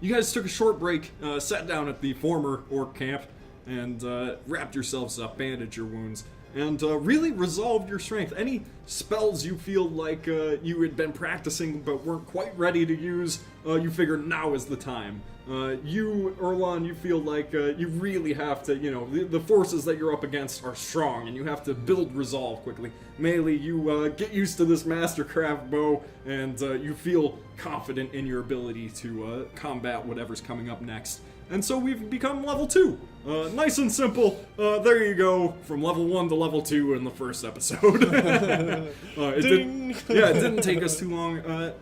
you guys took a short break, sat down at the former orc camp, and wrapped yourselves up, bandaged your wounds, and really resolved your strength. Any spells you feel like you had been practicing but weren't quite ready to use, you figured now is the time. You, Erlon, you feel like you really have to, the forces that you're up against are strong, and you have to build resolve quickly. Melee, you get used to this mastercraft bow, and you feel confident in your ability to combat whatever's coming up next. And so we've become level 2. Nice and simple. There you go, from level 1 to level 2 in the first episode. It didn't take us too long.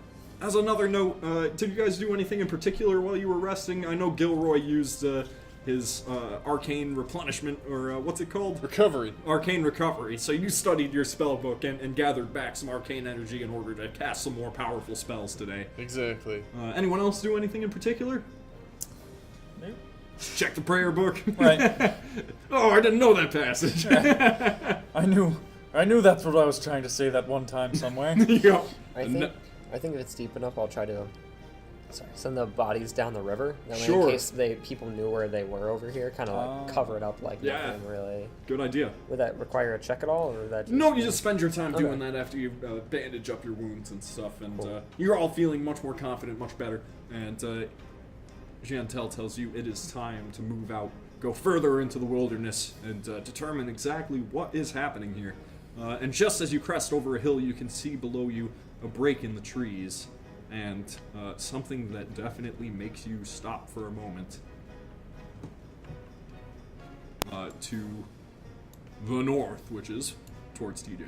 As another note, did you guys do anything in particular while you were resting? I know Gilroy used his arcane replenishment, or what's it called? Recovery. Arcane recovery. So you studied your spell book and gathered back some arcane energy in order to cast some more powerful spells today. Exactly. Anyone else do anything in particular? Nope. Check the prayer book. Right. Oh, I didn't know that passage. I knew that's what I was trying to say that one time somewhere. Yep. I think if it's deep enough, I'll try to send the bodies down the river. That way, Sure. in case people knew where they were over here, kind of like cover it up like nothing really. Good idea. Would that require a check at all, or would that? Just No, you just spend your time Okay. doing that after you bandage up your wounds and stuff, and you're all feeling much more confident, much better. And Jantel tells you it is time to move out, go further into the wilderness, and determine exactly what is happening here. And just as you crest over a hill, you can see below you a break in the trees, and something that definitely makes you stop for a moment. To the north, which is towards TJ.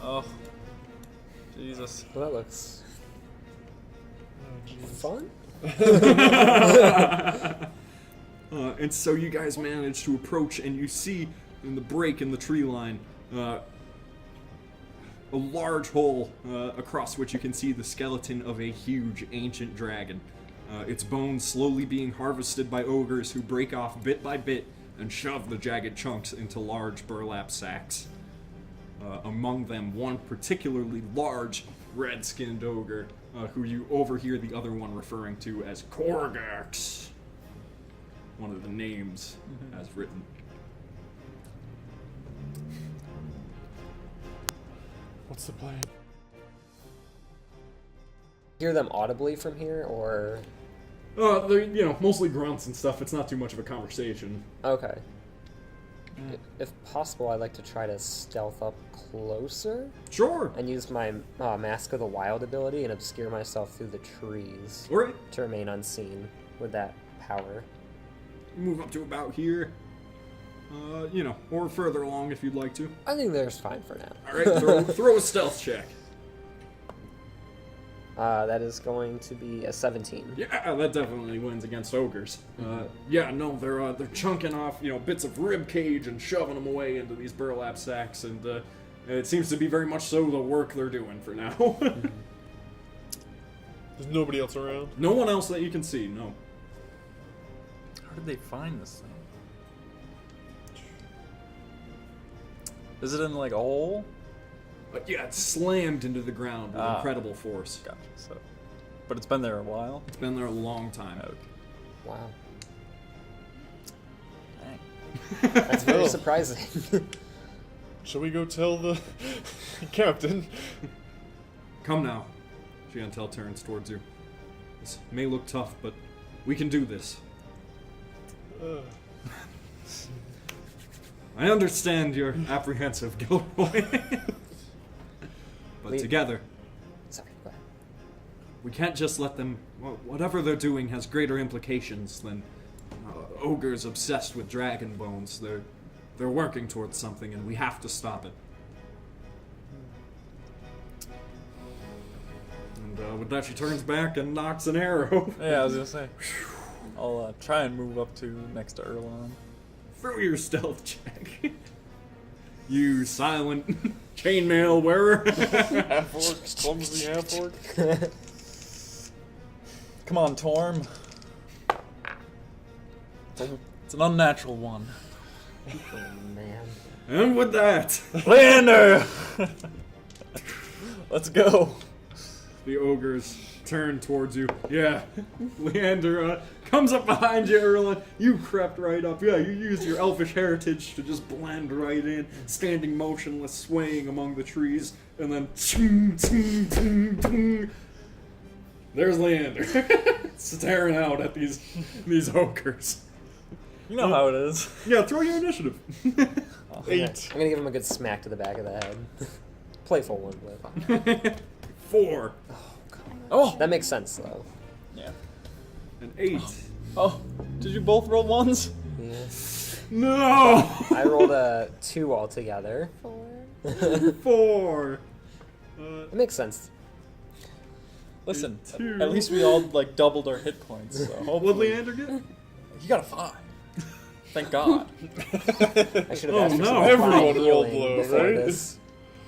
Oh, Jesus. Well, that looks fun. And so you guys manage to approach, and you see in the break in the tree line a large hole across which you can see the skeleton of a huge ancient dragon. Its bones slowly being harvested by ogres who break off bit by bit and shove the jagged chunks into large burlap sacks. Among them, one particularly large red-skinned ogre who you overhear the other one referring to as Korgax. One of the names as written. What's the plan? Hear them audibly from here, or They're, mostly grunts and stuff. It's not too much of a conversation. okay. If possible, I'd like to try to stealth up closer Sure. and use my Mask of the Wild ability and obscure myself through the trees All right. to remain unseen with that power. Move up to about here. Or further along if you'd like to. I think there's fine for now. All right, throw a stealth check. That is going to be a 17. Yeah, that definitely wins against ogres. They're chunking off, bits of rib cage and shoving them away into these burlap sacks, and it seems to be very much so the work they're doing for now. There's nobody else around. No one else that you can see, no. How did they find this thing? Is it in like a hole? But yeah, it's slammed into the ground with incredible force. Gotcha. So, but it's been there a while. It's been there a long time. Okay. Wow. Dang. That's very surprising. Shall we go tell the captain? Come now. Chantel turns towards you. This may look tough, but we can do this. I understand you're apprehensive, Gilroy. But together, Sorry, go ahead. we can't just let them... whatever they're doing has greater implications than ogres obsessed with dragon bones. They're working towards something, and we have to stop it. And with that, she turns back and knocks an arrow. Yeah, I was gonna say. I'll try and move up to next to Erlon. Through your stealth check. You silent chainmail wearer. Half-orc, clumsy half-orc. Come on, Torm. It's an unnatural one. Oh, man. And with that, Leander! Let's go. the ogres turn towards you. Yeah, Leander comes up behind you, Erlen. You crept right up. Yeah, you used your elfish heritage to just blend right in, standing motionless, swaying among the trees, and then there's Leander, staring out at these ogres. You know how it is. Yeah, throw your initiative. 8. I'm gonna give him a good smack to the back of the head. Playful one, but 4. Oh! that makes sense though. Yeah. An 8. Oh, did you both roll ones? Yeah. No! I rolled a 2 altogether. 4. 4. It makes sense. Listen, 2. at least we all like doubled our hit points. So What'd hopefully, Leander get? he got a 5. Thank God. I should have asked for no, some everyone divine rolled healing low, before right? this.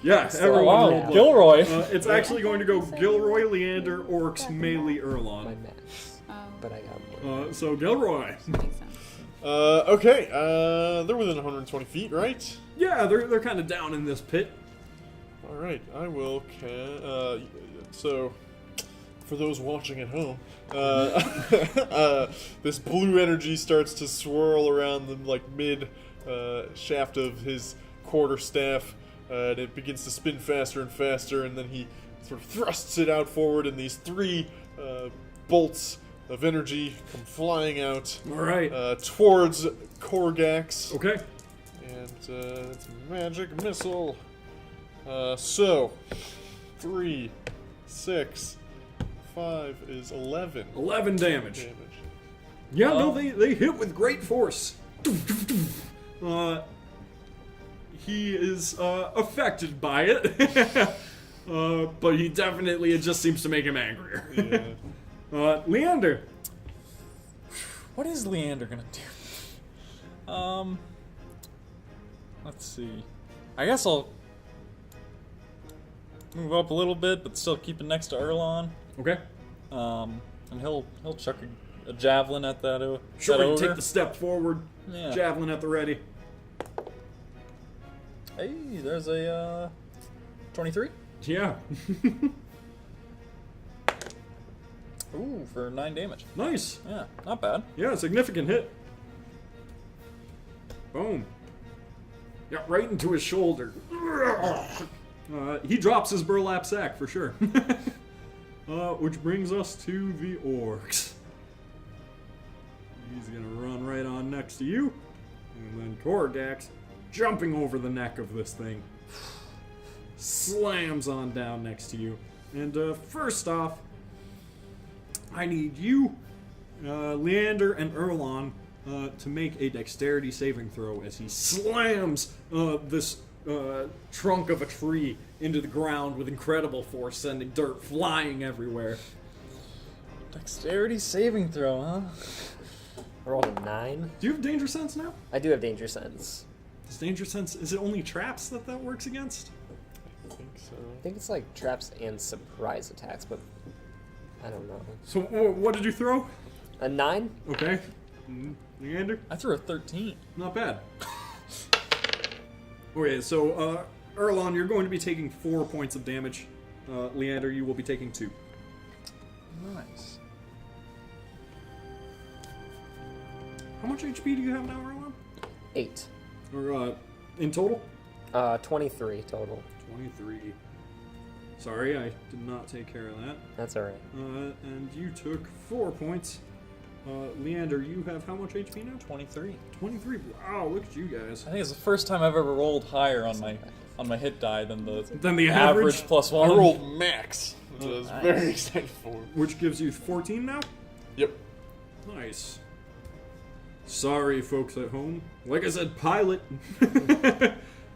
Yeah, So, everyone wow. rolled low. Gilroy. It's actually going to go Gilroy, Leander, Orcs, Melee, My Erlon. max. Oh, But I got more. So Gilroy. makes sense. Okay, they're within 120 feet, right? Yeah, they're kind of down in this pit. Alright, I will so, for those watching at home, this blue energy starts to swirl around the, like, mid shaft of his quarterstaff, and it begins to spin faster and faster, and then he sort of thrusts it out forward, and these 3 bolts of energy come flying out All right. towards Korgax. Okay. And it's a magic missile. So 3, 6, 5 is 11. 11 damage. Damage. Yeah, no, they hit with great force. He is affected by it, but he definitely, it just seems to make him angrier. Yeah. Leander. What is Leander gonna do? Let's see. I guess I'll move up a little bit, but still keep it next to Erlon. Okay. And he'll chuck a javelin at that. Sure, that you ogre. take the step forward. Yeah. Javelin at the ready. Hey, there's a 23. Yeah. Ooh, for 9 damage. Nice. Yeah, not bad. Yeah, significant hit. Boom. Yeah, right into his shoulder. He drops his burlap sack for sure. Which brings us to the orcs. He's gonna run right on next to you. And then Korgax jumping over the neck of this thing, slams on down next to you. And first off, I need you, Leander and Erlon, to make a dexterity saving throw as he slams this trunk of a tree into the ground with incredible force, sending dirt flying everywhere. Dexterity saving throw, huh? I rolled a 9. Do you have danger sense now? I do have danger sense. Does danger sense, is it only traps that works against? I think so. I think it's like traps and surprise attacks, but I don't know. So what did you throw? A 9? Okay. Leander? I threw a 13. Not bad. Okay, so Erlon, you're going to be taking 4 points of damage. Leander, you will be taking 2. Nice. How much HP do you have now, Erlon? 8. Or in total? 23 total. 23. Sorry, I did not take care of that. That's alright. And you took 4 points. Leander, you have how much HP now? 23. 23. Wow, look at you guys. I think it's the first time I've ever rolled higher on my hit die than the Then the average, +1. I rolled max, which I was nice. very excited for. which gives you 14 now? Yep. Nice. Sorry, folks at home. Like I said, pilot.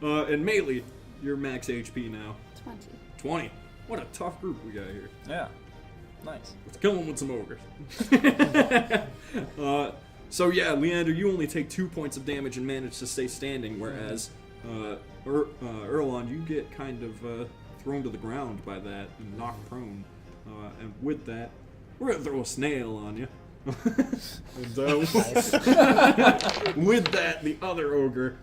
And melee, your max HP now. 20. 20. What a tough group we got here. Yeah. Nice. Let's kill them with some ogres. So yeah, Leander, you only take 2 points of damage and manage to stay standing, whereas Erlon, you get kind of thrown to the ground by that and knocked prone. And with that, we're gonna throw a snail on you. And, with that, the other ogre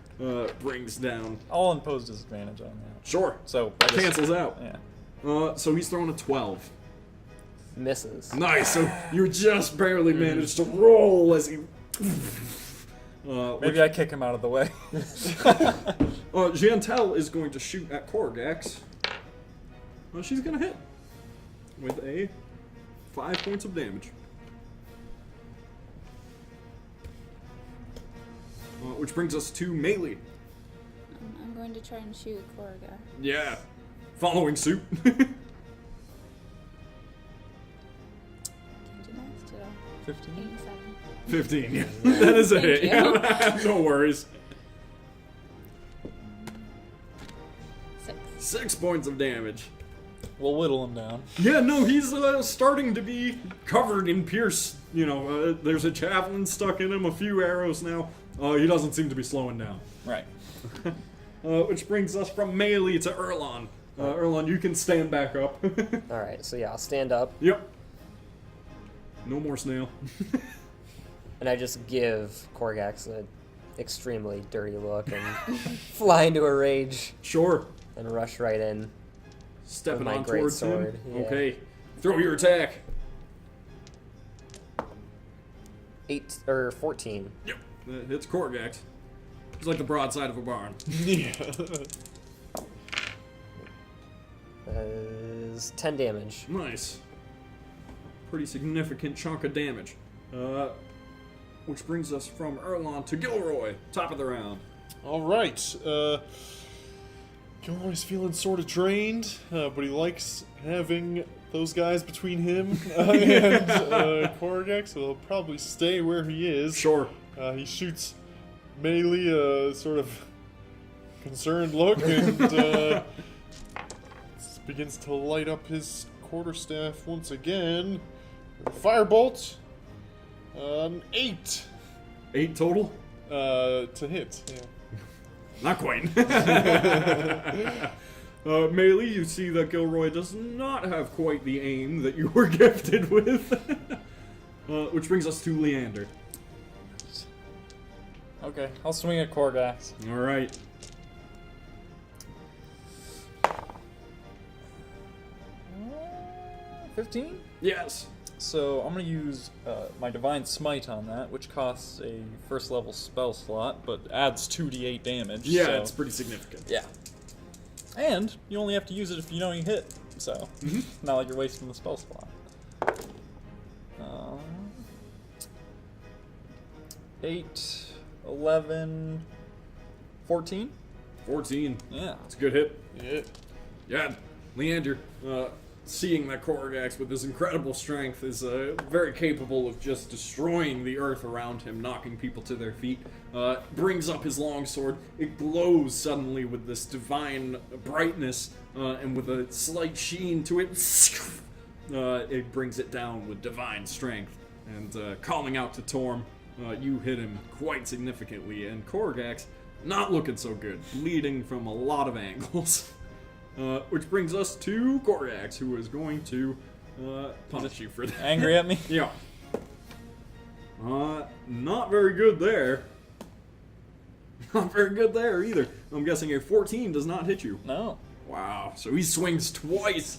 brings down. I'll impose disadvantage on that. Sure. So I just, Cancels out. Yeah. So he's throwing a 12. Misses. Nice. So you just barely managed to roll as he. Maybe I kick him out of the way. Jantel is going to shoot at Korgax. She's gonna hit with a 5 points of damage. Which brings us to melee. I'm going to try and shoot Korga. Yeah. Following suit. Can't do that still. 15. 87. 15. Yeah. That is a hit. Thank No worries. 6. 6 points of damage. We'll whittle him down. Yeah, no, he's starting to be covered in pierce. You know, there's a javelin stuck in him, a few arrows now. He doesn't seem to be slowing down. Right. Which brings us from melee to Erlon. Erlon, you can stand back up. Alright, so yeah, I'll stand up, Yep. No more snail. and I just give Korgax an extremely dirty look and fly into a rage Sure. and rush right in. Stepping With my on great towards sword, him. yeah. Okay. Throw your attack. 14. Yep. That hits Korgax. It's like the broadside of a barn. Yeah. That is 10 damage. Nice. Pretty significant chunk of damage. Which brings us from Erlon to Gilroy, top of the round. All right. Gilroy's feeling sort of drained, but he likes having those guys between him and Korgax, so he'll probably stay where he is. Sure. He shoots melee a sort of concerned look and begins to light up his quarterstaff once again. Firebolt. 8. 8 total? To hit, yeah. Not quite. Melee, you see that Gilroy does not have quite the aim that you were gifted with. Which brings us to Leander. Okay, I'll swing at Korgax. Alright. Uh, 15? Yes. So I'm going to use my Divine Smite on that, which costs a first level spell slot, but adds 2d8 damage. Yeah, so. it's pretty significant. Yeah. And you only have to use it if you know you hit, so not like you're wasting the spell slot. 8, 11, 14? 14. Yeah. It's a good hit. Yeah. Yeah, Leander, seeing that Korgax with his incredible strength is very capable of just destroying the earth around him, knocking people to their feet, brings up his longsword. It glows suddenly with this divine brightness, and with a slight sheen to it, it brings it down with divine strength. And calling out to Torm, you hit him quite significantly, and Korgax, not looking so good, bleeding from a lot of angles. Which brings us to Korgax, who is going to punish you for that. Angry at me? Yeah. Not very good there. Not very good there either. I'm guessing a 14 does not hit you. No. Wow. So he swings twice.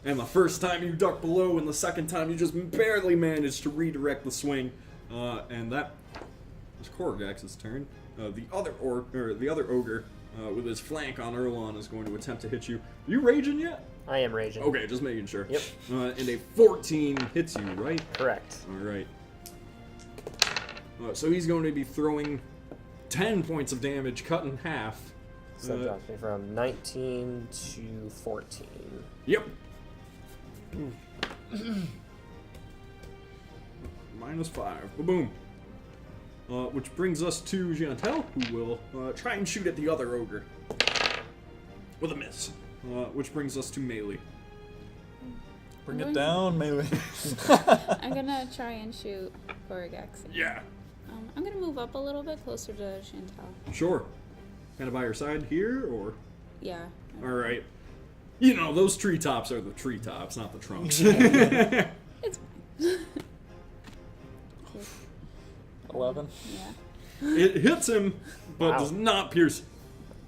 And the first time you duck below, and the second time you just barely manage to redirect the swing. And that was Korgax's turn. The other ogre, with his flank on Erlon, is going to attempt to hit you. Are you raging yet? I am raging. Okay, just making sure. Yep. And a 14 hits you, right? Correct. All right. So he's going to be throwing 10 points of damage, cut in half. So that drops me from 19 to 14. Yep. -5. Boom. Which brings us to Jantel, who will try and shoot at the other ogre. With a miss. Which brings us to Melee. Bring it down, melee. I'm gonna try and shoot Korgax. Yeah. I'm gonna move up a little bit closer to Chantal. Sure. Kind of by your side here, or? Yeah. Alright. You know, those treetops are the treetops, not the trunks. It's fine. 11. Yeah. It hits him, but Wow. does not pierce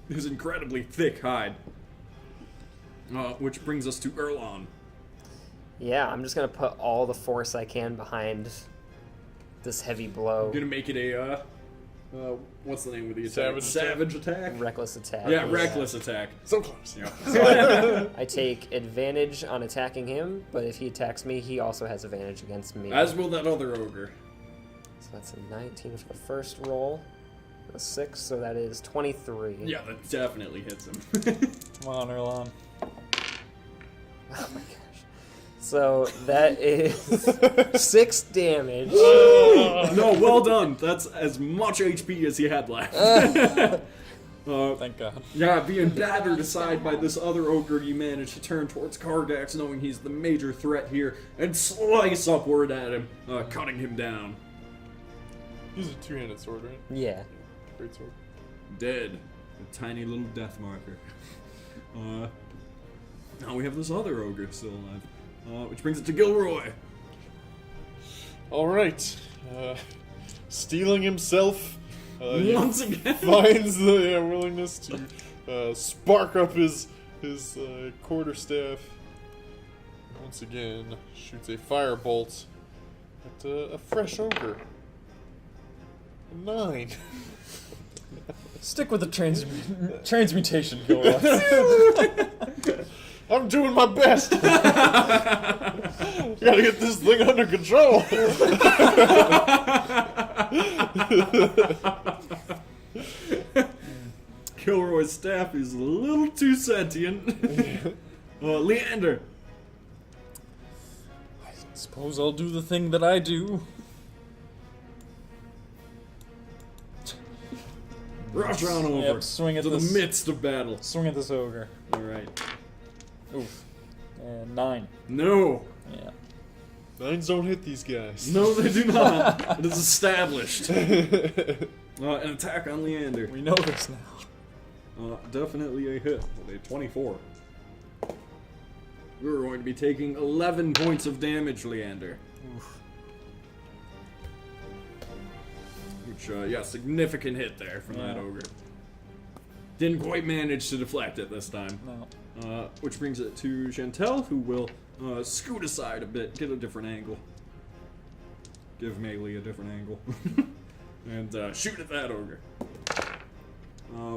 his incredibly thick hide. Which brings us to Erlon. Yeah, I'm just gonna put all the force I can behind this heavy blow. I'm gonna make it a, what's the name of the attack? Savage attack? Reckless attack. Yeah, reckless attack. So close. Yeah. So I take advantage on attacking him, but if he attacks me, he also has advantage against me. As will that other ogre. So that's a 19 for the first roll, a 6, so that is 23. Yeah, that definitely hits him. Come on, Erlon. Oh my gosh. So that is 6 damage. No, well done. That's as much HP as he had left. Thank God. Yeah, being battered aside by this other ogre, you manage to turn towards Kargax, knowing he's the major threat here, and slice upward at him, cutting him down. Use a two-handed sword, right? Yeah. Great sword. Dead. A tiny little death marker. Now we have this other ogre still alive. Which brings it to Gilroy. All right. Stealing himself. Once again. Finds the willingness to spark up his quarterstaff. Once again, shoots a firebolt at a fresh ogre. A 9. Stick with the transmutation, Gilroy. I'm doing my best. Gotta get this thing under control. Gilroy's staff is a little too sentient. Leander. Suppose I'll do the thing that I do. Rush on over Yep, swing at to this. the midst of battle. Swing at this ogre. Alright. Oof. And 9. No. Yeah. 9s don't hit these guys. No, they do not. It is established. An attack on Leander. We know this now. Definitely a hit with a 24. We're going to be taking 11 points of damage, Leander. Oof. Which, yeah, significant hit there from that Yeah. ogre. Didn't quite manage to deflect it this time. No. Which brings it to Chantel, who will scoot aside a bit, get a different angle. Give Melee a different angle. And shoot at that ogre.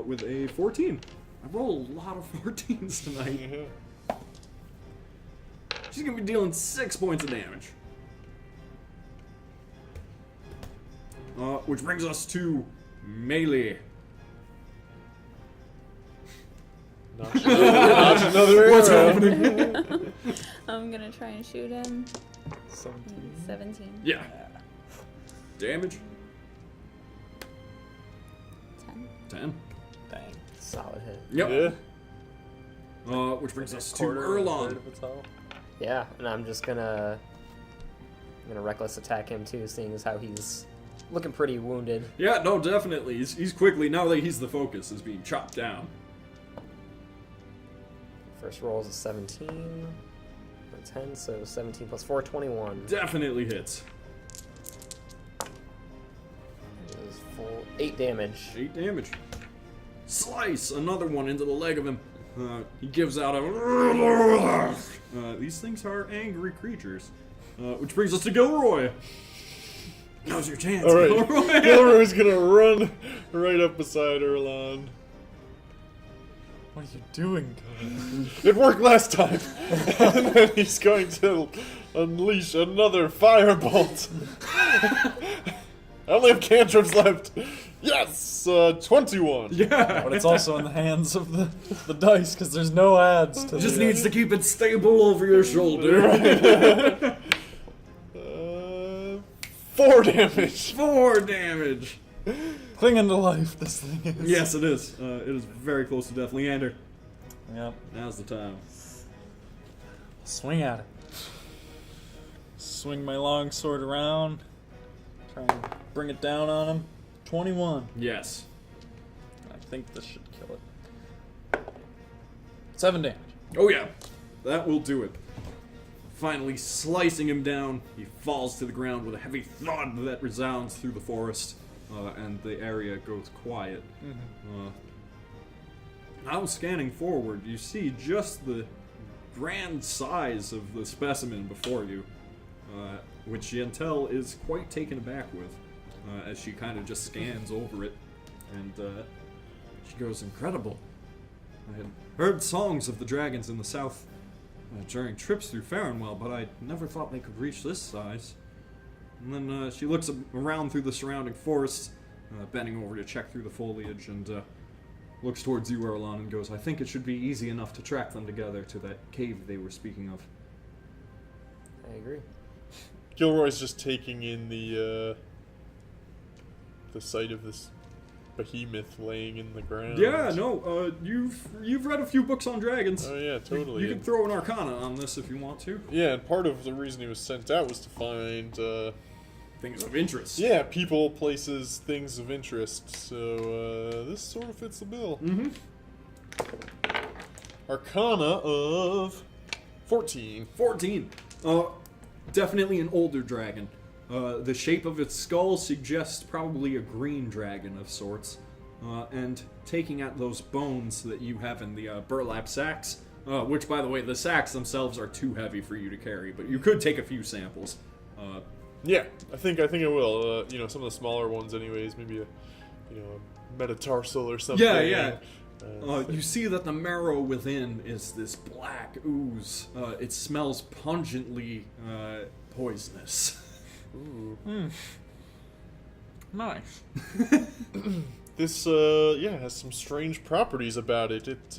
With a 14. I roll a lot of 14s tonight. Yeah. She's going to be dealing 6 points of damage. Which brings us to Melee. Notch another What's arrow. happening? I'm gonna try and shoot him. 17. 17. Yeah. Damage? 10. 10. Dang. Solid hit. Yep. Yeah. Which brings us to Quarter or a Erlon. third of its health. Yeah, and I'm gonna reckless attack him too, seeing as how he's looking pretty wounded. Yeah, no, definitely. He's quickly, now that he's the focus, is being chopped down. First roll is a 17, a 10, so 17 plus 4, 21. Definitely hits. It is 8 damage. 8 damage. Slice another one into the leg of him. He gives out a... these things are angry creatures. Which brings us to Gilroy. Now's your chance, All right. Gilroy. Gilroy's gonna run right up beside Erlon. What are you doing, guys? It worked last time. And then he's going to unleash another firebolt. I only have cantrips left. Yes, 21. Yeah. But it's also in the hands of the dice, because there's no adds to Just the, needs to keep it stable over your shoulder. 4 damage. 4 damage. clinging to life, this thing is. Yes, it is. It is very close to death. Leander, Yep. now's the time. Swing at it. Swing my long sword around. Try and bring it down on him. 21. Yes. I think this should kill it. 7 damage. Oh yeah, that will do it. Finally slicing him down, he falls to the ground with a heavy thud that resounds through the forest, and the area goes quiet. Now scanning forward, you see just the grand size of the specimen before you, which Yantel is quite taken aback with, as she kind of just scans over it, and she goes, "Incredible. I had heard songs of the dragons in the south during trips through Farrenwell, but I never thought they could reach this size." And then she looks around through the surrounding forest, bending over to check through the foliage, and looks towards you, Erlon, and goes, "I think it should be easy enough to track them together to that cave they were speaking of." I agree. Gilroy's just taking in the sight of this behemoth laying in the ground. Yeah, no, you've read a few books on dragons. Oh yeah, totally. You can throw an Arcana on this if you want to. Yeah, and part of the reason he was sent out was to find, Things of interest. yeah, people, places, things of interest. So this sort of fits the bill. Mm-hmm. Arcana of 14. 14. Definitely an older dragon. The shape of its skull suggests probably a green dragon of sorts. And taking at those bones that you have in the burlap sacks, which, by the way, the sacks themselves are too heavy for you to carry, but you could take a few samples. Yeah, I think I will. Some of the smaller ones, anyways. Maybe a metatarsal or something. Yeah. You see that the marrow within is this black ooze. It smells pungently poisonous. Ooh. Nice. This, has some strange properties about it. It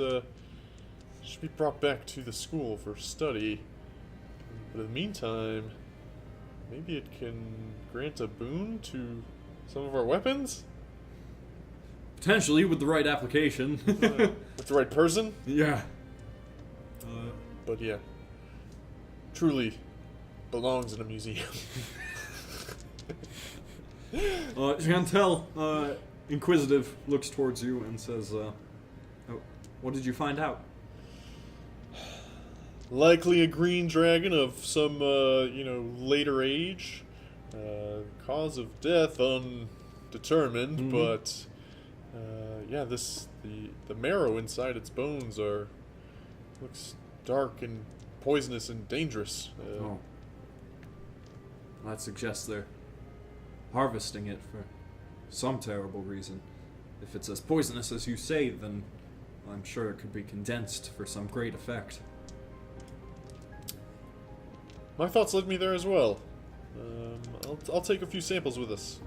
should be brought back to the school for study. But in the meantime, maybe it can grant a boon to some of our weapons? Potentially with the right application. With the right person? Yeah. But yeah, truly belongs in a museum. Chantel, inquisitive, looks towards you and says, "What did you find out?" Likely a green dragon of some, later age. Cause of death undetermined, but the marrow inside its bones looks dark and poisonous and dangerous. That suggests they're harvesting it for some terrible reason. If it's as poisonous as you say, then I'm sure it could be condensed for some great effect. My thoughts led me there as well. I'll take a few samples with us.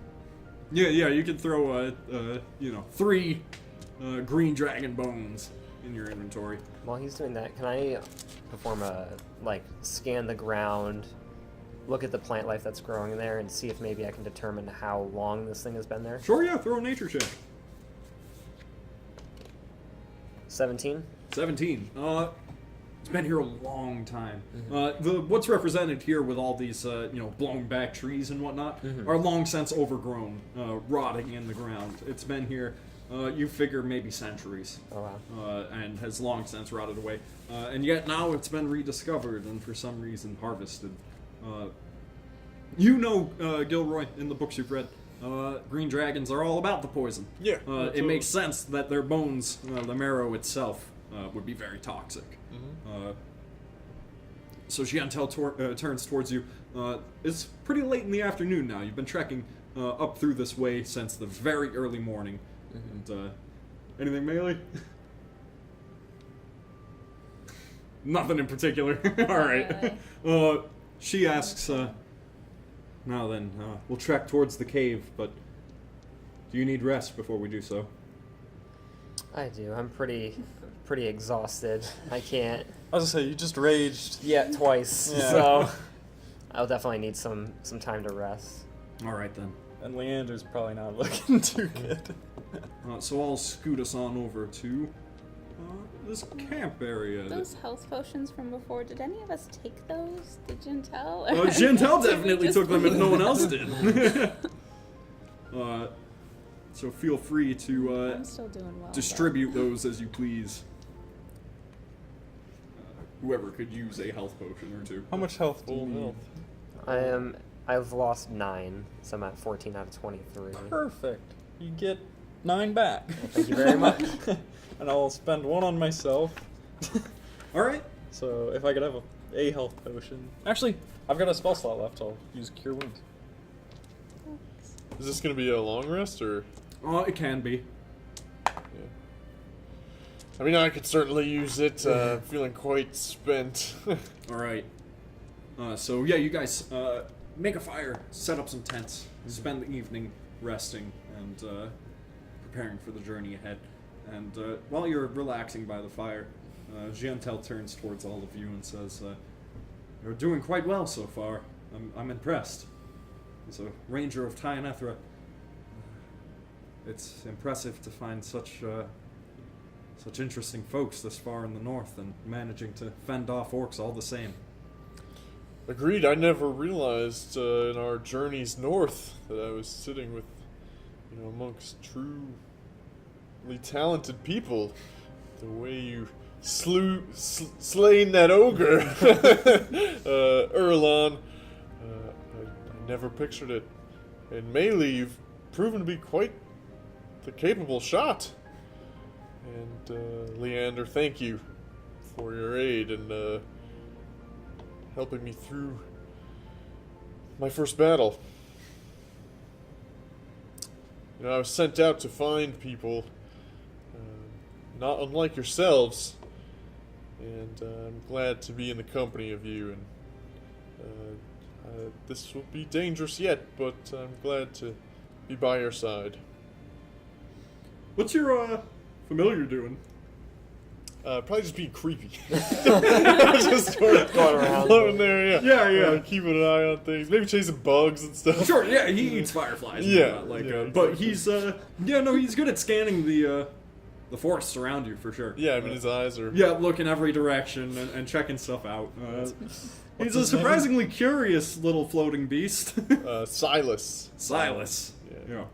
Yeah, you can throw, 3 green dragon bones in your inventory. While he's doing that, can I perform scan the ground, look at the plant life that's growing there, and see if maybe I can determine how long this thing has been there? Sure, yeah, throw a nature check. 17? 17. It's been here a long time. What's represented here with all these, blown back trees and whatnot are long since overgrown, rotting in the ground. It's been here, you figure maybe centuries. Oh, wow. And has long since rotted away. And yet now it's been rediscovered and for some reason harvested. Gilroy, in the books you've read, green dragons are all about the poison. Yeah. It makes sense that their bones, the marrow itself, would be very toxic. So Giantel turns towards you. It's pretty late in the afternoon now. You've been trekking up through this way since the very early morning. And, anything melee? Nothing in particular. All right. She asks, now then, we'll trek towards the cave, but do you need rest before we do so? I do. I'm pretty exhausted. I can't. I was gonna say, you just raged. Yeah, twice. Yeah. So I'll definitely need some time to rest. All right, then. And Leander's probably not looking too good. So I'll scoot us on over to this camp area. Those health potions from before, did any of us take those? Did Jintel? Jintel definitely took them if no one else did. So feel free to I'm still doing well. distribute those as you please. Whoever could use a health potion or two. How much health do you Full need? health. I've lost 9, so I'm at 14 out of 23. Perfect. You get 9 back. Thank you very much. And I'll spend 1 on myself. All right. So if I could have a health potion. Actually, I've got a spell slot left. I'll use Cure Wounds. Is this going to be a long rest, or? It can be. Yeah. I mean, I could certainly use it. Feeling quite spent. All right. So yeah, you guys make a fire, set up some tents, spend the evening resting and preparing for the journey ahead. And while you're relaxing by the fire, Giantel turns towards all of you and says, "You're doing quite well so far. I'm impressed. As a ranger of Tyanethra, it's impressive to find such interesting folks this far in the north and managing to fend off orcs all the same." Agreed. I never realized in our journeys north that I was sitting with, amongst truly talented people. The way you slain that ogre, Erlon, I never pictured it. And melee, you've proven to be quite the capable shot. And Leander, thank you for your aid and helping me through my first battle. I was sent out to find people, not unlike yourselves, and I'm glad to be in the company of you. And this will be dangerous yet, but I'm glad to be by your side. What's your familiar doing? Probably just being creepy. Just sort of Going around. floating there, Yeah. keeping an eye on things. Maybe chasing bugs and stuff. Sure, yeah, he eats fireflies. And Yeah, whatnot, yeah, but exactly. he's good at scanning the forests around you for sure. Yeah, I mean, his eyes are... Yeah, looking every direction and checking stuff out. He's a his name? surprisingly curious little floating beast. Silas. Silas. Yeah.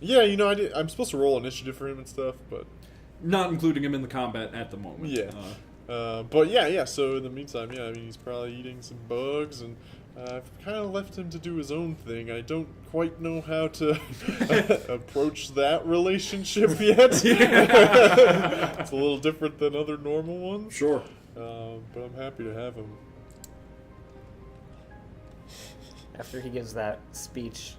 Yeah. Yeah, I'm supposed to roll initiative for him and stuff, but... Not including him in the combat at the moment. Yeah. But yeah, so in the meantime, he's probably eating some bugs, and I've kind of left him to do his own thing. I don't quite know how to approach that relationship yet. It's a little different than other normal ones. Sure. But I'm happy to have him. After he gives that speech,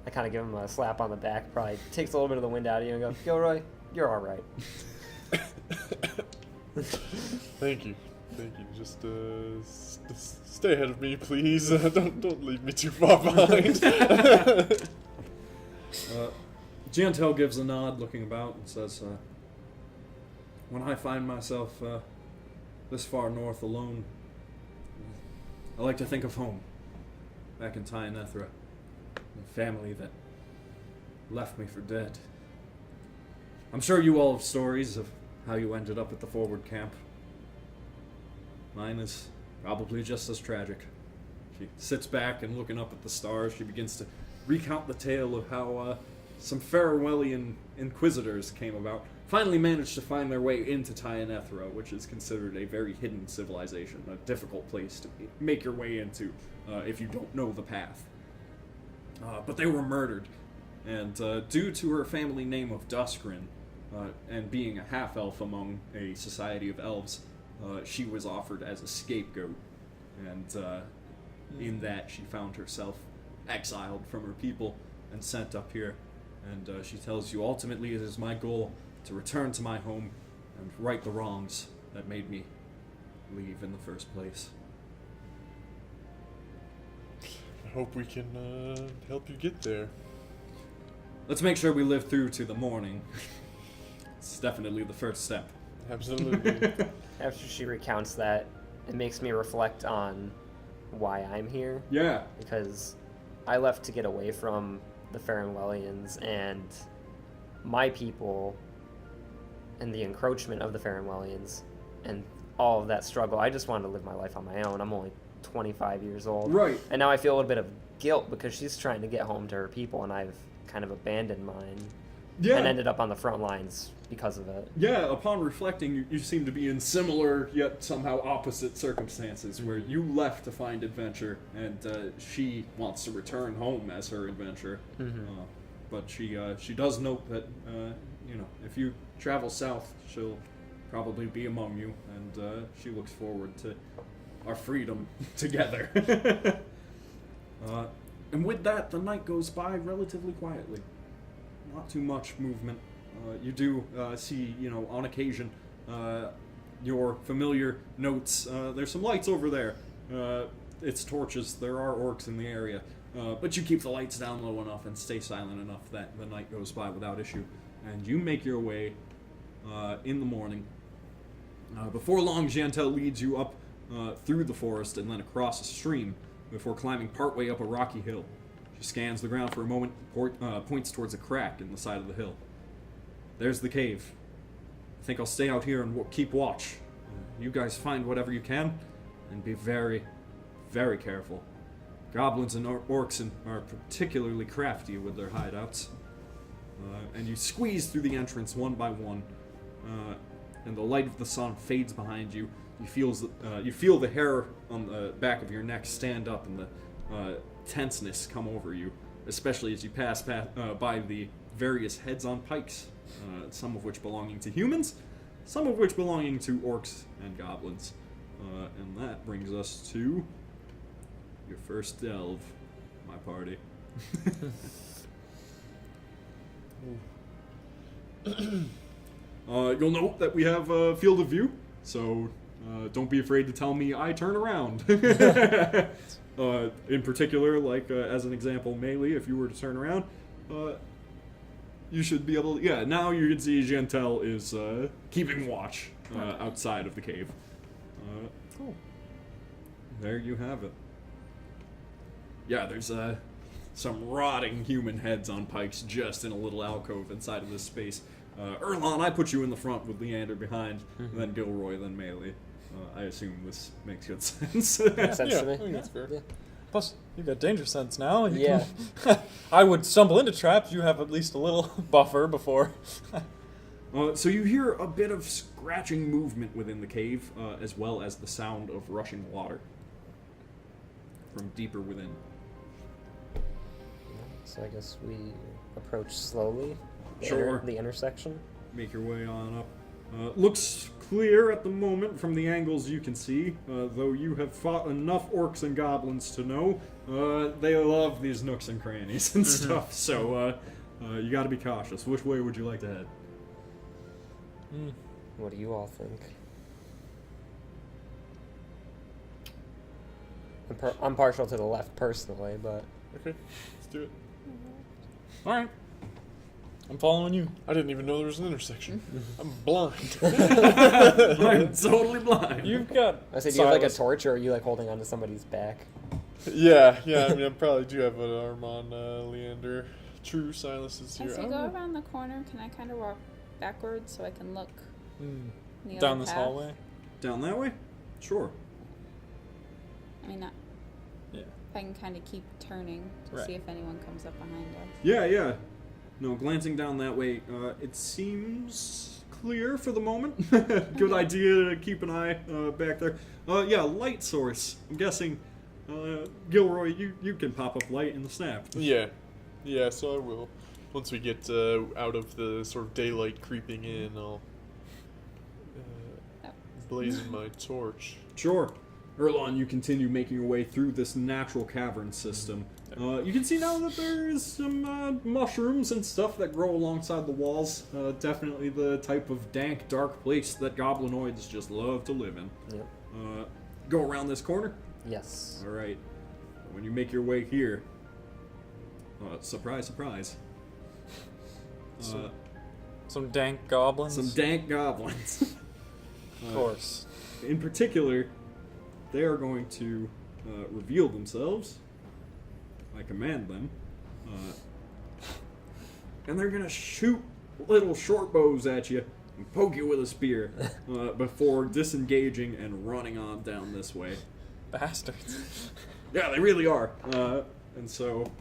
I kind of give him a slap on the back. Probably takes a little bit of the wind out of you and go, "Gilroy, you're all right." Thank you. Thank you. Just stay ahead of me, please. Don't leave me too far behind. Giantel gives a nod, looking about, and says, when I find myself this far north alone, I like to think of home, back in Tynethra, the family that left me for dead. I'm sure you all have stories of how you ended up at the forward camp. Mine is probably just as tragic. She sits back and looking up at the stars, she begins to recount the tale of how some Farewellian inquisitors came about, finally managed to find their way into Tynethra, which is considered a very hidden civilization, a difficult place to make your way into if you don't know the path. But they were murdered, and due to her family name of Duskrin, and being a half-elf among a society of elves, she was offered as a scapegoat, and in that she found herself exiled from her people and sent up here. And she tells you, ultimately it is my goal to return to my home and right the wrongs that made me leave in the first place. I hope we can help you get there. Let's make sure we live through to the morning. It's definitely the first step. Absolutely. After she recounts that, it makes me reflect on why I'm here. Yeah. Because I left to get away from the Farewellians and my people and the encroachment of the Farewellians and all of that struggle. I just wanted to live my life on my own. I'm only 25 years old. Right. And now I feel a little bit of guilt because she's trying to get home to her people and I've kind of abandoned mine. Yeah. And ended up on the front lines because of it. Yeah, upon reflecting, you seem to be in similar yet somehow opposite circumstances, where you left to find adventure, and she wants to return home as her adventure. But she does note that if you travel south, she'll probably be among you, and she looks forward to our freedom together. And with that, the night goes by relatively quietly. Not too much movement. You do see, on occasion, your familiar notes. There's some lights over there. It's torches. There are orcs in the area. But you keep the lights down low enough and stay silent enough that the night goes by without issue. And you make your way in the morning. Before long, Giantel leads you up through the forest and then across a stream before climbing partway up a rocky hill. She scans the ground for a moment, points towards a crack in the side of the hill. There's the cave. I think I'll stay out here and keep watch. You guys find whatever you can, and be very, very careful. Goblins and orcs are particularly crafty with their hideouts. And you squeeze through the entrance one by one, and the light of the sun fades behind you. You feel the hair on the back of your neck stand up, and the tenseness come over you, especially as you pass by the various heads on pikes, some of which belonging to humans, some of which belonging to orcs and goblins. And that brings us to your first delve, my party. You'll note that we have a field of view, so don't be afraid to tell me I turn around. In particular, as an example, melee, if you were to turn around, you should be able to, now you can see Giantel is keeping watch outside of the cave. Cool. There you have it. Yeah, there's some rotting human heads on pikes just in a little alcove inside of this space. Erlon, I put you in the front with Leander behind, then Gilroy, then melee. I assume this makes good sense. Makes sense to me. I think that's fair. Yeah. Plus, you've got danger sense now. Yeah. I would stumble into traps. You have at least a little buffer before. So you hear a bit of scratching movement within the cave, as well as the sound of rushing water from deeper within. So I guess we approach slowly. Sure. The intersection. Make your way on up. Looks clear at the moment from the angles you can see, though you have fought enough orcs and goblins to know they love these nooks and crannies and stuff, so you gotta be cautious. Which way would you like to head? What do you all think? I'm partial to the left personally, but Okay, let's do it. All right. I'm following you. I didn't even know there was an intersection. I'm blind. I'm totally blind. You've got. I said, do you have like a Silas. torch, or are you like holding onto somebody's back? Yeah. I mean, I probably do have an arm on Leander. True, Silas is here. As I we don't go know. around the corner, can I kind of walk backwards so I can look in the Down other this path? hallway. Down that way? Sure. I mean, not. Yeah. If I can kind of keep turning to Right. see if anyone comes up behind us. Yeah. No, glancing down that way, it seems clear for the moment. Good idea to keep an eye back there. Yeah, light source. I'm guessing, Gilroy, you can pop up light in the snap. Yeah, so I will. Once we get out of the sort of daylight creeping in, I'll blazon my torch. Sure. Erlon, you continue making your way through this natural cavern system. You can see now that there is some mushrooms and stuff that grow alongside the walls. Definitely the type of dank, dark place that goblinoids just love to live in. Yep. Go around this corner. Yes. All right. When you make your way here, surprise, surprise. Some dank goblins. Some dank goblins. Of course. In particular, they are going to reveal themselves. I command them. And they're going to shoot little short bows at you and poke you with a spear before disengaging and running on down this way. Bastards. Yeah, they really are. And so,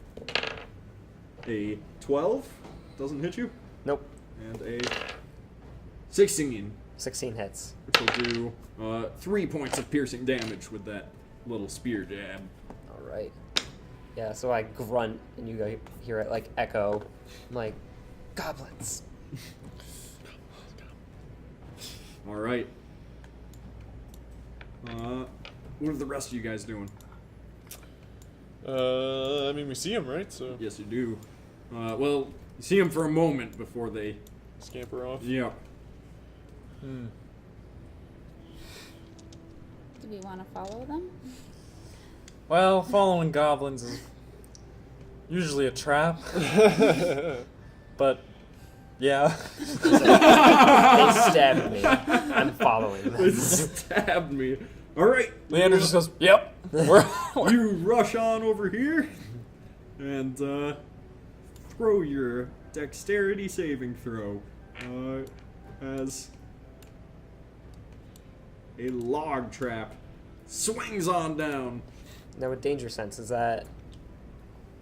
a 12 doesn't hit you, Nope. and a 16, 16 hits. which will do 3 points of piercing damage with that little spear jab. All right. Yeah, so I grunt, and you go hear it like echo. I'm like, goblins. All right. What are the rest of you guys doing? I mean, we see him, right? So Yes, you do. Well, you see them for a moment before they. scamper off. Yeah. Hmm. Do we want to follow them? Well, following goblins is usually a trap. But, yeah. They stabbed me. I'm following They them. stabbed me. All right. Leander just goes, yep. We're You rush on over here and throw your dexterity saving throw as a log trap swings on down. Now with danger sense, is that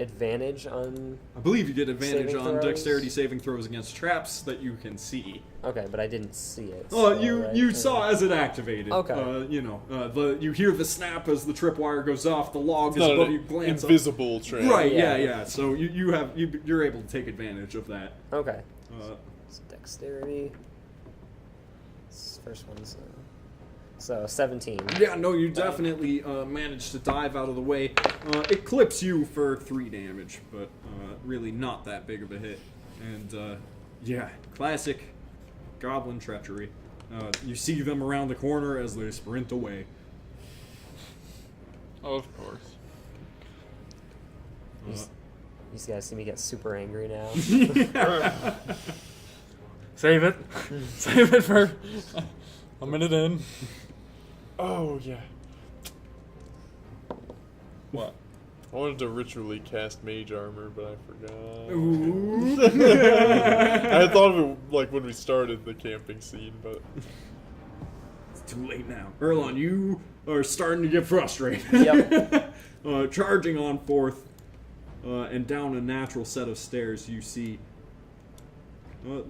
advantage on... I believe you get advantage Saving on throws? dexterity saving throws against traps that you can see. Okay, but I didn't see it. Oh, so, you right? you saw as it activated. Okay. You hear the snap as the tripwire goes off. The log It's is not above an you. Glance up. invisible trap. Right. Yeah. Yeah. So you're able to take advantage of that. Okay. Uh, So dexterity. This first one's... So 17. Yeah, no, you definitely managed to dive out of the way. It clips you for 3 damage, but really not that big of a hit. And yeah, classic goblin treachery. You see them around the corner as they sprint away. Of course. You guys see me get super angry now. Save it. Save it for a minute in. Oh yeah. What? I wanted to ritually cast mage armor, but I forgot. Ooh. I had thought of it like when we started the camping scene, but It's too late now. Erlon, you are starting to get frustrated. Yep. Charging on forth, and down a natural set of stairs, you see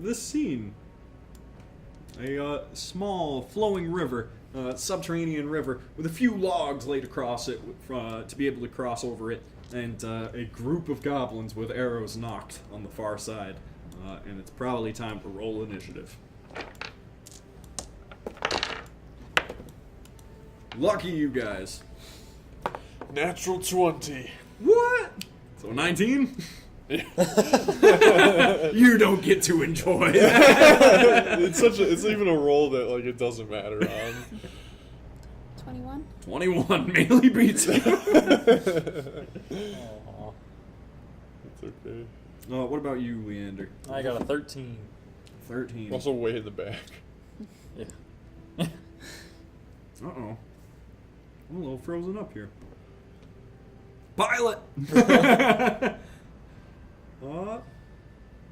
this scene. A small flowing river, subterranean river, with a few logs laid across it to be able to cross over it, and a group of goblins with arrows knocked on the far side. And it's probably time to roll initiative. Lucky you guys. natural 20. What? So 19? You don't get to enjoy that. It's even a roll that like it doesn't matter on. 21? 21. Melee beats you. Aw. It's okay. What about you, Leander? I got a 13. 13. Also way in the back. Yeah. Uh-oh. I'm a little frozen up here. Pilot!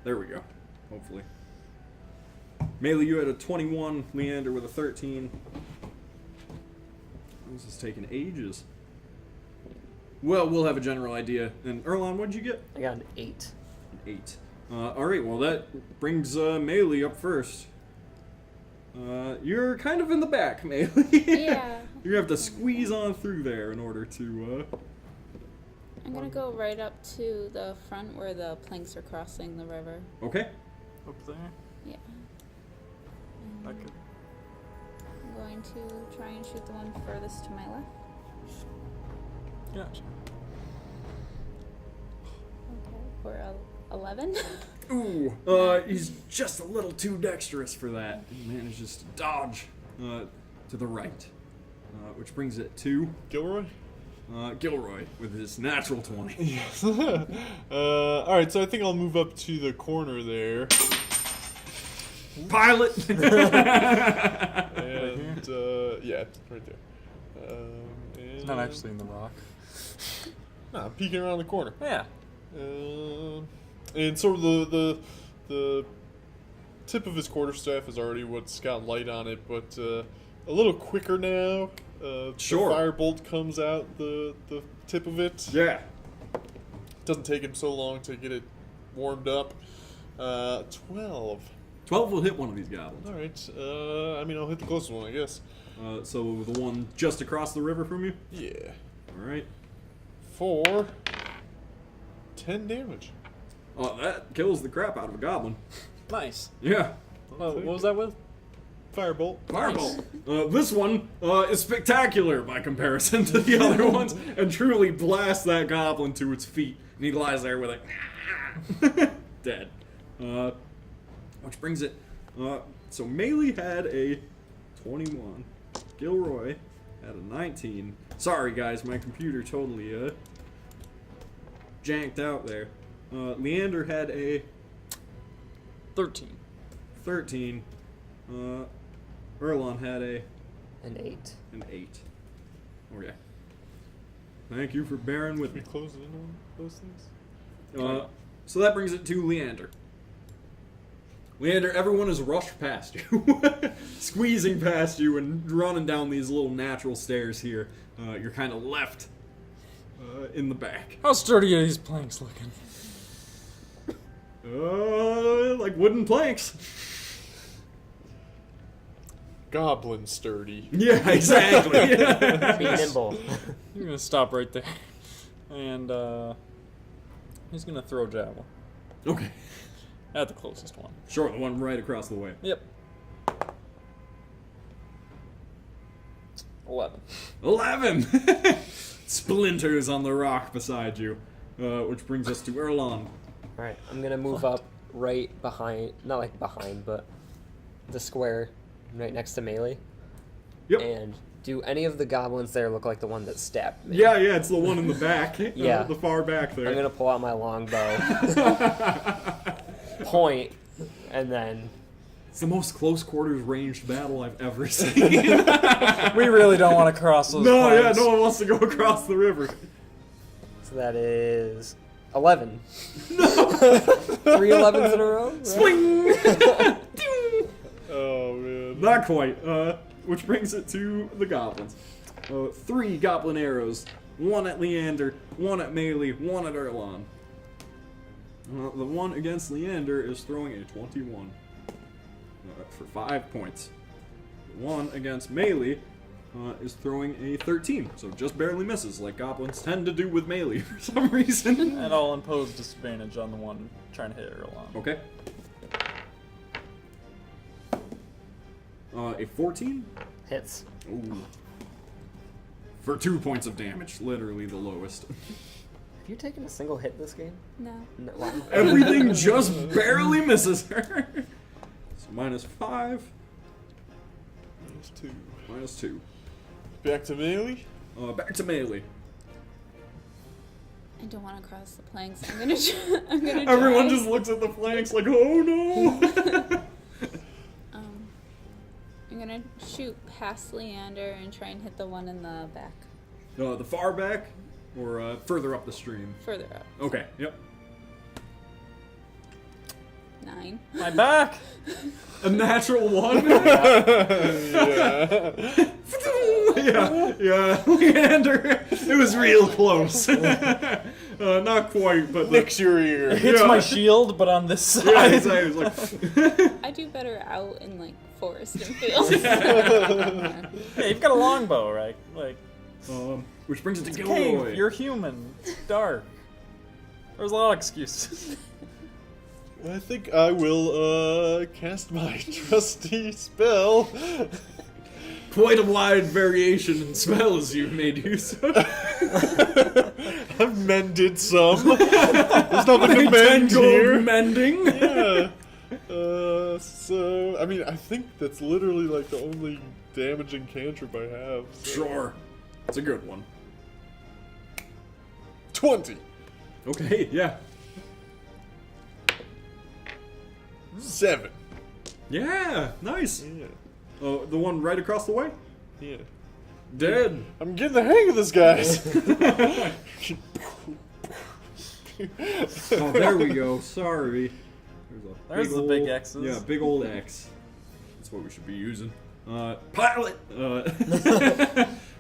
There we go. Hopefully. Melee, you had a 21. Leander with a 13. This is taking ages. Well, we'll have a general idea. And Erlon, what'd you get? I got an 8. An 8. Alright, well that brings Melee up first. You're kind of in the back, Melee. Yeah. You have to squeeze on through there in order to, I'm gonna go right up to the front where the planks are crossing the river. Okay. Up there. Yeah. And I could. I'm going to try and shoot the one furthest to my left. Gotcha. Okay, for 11. Ooh, he's just a little too dexterous for that. He manages to dodge to the right, which brings it to Gilroy? Gilroy with his natural 20. Yes. Alright, so I think I'll move up to the corner there. Pilot! And, yeah, right there. It's not actually in the rock. Nah, I'm peeking around the corner. Yeah. And sort of the tip of his quarterstaff is already what's got light on it, but a little quicker now. Sure. The firebolt comes out the tip of it. Yeah. Doesn't take him so long to get it warmed up. 12. 12 will hit one of these goblins. All right. I mean, I'll hit the closest one, I guess. So the one just across the river from you? Yeah. All right. For 10 damage. Oh, that kills the crap out of a goblin. Nice. Yeah. What was that with? Firebolt. Fireball. This one is spectacular by comparison to the other ones, and truly blasts that goblin to its feet, and he lies there with it, dead. Which brings it. So Melee had a 21. Gilroy had a 19. Sorry guys, my computer totally janked out there. Leander had a 13. 13. Erlon had An 8. an 8. Okay. Thank you for bearing with We me. close in on those things? So that brings it to Leander. Leander, everyone has rushed past you, squeezing past you and running down these little natural stairs here. You're kind of left in the back. How sturdy are these planks looking? Like wooden planks. Goblin sturdy. Yeah, exactly. Be nimble. You're gonna stop right there, and he's gonna throw a javelin Okay. at the closest one. Sure, the one right across the way. Yep. 11. 11! Splinters on the rock beside you. Which brings us to Erlon. Alright, I'm gonna move up right behind, not like behind, but the square right next to Melee. Yep. And do any of the goblins there look like the one that stabbed me? Yeah, it's the one in the back. Yeah. The far back there. I'm gonna pull out my longbow, point, and then It's the most close quarters ranged battle I've ever seen. We really don't want to cross those No, planks. no one wants to go across the river. so that is 11. No. 3 11s in a row. Right? Swing! Oh, man. Not quite. Which brings it to the goblins. 3 goblin arrows. 1 at Leander, 1 at Melee, 1 at Erlon. The one against Leander is throwing a 21 for 5 points. The one against Melee is throwing a 13, so just barely misses, like goblins tend to do with Melee for some reason. And I'll impose disadvantage on the one trying to hit Erlon. Okay. A 14? Hits. Ooh. For 2 points of damage, literally the lowest. Have you taken a single hit this game? No. No. Wow. Everything just barely misses her. So -5, Those two. -2. Back to melee. Back to melee. I don't want to cross the planks. I'm gonna. Everyone try. just looks at the flanks like, oh no! I'm gonna shoot past Leander and try and hit the one in the back. The far back, or further up the stream? Further up. Okay, yep. 9. My back. A natural 1? yeah, Leander. It was real close. Not quite, but... Nicks your ear. It hits my shield, but on this side. Yeah, exactly. It's like... I do better out in, like, forest and fields. Hey, you've got a longbow, right? Like, which brings it to it's Gilroy. cave. You're human. It's dark. There's a lot of excuses. I think I will cast my trusty spell. Quite a wide variation in spells you've made use of. I've mended some. There's nothing to mend here. Mending. Yeah. So I mean, I think that's literally like the only damaging cantrip I have. So. Sure. It's a good one. 20. Okay, yeah. 7. Yeah, nice. Yeah. The one right across the way? Yeah. Dead. I'm getting the hang of this, guys. Oh, there we go. Sorry. There's the big X's. Yeah, big old X. That's what we should be using. Pilot!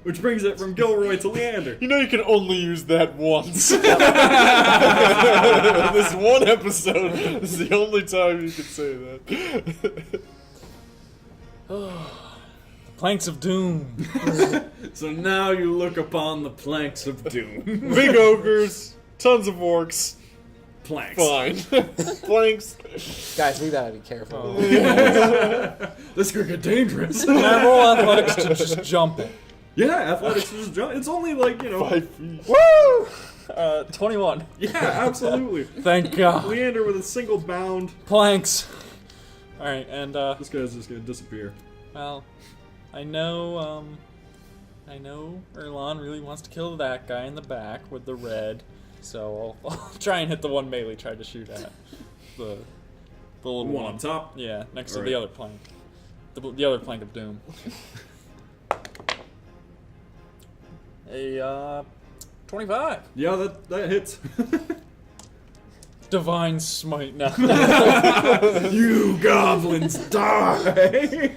Which brings it from Gilroy to Leander. You know you can only use that once. This one episode is the only time you can say that. Planks of Doom. So now you look upon the planks of doom. Big ogres, tons of orcs. Planks. Fine. Planks. Guys, we gotta be careful. This could get dangerous. Can I roll athletics to just jump it? Yeah, athletics is jump. It's only like, 5 feet. Woo! 21. Yeah, absolutely. Thank God. Leander with a single bound. Planks. Alright, and, This guy's just gonna disappear. well, I know Erlon really wants to kill that guy in the back with the red, so I'll try and hit the one melee tried to shoot at. The little One on top? Yeah, next to Alright. the other plank. The other plank of doom. A 25. Yeah, that hits. Divine smite now. You goblins die!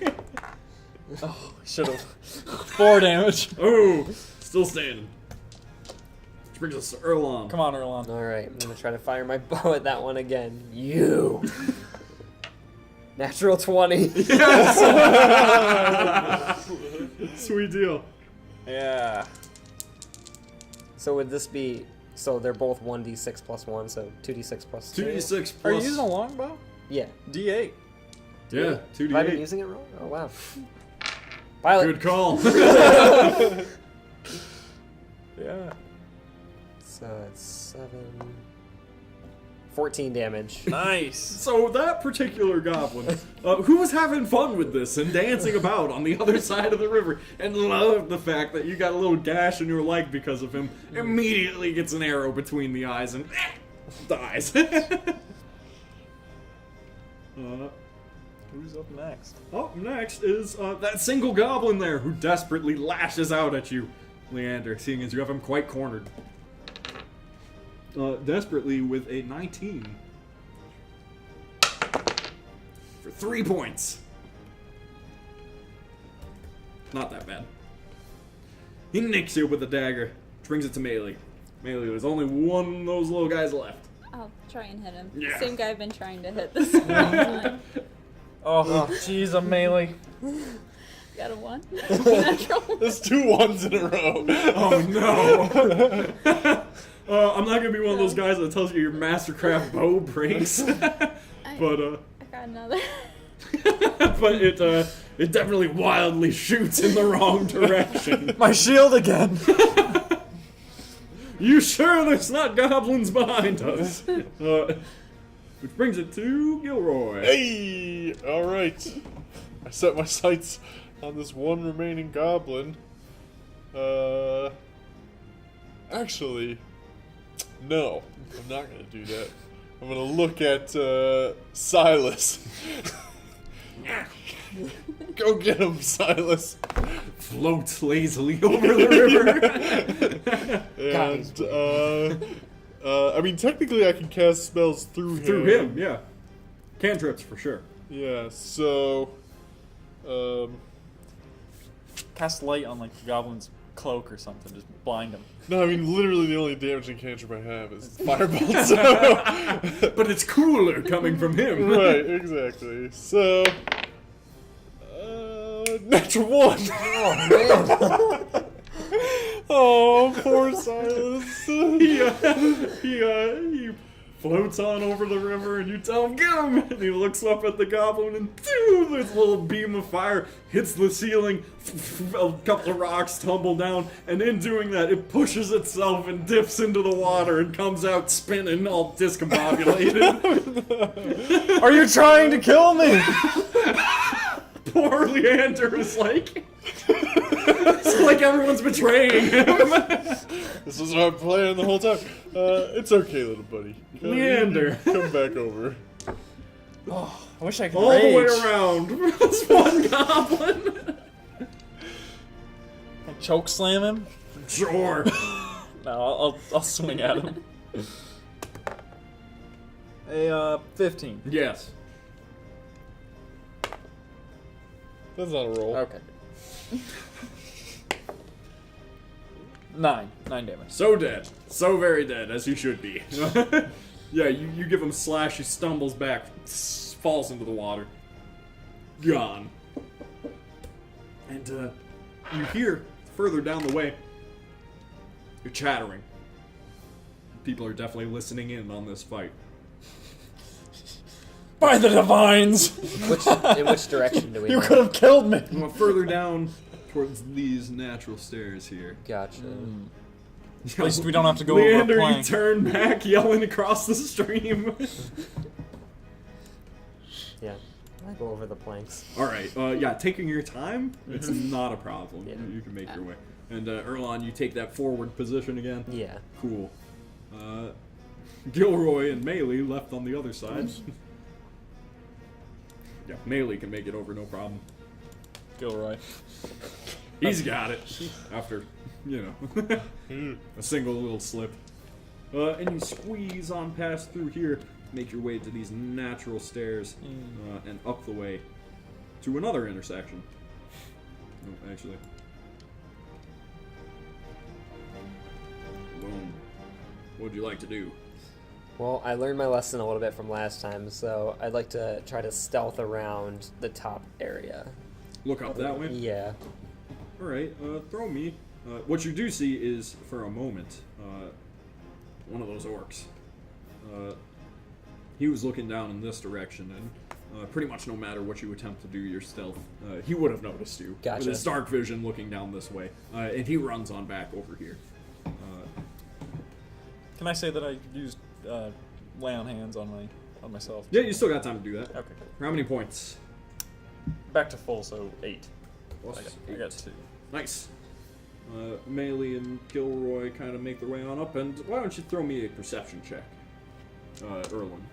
Oh, should have. 4 damage. Oh, still standing. Which brings us to Erlon. Come on, Erlon. Alright, I'm gonna try to fire my bow at that one again. You! Natural 20. Sweet deal. Yeah. So would this be... So they're both 1d6 plus 1, so 2d6 plus 2. 2d6 plus... Are you using a longbow? Yeah. D8. Yeah, 2d8. Have I been using it wrong? Oh, wow. Pilot. Good call. Yeah. So it's 7... 14 damage. Nice. So that particular goblin, who was having fun with this and dancing about on the other side of the river and loved the fact that you got a little gash in your leg because of him, immediately gets an arrow between the eyes and dies. Who's up next? Up next is that single goblin there who desperately lashes out at you, Leander, seeing as you have him quite cornered. Desperately with a 19. For 3 points. Not that bad. He nicks you with a dagger, brings it to melee. Melee, there's only one of those little guys left. I'll try and hit him. Yeah. Same guy I've been trying to hit this whole time. Oh, jeez, a melee. Got a 1. Natural. There's 2 1s in a row. Oh no! I'm not gonna be one of those guys that tells you your Mastercraft bow breaks, but I got another. but it definitely wildly shoots in the wrong direction. My shield again. You sure there's not goblins behind us? Which brings it to Gilroy. Hey! Alright. I set my sights on this one remaining goblin. Actually, no. I'm not gonna do that. I'm gonna look at Silas. Go get him, Silas. Floats lazily over the river. And I mean, technically, I can cast spells through him. Through him, yeah. Cantrips for sure. Yeah. So, Cast light on like the goblin's cloak or something. Just blind him. no, I mean literally the only damaging cantrip I have is firebolt. So. But it's cooler coming from him. Right, exactly. So, natural 1. Oh man. Oh, poor Silas. He floats on over the river, and you tell him, get him! And he looks up at the goblin, and this little beam of fire hits the ceiling. A couple of rocks tumble down, and in doing that, it pushes itself and dips into the water and comes out spinning, all discombobulated. Are you trying to kill me? Poor Leander is like... It's like everyone's betraying him. This is what I'm playing the whole time. It's okay, little buddy. Leander. Come back over. Oh, I wish I could All rage. the way around. This one goblin. Choke slam him? Sure. No, I'll swing at him. A 15. Yes. That's not a roll. Okay. 9 damage. So dead. So very dead, as you should be. Yeah, you give him a slash, he stumbles back, falls into the water. Gone. And you hear, further down the way, you're chattering. People are definitely listening in on this fight. By the divines! In which direction do we You go? could have killed me! Well, further down towards these natural stairs here. Gotcha. At least we don't have to go over a Leander, you plank. turn back, yelling across the stream. Yeah. I go over the planks. Alright, yeah, taking your time, it's not a problem. Yeah. You can make your way. And Erlon, you take that forward position again. Yeah. Cool. Gilroy and Melee left on the other side. Yeah, Melee can make it over, no problem. Gilroy. He's got it. After, you know, a single little slip. And you squeeze on past through here, make your way to these natural stairs, and up the way to another intersection. Oh, actually. Boom. What would you like to do? Well, I learned my lesson a little bit from last time, so I'd like to try to stealth around the top area. Look up that way? Yeah. Alright, throw me. What you do see is, for a moment, one of those orcs. He was looking down in this direction, and pretty much no matter what you attempt to do your stealth, he would have noticed you. Gotcha. With his dark vision looking down this way. And he runs on back over here. Can I say that I used lay on hands on myself? Yeah, you still got time to do that. Okay. How many points? Back to full, so 8. Plus I got 2. Nice. Melee and Gilroy kind of make their way on up, and why don't you throw me a perception check? Erlon.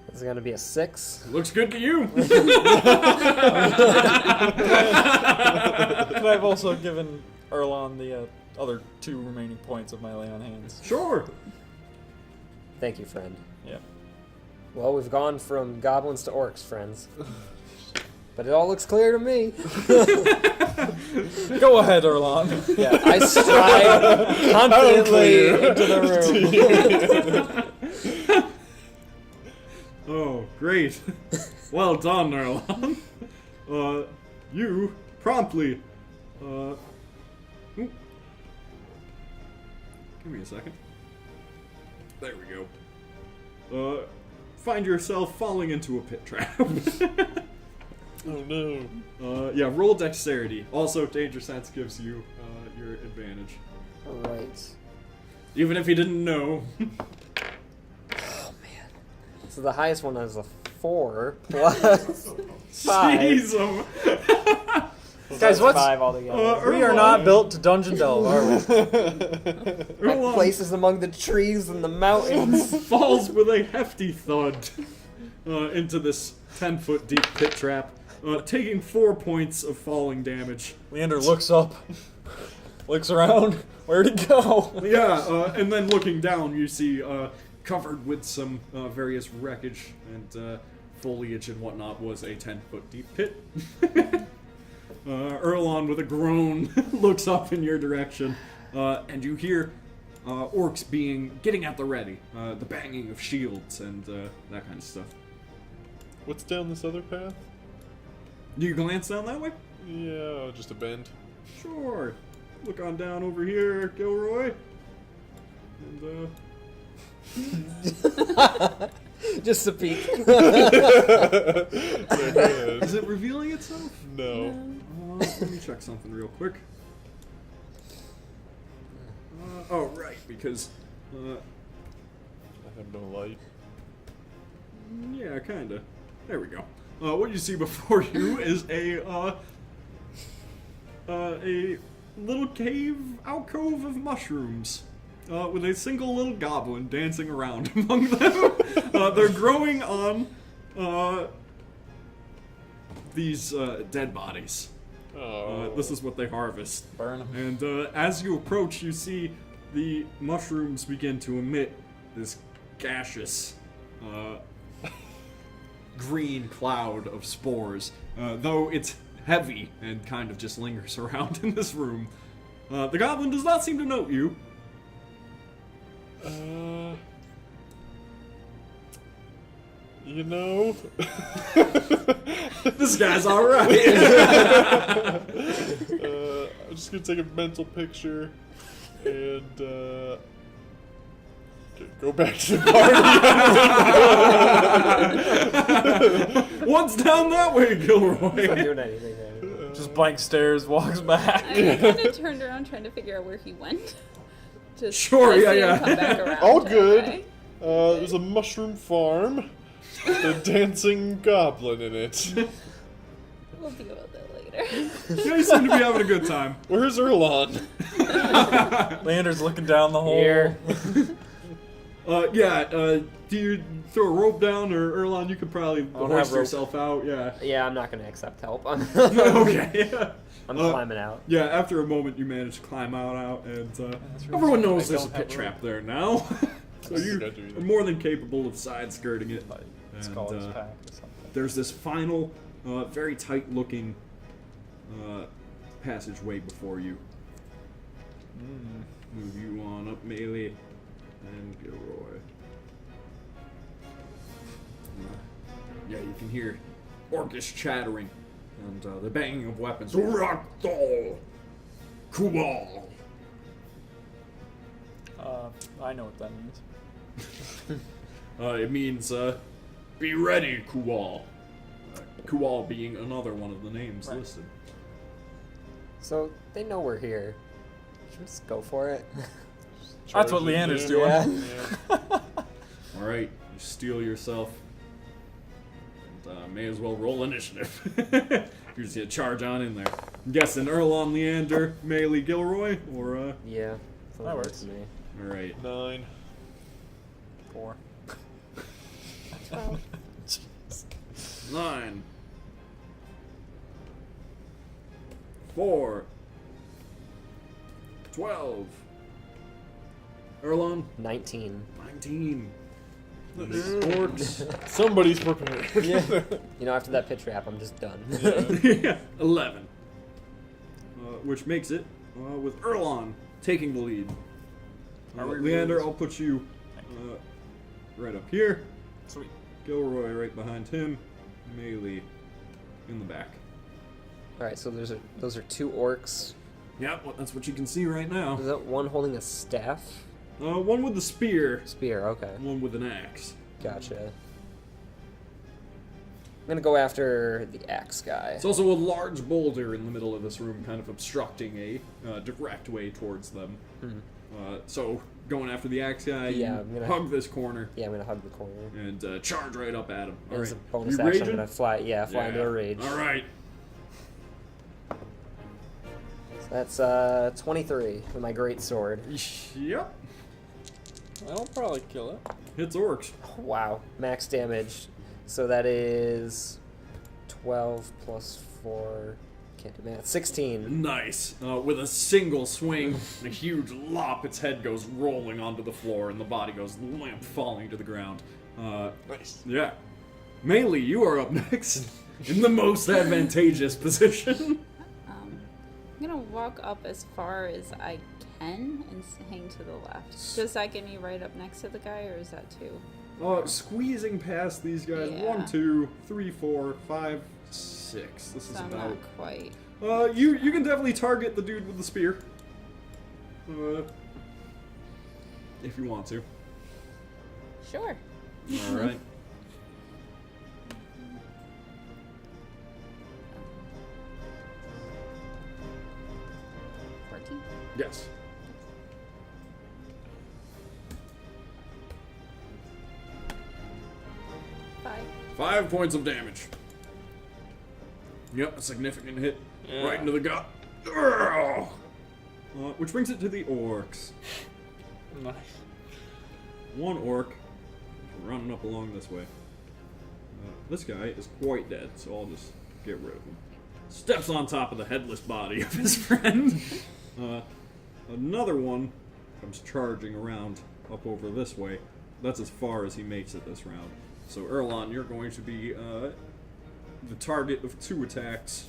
This is gonna be a 6. Looks good to you! Could I have also given Erlon the other 2 remaining points of my lay on hands? Sure! Thank you, friend. Yeah. Well, we've gone from goblins to orcs, friends. But it all looks clear to me. Go ahead, Erlon. Yeah, I stride confidently into the room. Oh, great. Well done, Erlon. You promptly. Give me a second. There we go. Find yourself falling into a pit trap. Oh no. Yeah, roll dexterity. Also, danger sense gives you your advantage. Alright. Even if you didn't know. Oh, man. So the highest one is a 4 plus 5. Jeez, Guys, what's 5 altogether. we are not built to dungeon delve, are we? My place is among the trees and the mountains. falls with a hefty thud into this 10-foot deep pit trap, taking 4 points of falling damage. Leander looks up, looks around. Where'd he go? Yeah, and then looking down, you see covered with some various wreckage and foliage and whatnot was a 10-foot deep pit. Erlon, with a groan, looks up in your direction, and you hear orcs getting at the ready, the banging of shields and that kind of stuff. What's down this other path? Do you glance down that way? Yeah, just a bend. Sure. Look on down over here, Gilroy. And Just a peek. is it revealing itself? No. Let me check something real quick. Oh, right, because I have no light. yeah, kinda. There we go. What you see before you is a little cave alcove of mushrooms, with a single little goblin dancing around among them. They're growing on these dead bodies. This is what they harvest. Burn 'em. And as you approach, you see the mushrooms begin to emit this gaseous green cloud of spores, though it's heavy and kind of just lingers around in this room. The goblin does not seem to note you. You know, This guy's alright. I'm just gonna take a mental picture and go back to the party. What's down that way, Not Gilroy? doing anything there. Just blank stares, walks back. I kind of turned around trying to figure out where he went. Just Sure, I yeah, see him yeah. come back around All that good. way. There's a mushroom farm with a dancing goblin in it. We'll deal with it later. Yeah, you seem to be having a good time. Where's Erlon? Leander's looking down the hole. Here. Do you throw a rope down, or Erlon, you could probably don't hoist have rope. yourself out, yeah. Yeah, I'm not gonna accept help. I'm Okay, yeah. climbing out. Yeah, after a moment, you manage to climb out, and everyone knows there's a pit trap there now. So you Gotta do either. are more than capable of side-skirting it. Let's And, call his pack or something. there's this final, very tight-looking passageway before you. Move you on up, Melee, and Gilroy. Yeah, you can hear orcish chattering and the banging of weapons. Rakdol! Kubal! I know what that means. It means, be ready, Kual. Kual being another one of the names Right. listed. So they know we're here. Should we just go for it? That's what Leander's doing. Yeah. Alright, you steel yourself. And may as well roll initiative. You're just gonna charge on in there. I'm guessing Erlon, Leander, Melee, Gilroy, or, Yeah. That works. To me. Alright. 9. 4. 12. 9. 4. 12. Erlon, 19. 19. Orcs. Somebody's prepared. You know, after that pit trap, I'm just done. 11. Which makes it with Erlon taking the lead. Leander, I'll put you right up here. Sweet. Gilroy right behind him. Melee in the back. All right, so those are 2 orcs. Yep, well, that's what you can see right now. Is that one holding a staff? One with the spear, Spear. Okay, one with an axe. gotcha. I'm gonna go after the axe guy. It's also a large boulder in the middle of this room, kind of obstructing a direct way towards them. So going after the axe guy, Yeah, you I'm gonna- hug this corner Yeah, I'm gonna hug the corner. and charge right up at him. As a Alright. bonus You action, I'm raging? gonna fly into a rage. Alright. So that's 23 with my great sword. Yep. That'll probably kill it. Hits orcs. Wow, max damage. So that is 12 plus 4. Can't do math. 16. Nice. With a single swing, a huge lop, its head goes rolling onto the floor, and the body goes limp, falling to the ground. Nice. Yeah. Melee, you are up next. In the most advantageous position. I'm gonna walk up as far as I can and hang to the left. Does that get me right up next to the guy, or is that too? Squeezing past these guys. Yeah. 1, 2, 3, 4, 5, 6. This is So I'm about. not quite. You can definitely target the dude with the spear. If you want to. Sure. All right. Yes. Five. 5 points of damage. Yep, a significant hit. Yeah. Right into the gut. Ugh. Which brings it to the orcs. Nice. One orc running up along this way. This guy is quite dead, so I'll just get rid of him. Steps on top of the headless body of his friend. Another one comes charging around up over this way. That's as far as he makes it this round. So Erlon, you're going to be the target of 2 attacks.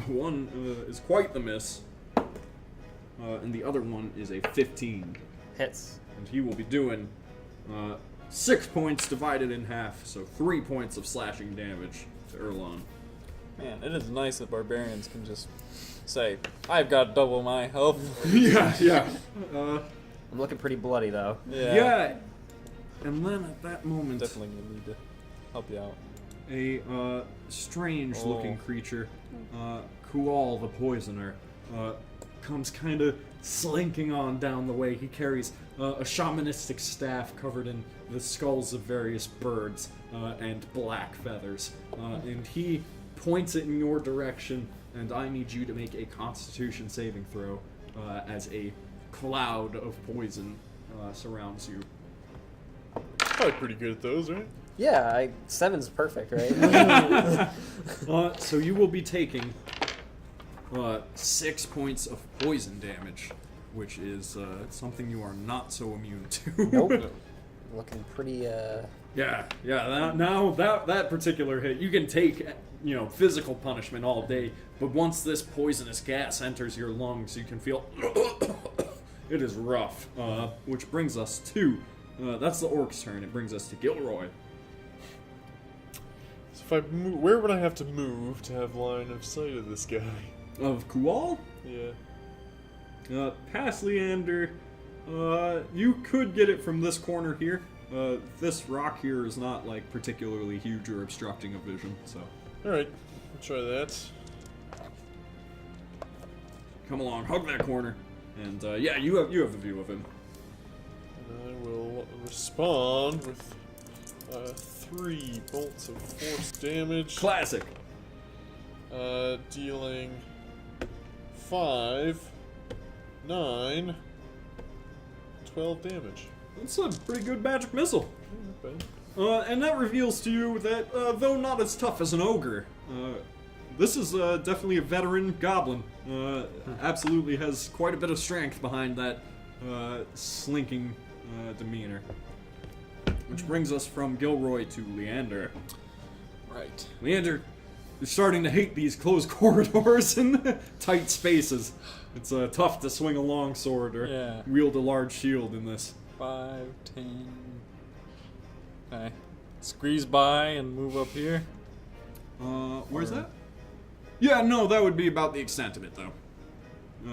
One is quite the miss, and the other one is a 15. Hits. And he will be doing 6 points divided in half, so 3 points of slashing damage to Erlon. Man, it is nice that barbarians can just say, I've got double my health. yeah. I'm looking pretty bloody though. Yeah. And then at that moment, Definitely gonna need to help you out. a strange-looking creature, Kual the Poisoner, comes kind of slinking on down the way. He carries a shamanistic staff covered in the skulls of various birds and black feathers, and he points it in your direction, and I need you to make a Constitution saving throw as a cloud of poison surrounds you. Probably pretty good at those, right? Yeah, 7's perfect, right? So you will be taking 6 points of poison damage, which is something you are not so immune to. Nope. Looking pretty, Yeah. Now that particular hit, you can take, physical punishment all day, but once this poisonous gas enters your lungs, you can feel it is rough. Which brings us to that's the orc's turn. It brings us to Gilroy. So if I move, where would I have to move to have line of sight of this guy? Of Kual? Yeah. Past Leander, you could get it from this corner here. This rock here is not particularly huge or obstructing of vision, so All right, I'll try that. come along, hug that corner, and yeah, you have the view of him. And I will respond with 3 bolts of force damage. Classic. Dealing 5, 9, 12 damage. That's a pretty good magic missile. Not bad. And that reveals to you that, though not as tough as an ogre, this is definitely a veteran goblin. Absolutely has quite a bit of strength behind that slinking demeanor. Which brings us from Gilroy to Leander. Right. Leander, you're starting to hate these closed corridors and tight spaces. It's tough to swing a long sword or wield a large shield in this. 5, 10. Okay. Squeeze by and move up here. Where's that? Yeah, no, that would be about the extent of it, though.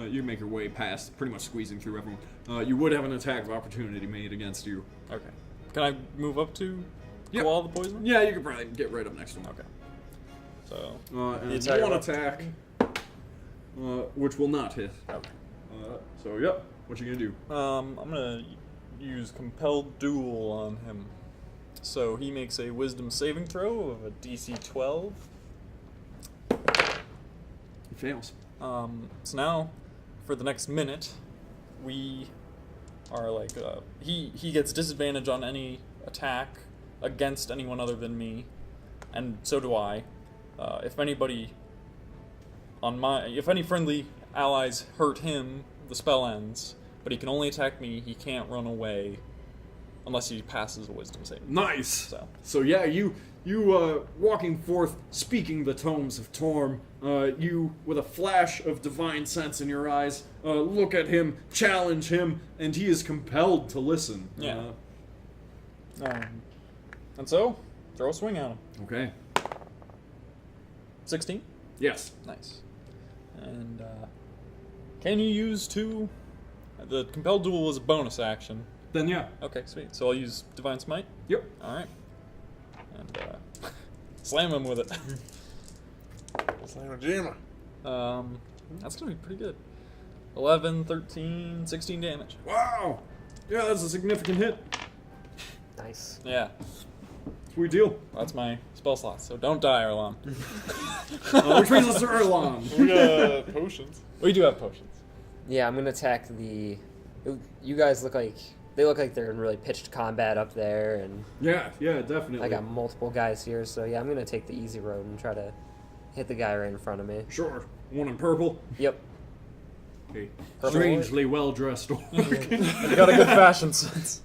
You make your way past, pretty much squeezing through everyone. You would have an attack of opportunity made against you. Okay. Can I move up to Yep. Koala the Poison? Yeah, you could probably get right up next to him. Okay. So. And attack one of attack, which will not hit. Okay. So yep. What you gonna do? I'm gonna use Compelled Duel on him. So he makes a Wisdom saving throw of a DC 12. He fails. So now, for the next minute, we are like, he gets disadvantage on any attack against anyone other than me, and so do I. If any friendly allies hurt him, the spell ends, but he can only attack me, he can't run away unless he passes a wisdom save. Nice! So yeah, you walking forth, speaking the tomes of Torm, you, with a flash of divine sense in your eyes, look at him, challenge him, and he is compelled to listen. Yeah. And so, throw a swing at him. Okay. 16? Yes. Nice. And, can you use two? The Compelled Duel was a bonus action. Then yeah. Okay, sweet. So I'll use Divine Smite? Yep. Alright. And, slam him with it. Slam a jammer. That's gonna be pretty good. 11, 13, 16 damage. Wow! Yeah, that's a significant hit. Nice. Yeah. Sweet deal. That's my spell slot, so don't die, Erlon. Which brings us to Erlon. We got potions. We do have potions. Yeah, I'm gonna attack the. You guys look like they're in really pitched combat up there, and Yeah, definitely. I got multiple guys here. So yeah, I'm gonna take the easy road and try to hit the guy right in front of me. Sure. One in purple. Yep. A Purple strangely well-dressed orc. You got a good fashion sense.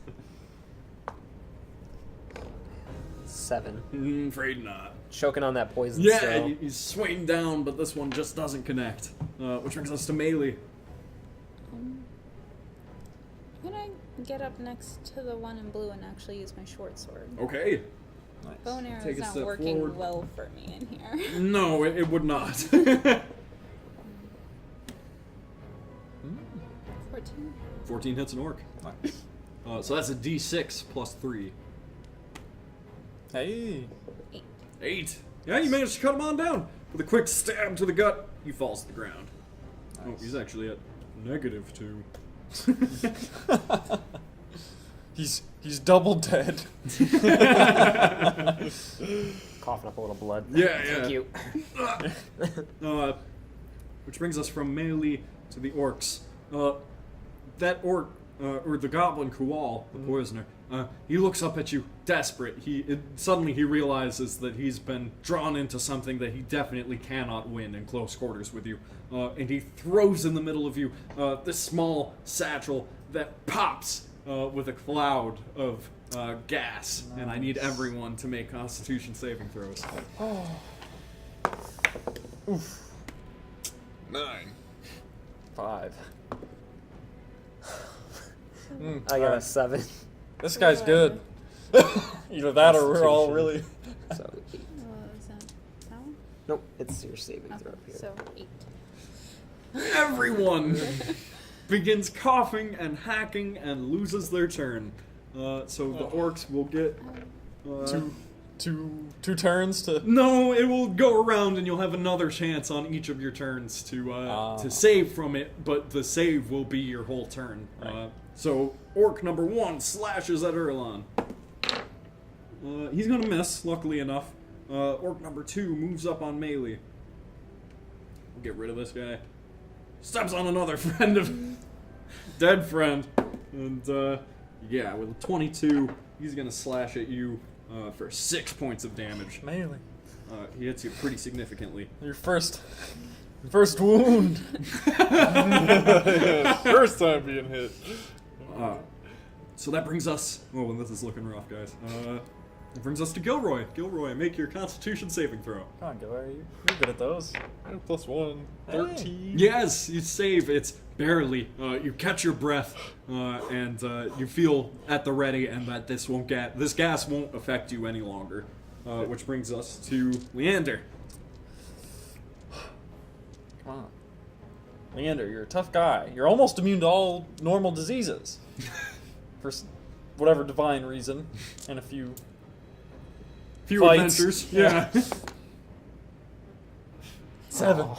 7. Afraid not. Choking on that poison. Yeah, still. he's swaying down, but this one just doesn't connect. Which brings us to melee. I'm gonna get up next to the one in blue and actually use my short sword. Okay. Nice. Bow and arrow Take is a not step working forward. well for me in here. No, it would not. 14. 14 hits an orc. Nice. So that's a d6 plus 3. Hey. 8. 8. Yeah, you managed to cut him on down. With a quick stab to the gut, he falls to the ground. Oh, Nice. he's actually at -2. He's double dead. Coughing up a little blood. Yeah. Thank you. Which brings us from melee to the orcs. That orc, or the goblin Kual, the poisoner, he looks up at you, desperate. Suddenly he realizes that he's been drawn into something that he definitely cannot win in close quarters with you. And he throws in the middle of you this small satchel that pops with a cloud of gas. Nice. And I need everyone to make Constitution saving throws. Oof. 9. 5. I got a 7. This guy's good. Either that or we're all really. So 8. Is that one? Nope, it's your saving Okay, throw up here. so 8. Everyone begins coughing and hacking and loses their turn. So the orcs will get Two turns to. no. It will go around, and you'll have another chance on each of your turns to save from it. But the save will be your whole turn. Right. So orc number 1 slashes at Erlon. He's gonna miss, luckily enough. Orc number 2 moves up on melee. We'll get rid of this guy. Steps on another dead friend. And, yeah, with a 22, he's gonna slash at you for 6 points of damage. Melee. He hits you pretty significantly. Your first wound. First time being hit. So that brings us... Oh, and this is looking rough, guys. It brings us to Gilroy. Gilroy, make your Constitution saving throw. Come on, Gilroy. You're good at those. +1. 13. Yes, you save. It's barely. You catch your breath, and you feel at the ready, and that this gas won't affect you any longer. Which brings us to Leander. Come on. Leander, you're a tough guy. You're almost immune to all normal diseases. For whatever divine reason. And a few fights. Adventures. Yeah. 7.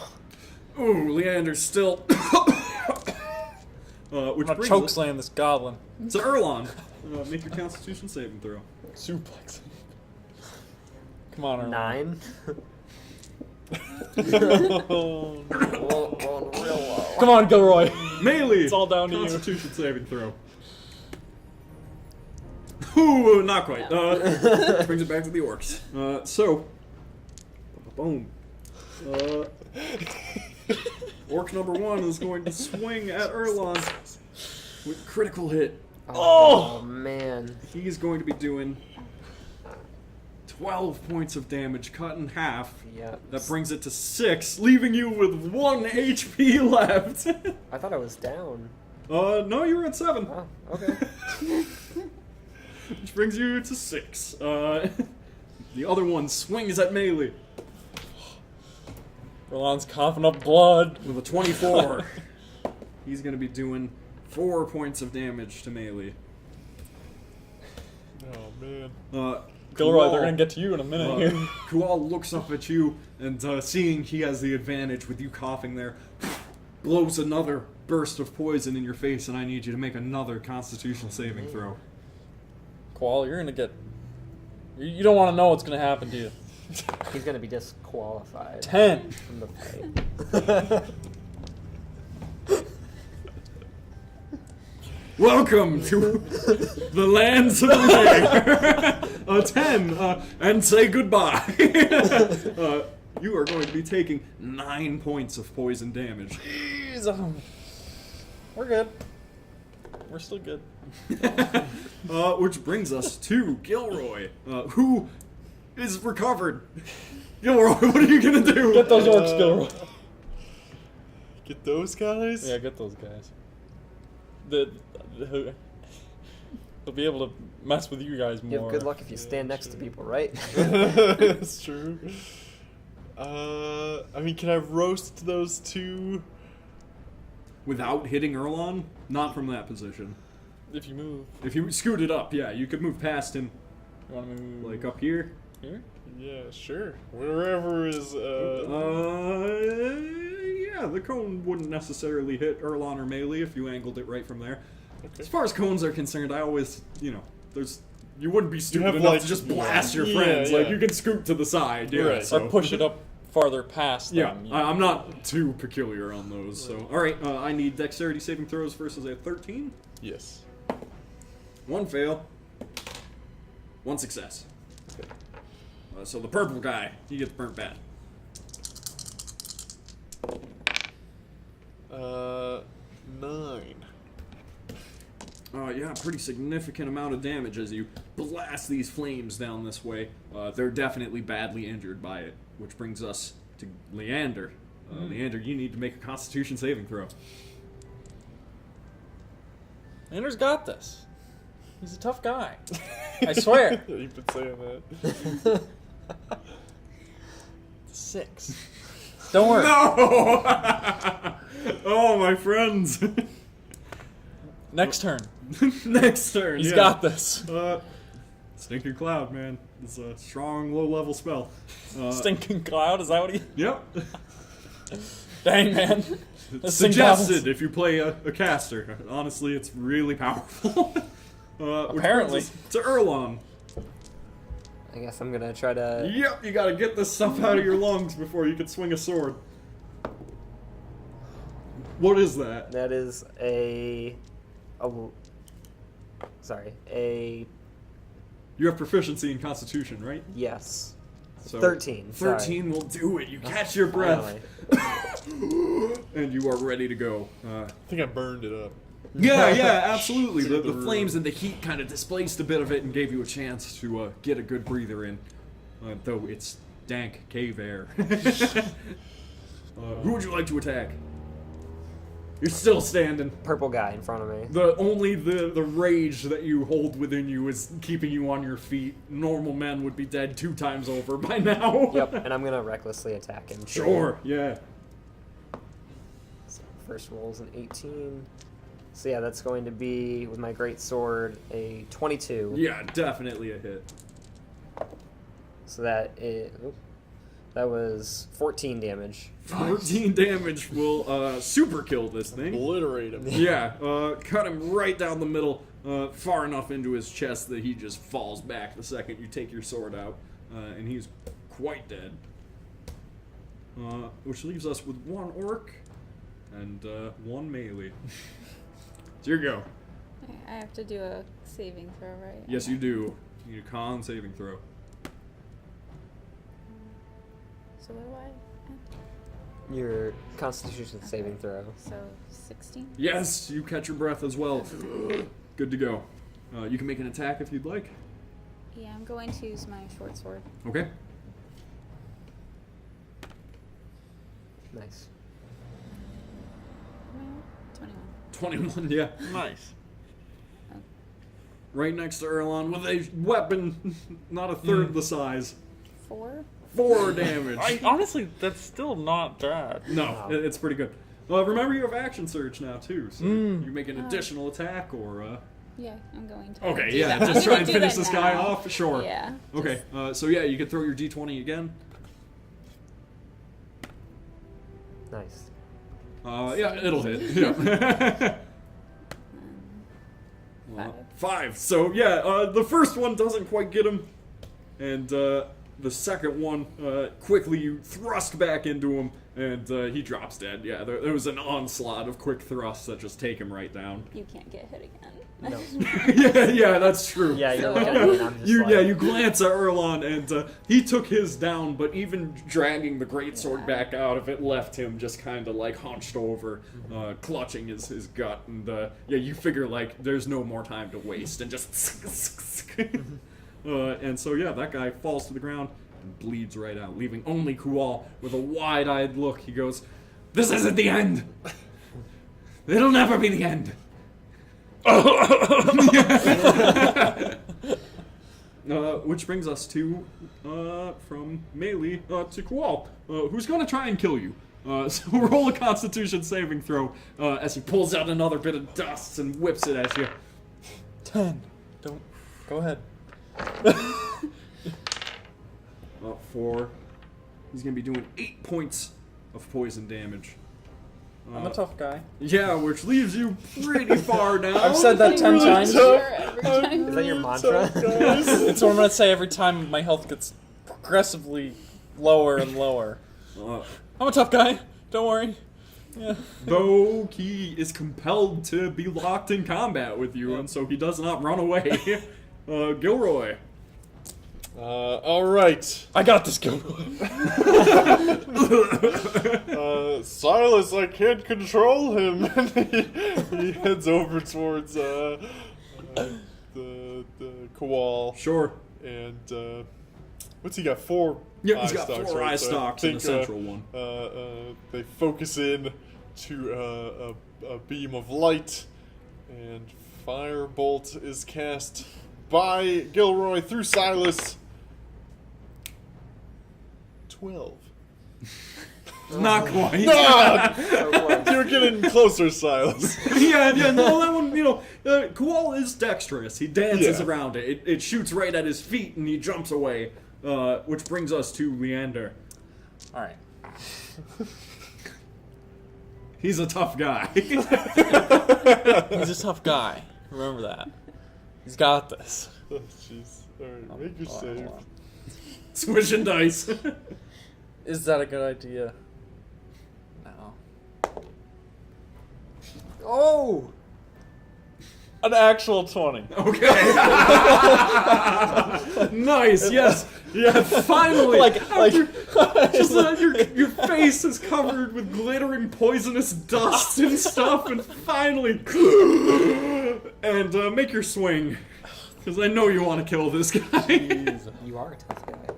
Ooh, Leander's still Which I'm gonna brings choke us slam this goblin. to Erlon. Make your Constitution saving throw. Suplex. Come on, Erlen. 9. Oh, Rolling real low. Come on, Gilroy. Melee. It's all down to you. Constitution saving throw. Ooh, not quite. Brings it back to the orcs. Boom. Orc number 1 is going to swing at Erlon with critical hit. Oh man. He's going to be doing 12 points of damage, cut in half. Yeah. That brings it to 6, leaving you with 1 HP left. I thought I was down. No, you were at 7. Oh, okay. Which brings you to 6. The other one swings at melee Erlen's coughing up blood. with a 24. He's going to be doing 4 points of damage to melee. oh man. Gilroy, they're Kual- gonna get to you in a minute here. Kual looks up at you and, seeing he has the advantage with you coughing there, blows another burst of poison in your face, and I need you to make another Constitution saving throw. Qual, you're gonna get. You don't want to know what's gonna happen to you. He's gonna be disqualified 10. from the fight. Welcome to the Lands of Alaire. 10, and say goodbye. You are going to be taking 9 points of poison damage. Jeez, we're good. We're still good. Which brings us to Gilroy, who is recovered. Gilroy, what are you gonna do? Get those orcs, Gilroy. Get those guys? Yeah, get those guys. They'll be able to mess with you guys more. You have good luck if you stand next to people, right? That's true. I mean, can I roast those 2? Without hitting Erlon? Not from that position. If you move, If you scooted up, yeah, you could move past him, you want to move like up here. here. Yeah, sure. Wherever is. Yeah, the cone wouldn't necessarily hit Erlon or melee if you angled it right from there. Okay. As far as cones are concerned, I always, you wouldn't be stupid have, enough like- to just blast your Yeah, friends. yeah. Like, you can scoot to the side, yeah. Right. So. Or push it up farther past Yeah, them. I'm not too peculiar on those. So, all right, I need dexterity saving throws versus a 13. Yes. 1 fail, 1 success. So the purple guy, he gets burnt bad. 9. Yeah, pretty significant amount of damage as you blast these flames down this way. They're definitely badly injured by it, which brings us to Leander. Leander, you need to make a Constitution saving throw. Lander's got this. He's a tough guy. I swear. You've been saying that. 6. Don't worry. No! Oh, my friends. Next turn. Next turn. He's yeah. got this. Stinking Cloud, man. It's a strong, low-level spell. Stinking cloud. Is that what he? Yep. Dang, man. This thing Suggested battles- if you play a caster. Honestly, it's really powerful. Which Apparently. brings us to Erlon. I guess I'm gonna try to. Yep, you gotta get this stuff out of your lungs before you can swing a sword. What is that? That is a. Sorry, a. You have proficiency in Constitution, right? Yes. So 13. 13 will do it. You catch your breath. Finally. And you are ready to go. I think I burned it up. Yeah, absolutely. The Through the flames and the heat kind of displaced a bit of it and gave you a chance to get a good breather in. Though it's dank cave air. Who would you like to attack? You're still standing. Purple guy in front of me. The rage that you hold within you is keeping you on your feet. Normal men would be dead 2 times over by now. Yep, and I'm gonna recklessly attack him. too. Sure, yeah. So first roll's an 18. So yeah, that's going to be, with my great sword, a 22. Yeah, definitely a hit. So that is That was 14 damage. 14 damage will super kill this thing. Obliterate him. Yeah, cut him right down the middle, far enough into his chest that he just falls back the second you take your sword out, and he's quite dead. Which leaves us with one orc and one melee. So here you go. I have to do a saving throw, right? Yes, you do. You need a con saving throw. So what do I add? Your Constitution saving throw. So 16? Yes, you catch your breath as well. Good to go. You can make an attack if you'd like. Yeah, I'm going to use my short sword. Okay. Nice. 21. 21, yeah. Nice. Right next to Erlon with a weapon not a third the size. 4? 4 damage. Honestly, that's still not bad. No, it's pretty good. Remember you have action surge now too, so you can make an additional attack or. Yeah, I'm going to. Okay, do yeah, that. just I'm try gonna and do finish that this guy now. off. Sure. Yeah. Okay, so yeah, you can throw your d20 again. Nice. Yeah, it'll hit. Yeah. Five. 5. So yeah, the first one doesn't quite get him, and the second one quickly you thrust back into him, and he drops dead. Yeah, there was an onslaught of quick thrusts that just take him right down. You can't get hit again. No. yeah, that's true. Yeah, you're looking at me and I'm just You glance at Erlon, and he took his down, but even dragging the greatsword back out of it left him just kind of like hunched over, clutching his gut, and you figure like there's no more time to waste, and just and so yeah, that guy falls to the ground and bleeds right out, leaving only Kual with a wide-eyed look. He goes, "This isn't the end. It'll never be the end." Which brings us to, from melee to Kual, who's going to try and kill you. So roll a Constitution saving throw as he pulls out another bit of dust and whips it at you. 10. Don't. Go ahead. 4. He's going to be doing 8 points of poison damage. I'm a tough guy. Yeah, which leaves you pretty far down. I've said that 10 times. Every time. Is that your mantra? It's what I'm gonna say every time my health gets progressively lower and lower. I'm a tough guy. Don't worry. Yeah. Though he is compelled to be locked in combat with you, and so he does not run away. Gilroy. All right. I got this, Gilroy. Silas, I can't control him. And he heads over towards the koal. Sure. And what's he got? 4 Yeah, eye he's got stalks, 4 right? eye So I stalks in the think, central one. They focus in to a beam of light, and firebolt is cast by Gilroy through Silas. 12. Not quite. You're getting closer, Silas. yeah, no, that one, Kual is dexterous. He dances Yeah. around it. It shoots right at his feet, and he jumps away. Which brings us to Leander. Alright. He's a tough guy. He's a tough guy. Remember that. He's got this. Oh, jeez. Alright, make your save. Hold on. Swishing dice. Is that a good idea? No. Oh! An actual 20. Okay. Nice. Yes. Yeah. Finally. Your face is covered with glittering poisonous dust and stuff, and finally, and make your swing, because I know you want to kill this guy. Jeez. You are a tough guy.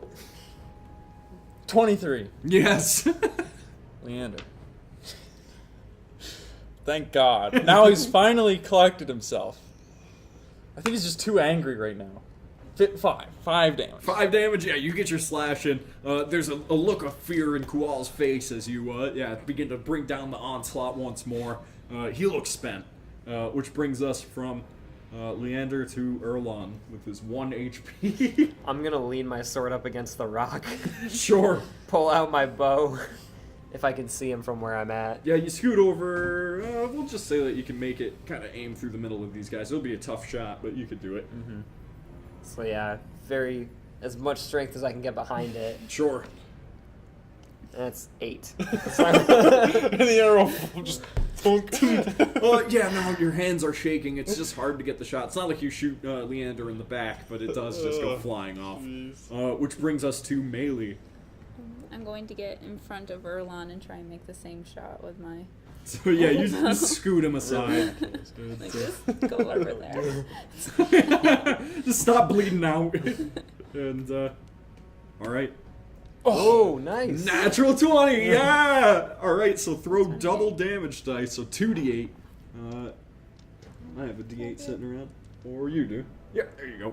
23. Yes. Leander. Thank God. Now he's finally collected himself. I think he's just too angry right now. 5 damage. 5 damage. Yeah, you get your slash in. There's a look of fear in Kual's face as you begin to bring down the onslaught once more. He looks spent, which brings us from Leander to Erlon with his 1 HP. I'm gonna lean my sword up against the rock, Sure. pull out my bow, if I can see him from where I'm at. Yeah, you scoot over. We'll just say that you can make it kind of aim through the middle of these guys. It'll be a tough shot, but you could do it. So yeah, as much strength as I can get behind it. Sure. That's 8. And the arrow just thunk. Yeah, no, your hands are shaking. It's just hard to get the shot. It's not like you shoot Leander in the back, but it does just go flying off. Which brings us to melee. I'm going to get in front of Erlon and try and make the same shot with my. So yeah, you scoot him aside. Like, just go over there. Just stop bleeding out. And, all right. Oh, nice. Natural 20, yeah! All right, so throw double damage dice, so 2d8. I have a d8 sitting around. Or you do. Yeah, there you go.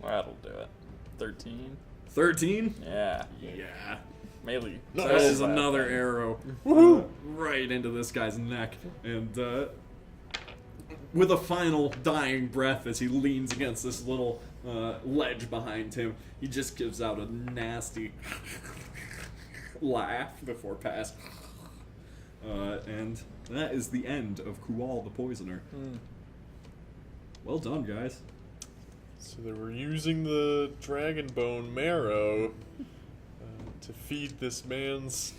That'll do it. 13. 13? Yeah. Yeah. Melee. That is another arrow right into this guy's neck. And with a final dying breath as he leans against this little ledge behind him, he just gives out a nasty laugh before pass. And that is the end of Kual the Poisoner. Well done, guys. So they were using the dragon bone marrow to feed this man's...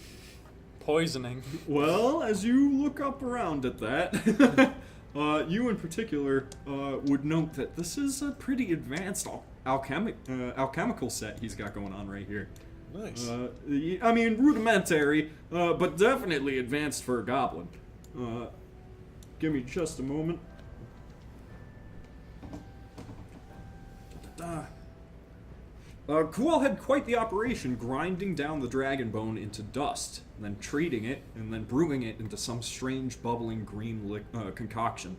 Poisoning. Well, as you look up around at that, you in particular would note that this is a pretty advanced alchemical set he's got going on right here. Nice. I mean, rudimentary, but definitely advanced for a goblin. Give me just a moment. Kual had quite the operation, grinding down the dragon bone into dust, then treating it, and then brewing it into some strange bubbling green concoction.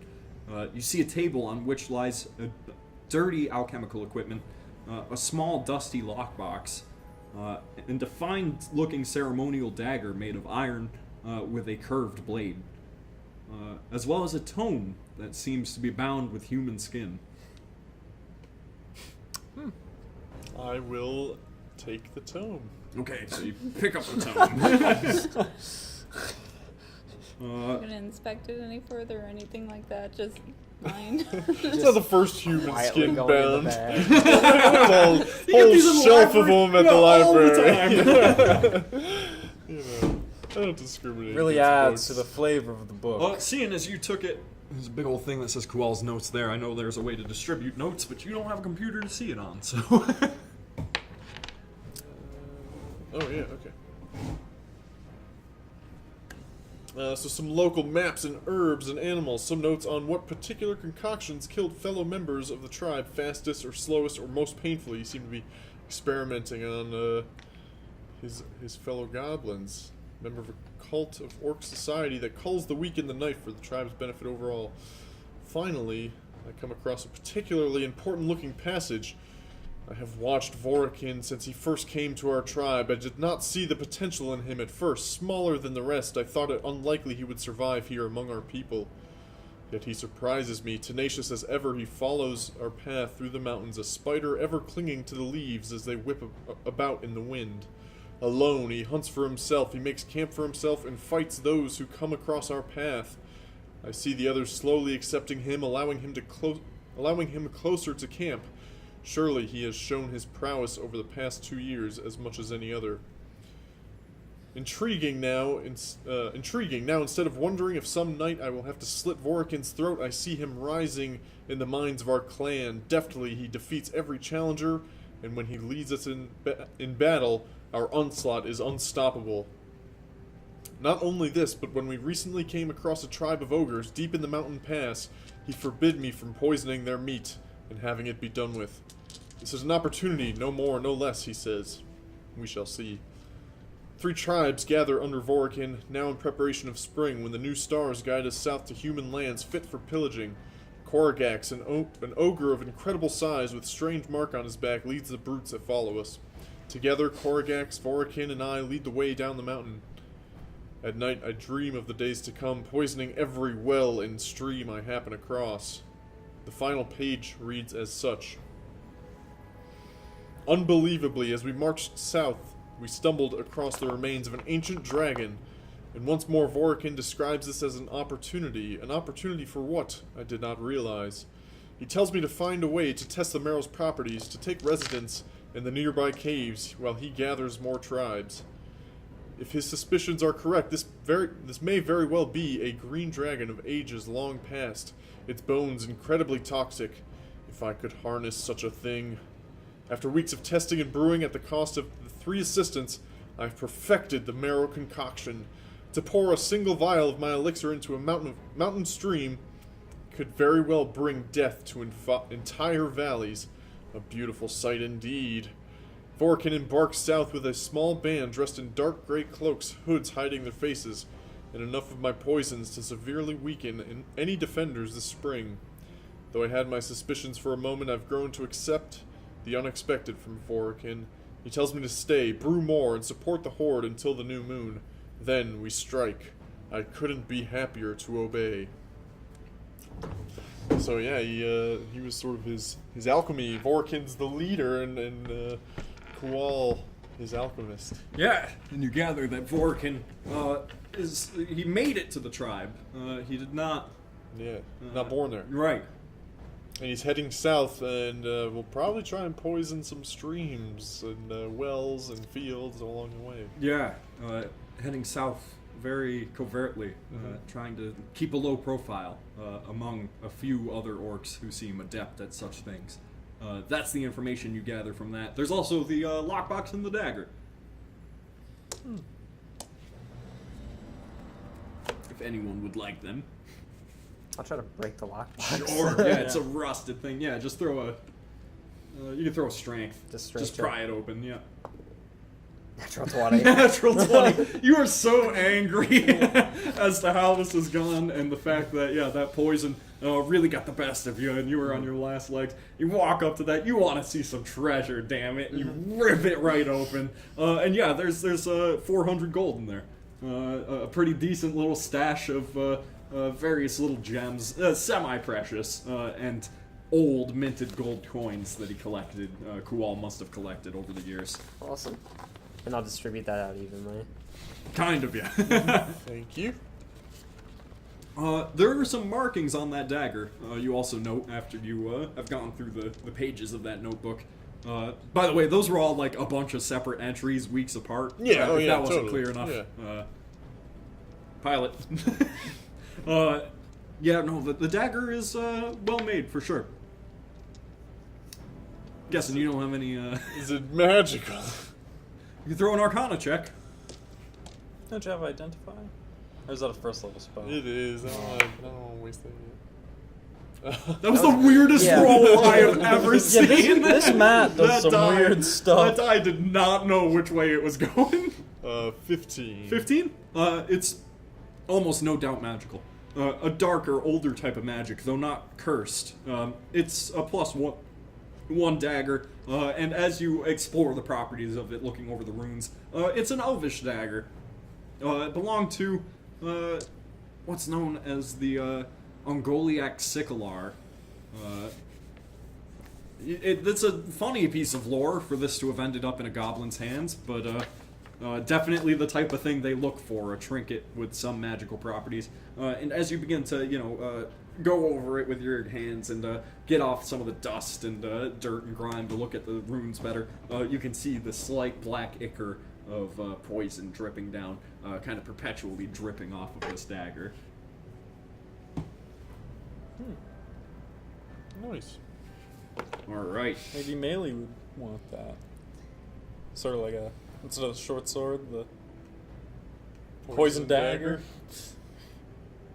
You see a table on which lies dirty alchemical equipment, a small dusty lockbox, and a fine-looking ceremonial dagger made of iron with a curved blade, as well as a tome that seems to be bound with human skin. I will take the tome. Okay, so you pick up the tome. I'm gonna inspect it any further or anything like that. Just mine. It's not the first human Quietly skin going in the bound. bag. Whole shelf of them at the all the library. You know, I don't discriminate. Really against adds to books. the flavor of the book. Seeing as you took it, there's a big old thing that says Kual's notes there. I know there's a way to distribute notes, but you don't have a computer to see it on, so... Oh, yeah, okay. So some local maps and herbs and animals, some notes on what particular concoctions killed fellow members of the tribe fastest or slowest or most painfully. He seemed to be experimenting on his fellow goblins. Member of a cult of Orc society that culls the weak and the knife for the tribe's benefit overall. Finally, I come across a particularly important looking passage. I have watched Voracin since he first came to our tribe. I did not see the potential in him at first. Smaller than the rest, I thought it unlikely he would survive here among our people. Yet he surprises me. Tenacious as ever, he follows our path through the mountains, a spider ever clinging to the leaves as they whip about in the wind. Alone, he hunts for himself, he makes camp for himself, and fights those who come across our path. I see the others slowly accepting him, allowing him closer to camp. Surely he has shown his prowess over the past 2 years as much as any other. Intriguing now, instead of wondering if some night I will have to slit Vorakin's throat, I see him rising in the minds of our clan. Deftly he defeats every challenger, and when he leads us in battle, our onslaught is unstoppable. Not only this, but when we recently came across a tribe of ogres deep in the mountain pass, he forbid me from poisoning their meat and having it be done with. This is an opportunity, no more, no less, he says. We shall see. 3 tribes gather under Vorakin, now in preparation of spring, when the new stars guide us south to human lands fit for pillaging. Koragax, an ogre of incredible size with strange mark on his back, leads the brutes that follow us. Together, Koragax, Vorakin, and I lead the way down the mountain. At night, I dream of the days to come, poisoning every well and stream I happen across. The final page reads as such. Unbelievably, as we marched south, we stumbled across the remains of an ancient dragon, and once more Vorkin describes this as an opportunity. An opportunity for what? I did not realize. He tells me to find a way to test the Merrill's properties, to take residence in the nearby caves while he gathers more tribes. If his suspicions are correct, this may very well be a green dragon of ages long past, its bones incredibly toxic. If I could harness such a thing. After weeks of testing and brewing at the cost of the 3 assistants, I've perfected the Merrill concoction. To pour a single vial of my elixir into a mountain stream could very well bring death to entire valleys. A beautiful sight indeed. Vorkin embarks south with a small band dressed in dark gray cloaks, hoods hiding their faces, and enough of my poisons to severely weaken any defenders this spring. Though I had my suspicions for a moment, I've grown to accept the unexpected from Vorkin. He tells me to stay, brew more, and support the Horde until the new moon. Then we strike. I couldn't be happier to obey. So yeah, he was sort of his alchemy. Vorkin's the leader, and Kual his alchemist. Yeah, and you gather that Vorkin he made it to the tribe. He did not. Yeah, not born there. Right. And he's heading south, and we'll probably try and poison some streams and wells and fields along the way. Yeah, heading south very covertly, trying to keep a low profile among a few other orcs who seem adept at such things. That's the information you gather from that. There's also the lockbox and the dagger. If anyone would like them. I'll try to break the lockbox. Sure, yeah, it's a rusted thing. Yeah, just throw a... you can throw a strength. Just pry it open, yeah. Natural 20. Natural 20. You are so angry as to how this has gone, and the fact that, yeah, that poison really got the best of you, and you were on your last legs. You walk up to that, you want to see some treasure, damn it. You rip it right open. And yeah, there's 400 gold in there. A pretty decent little stash of various little gems, semi-precious, and old minted gold coins that he collected. Kual must have collected over the years. Awesome. And I'll distribute that out evenly. Kind of, yeah. Thank you. There are some markings on that dagger. You also note after you have gone through the pages of that notebook. By the way, those were all like a bunch of separate entries, weeks apart. Yeah, if that wasn't totally. clear enough. Yeah. Pilot. Yeah, no, the dagger is well made for sure. Guessing you don't have any. Is it magical? You can throw an Arcana check. Don't you have Identify? Or is that a first level spell? It is. I don't want to waste that. That was the weirdest roll I have ever seen. This Matt does some weird stuff. That die did not know which way it was going. 15. 15? It's almost no doubt magical. A darker, older type of magic, though not cursed. It's a +1 dagger, and as you explore the properties of it, looking over the runes, it's an elvish dagger. It belonged to what's known as the Ungoliac Sicalar. It's a funny piece of lore for this to have ended up in a goblin's hands, but definitely the type of thing they look for, a trinket with some magical properties. And as you begin to, go over it with your hands and get off some of the dust and dirt and grime to look at the runes better, you can see the slight black ichor of poison dripping down, kind of perpetually dripping off of this dagger. Nice. Alright. Maybe Melee would want that. Sort of like instead of a short sword, the poison dagger.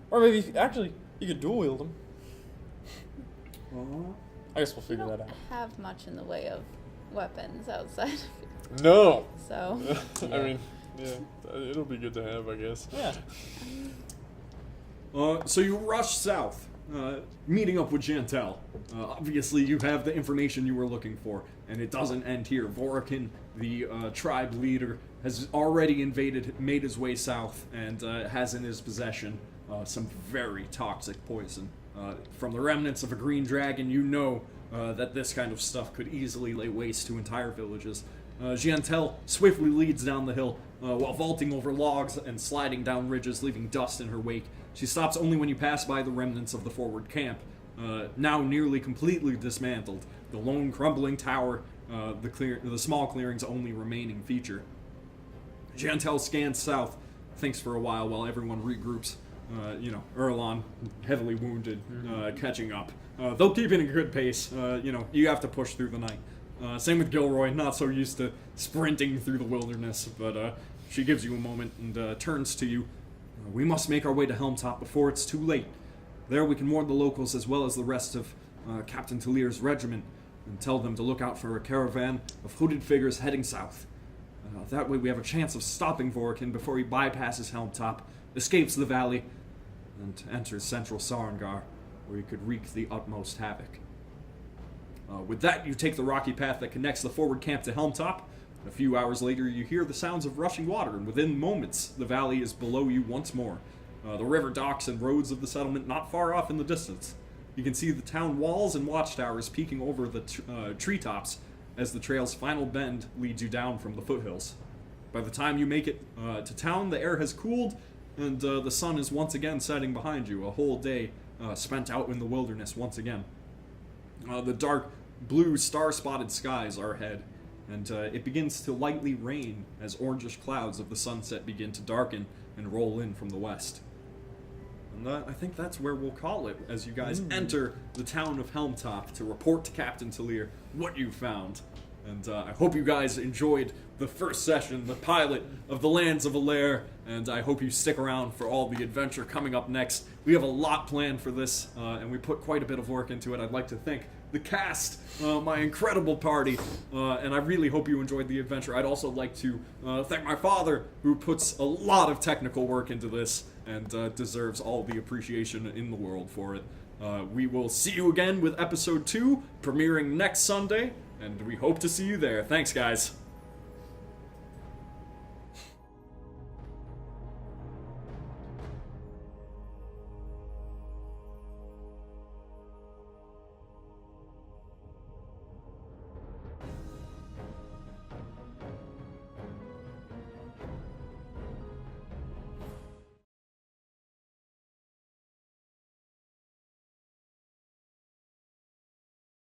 Or maybe, actually, you could dual wield them. I guess we'll figure that out. Have much in the way of weapons outside of it. No! So. I mean, yeah, it'll be good to have, I guess. Yeah. So you rush south, meeting up with Jantel. Obviously, you have the information you were looking for, and it doesn't end here. Vorkin, the tribe leader, has already made his way south, and has in his possession some very toxic poison. From the remnants of a green dragon, you know that this kind of stuff could easily lay waste to entire villages. Giantel swiftly leads down the hill, while vaulting over logs and sliding down ridges, leaving dust in her wake. She stops only when you pass by the remnants of the forward camp, now nearly completely dismantled. The lone crumbling tower, the small clearing's only remaining feature. Giantel scans south, thinks for a while everyone regroups. Erlon, heavily wounded, catching up. They'll keep it in a good pace. You have to push through the night. Same with Gilroy, not so used to sprinting through the wilderness, but she gives you a moment and turns to you. We must make our way to Helmtop before it's too late. There we can warn the locals as well as the rest of Captain Talier's regiment and tell them to look out for a caravan of hooded figures heading south. That way we have a chance of stopping Vorkin before he bypasses Helmtop, escapes the valley, and enters central Sarangar, where he could wreak the utmost havoc. With that, you take the rocky path that connects the forward camp to Helmtop. A few hours later, you hear the sounds of rushing water, and within moments, the valley is below you once more. The river docks and roads of the settlement not far off in the distance. You can see the town walls and watchtowers peeking over the treetops as the trail's final bend leads you down from the foothills. By the time you make it to town, the air has cooled, and the sun is once again setting behind you, a whole day spent out in the wilderness once again. The dark blue star-spotted skies are ahead, and it begins to lightly rain as orangish clouds of the sunset begin to darken and roll in from the west. And I think that's where we'll call it, as you guys enter the town of Helmtop to report to Captain Talier what you found. And I hope you guys enjoyed the first session, the pilot of the Lands of Alaire, and I hope you stick around for all the adventure coming up next. We have a lot planned for this, and we put quite a bit of work into it. I'd like to thank the cast, my incredible party, and I really hope you enjoyed the adventure. I'd also like to thank my father, who puts a lot of technical work into this, and deserves all the appreciation in the world for it. We will see you again with episode 2, premiering next Sunday, and we hope to see you there. Thanks, guys.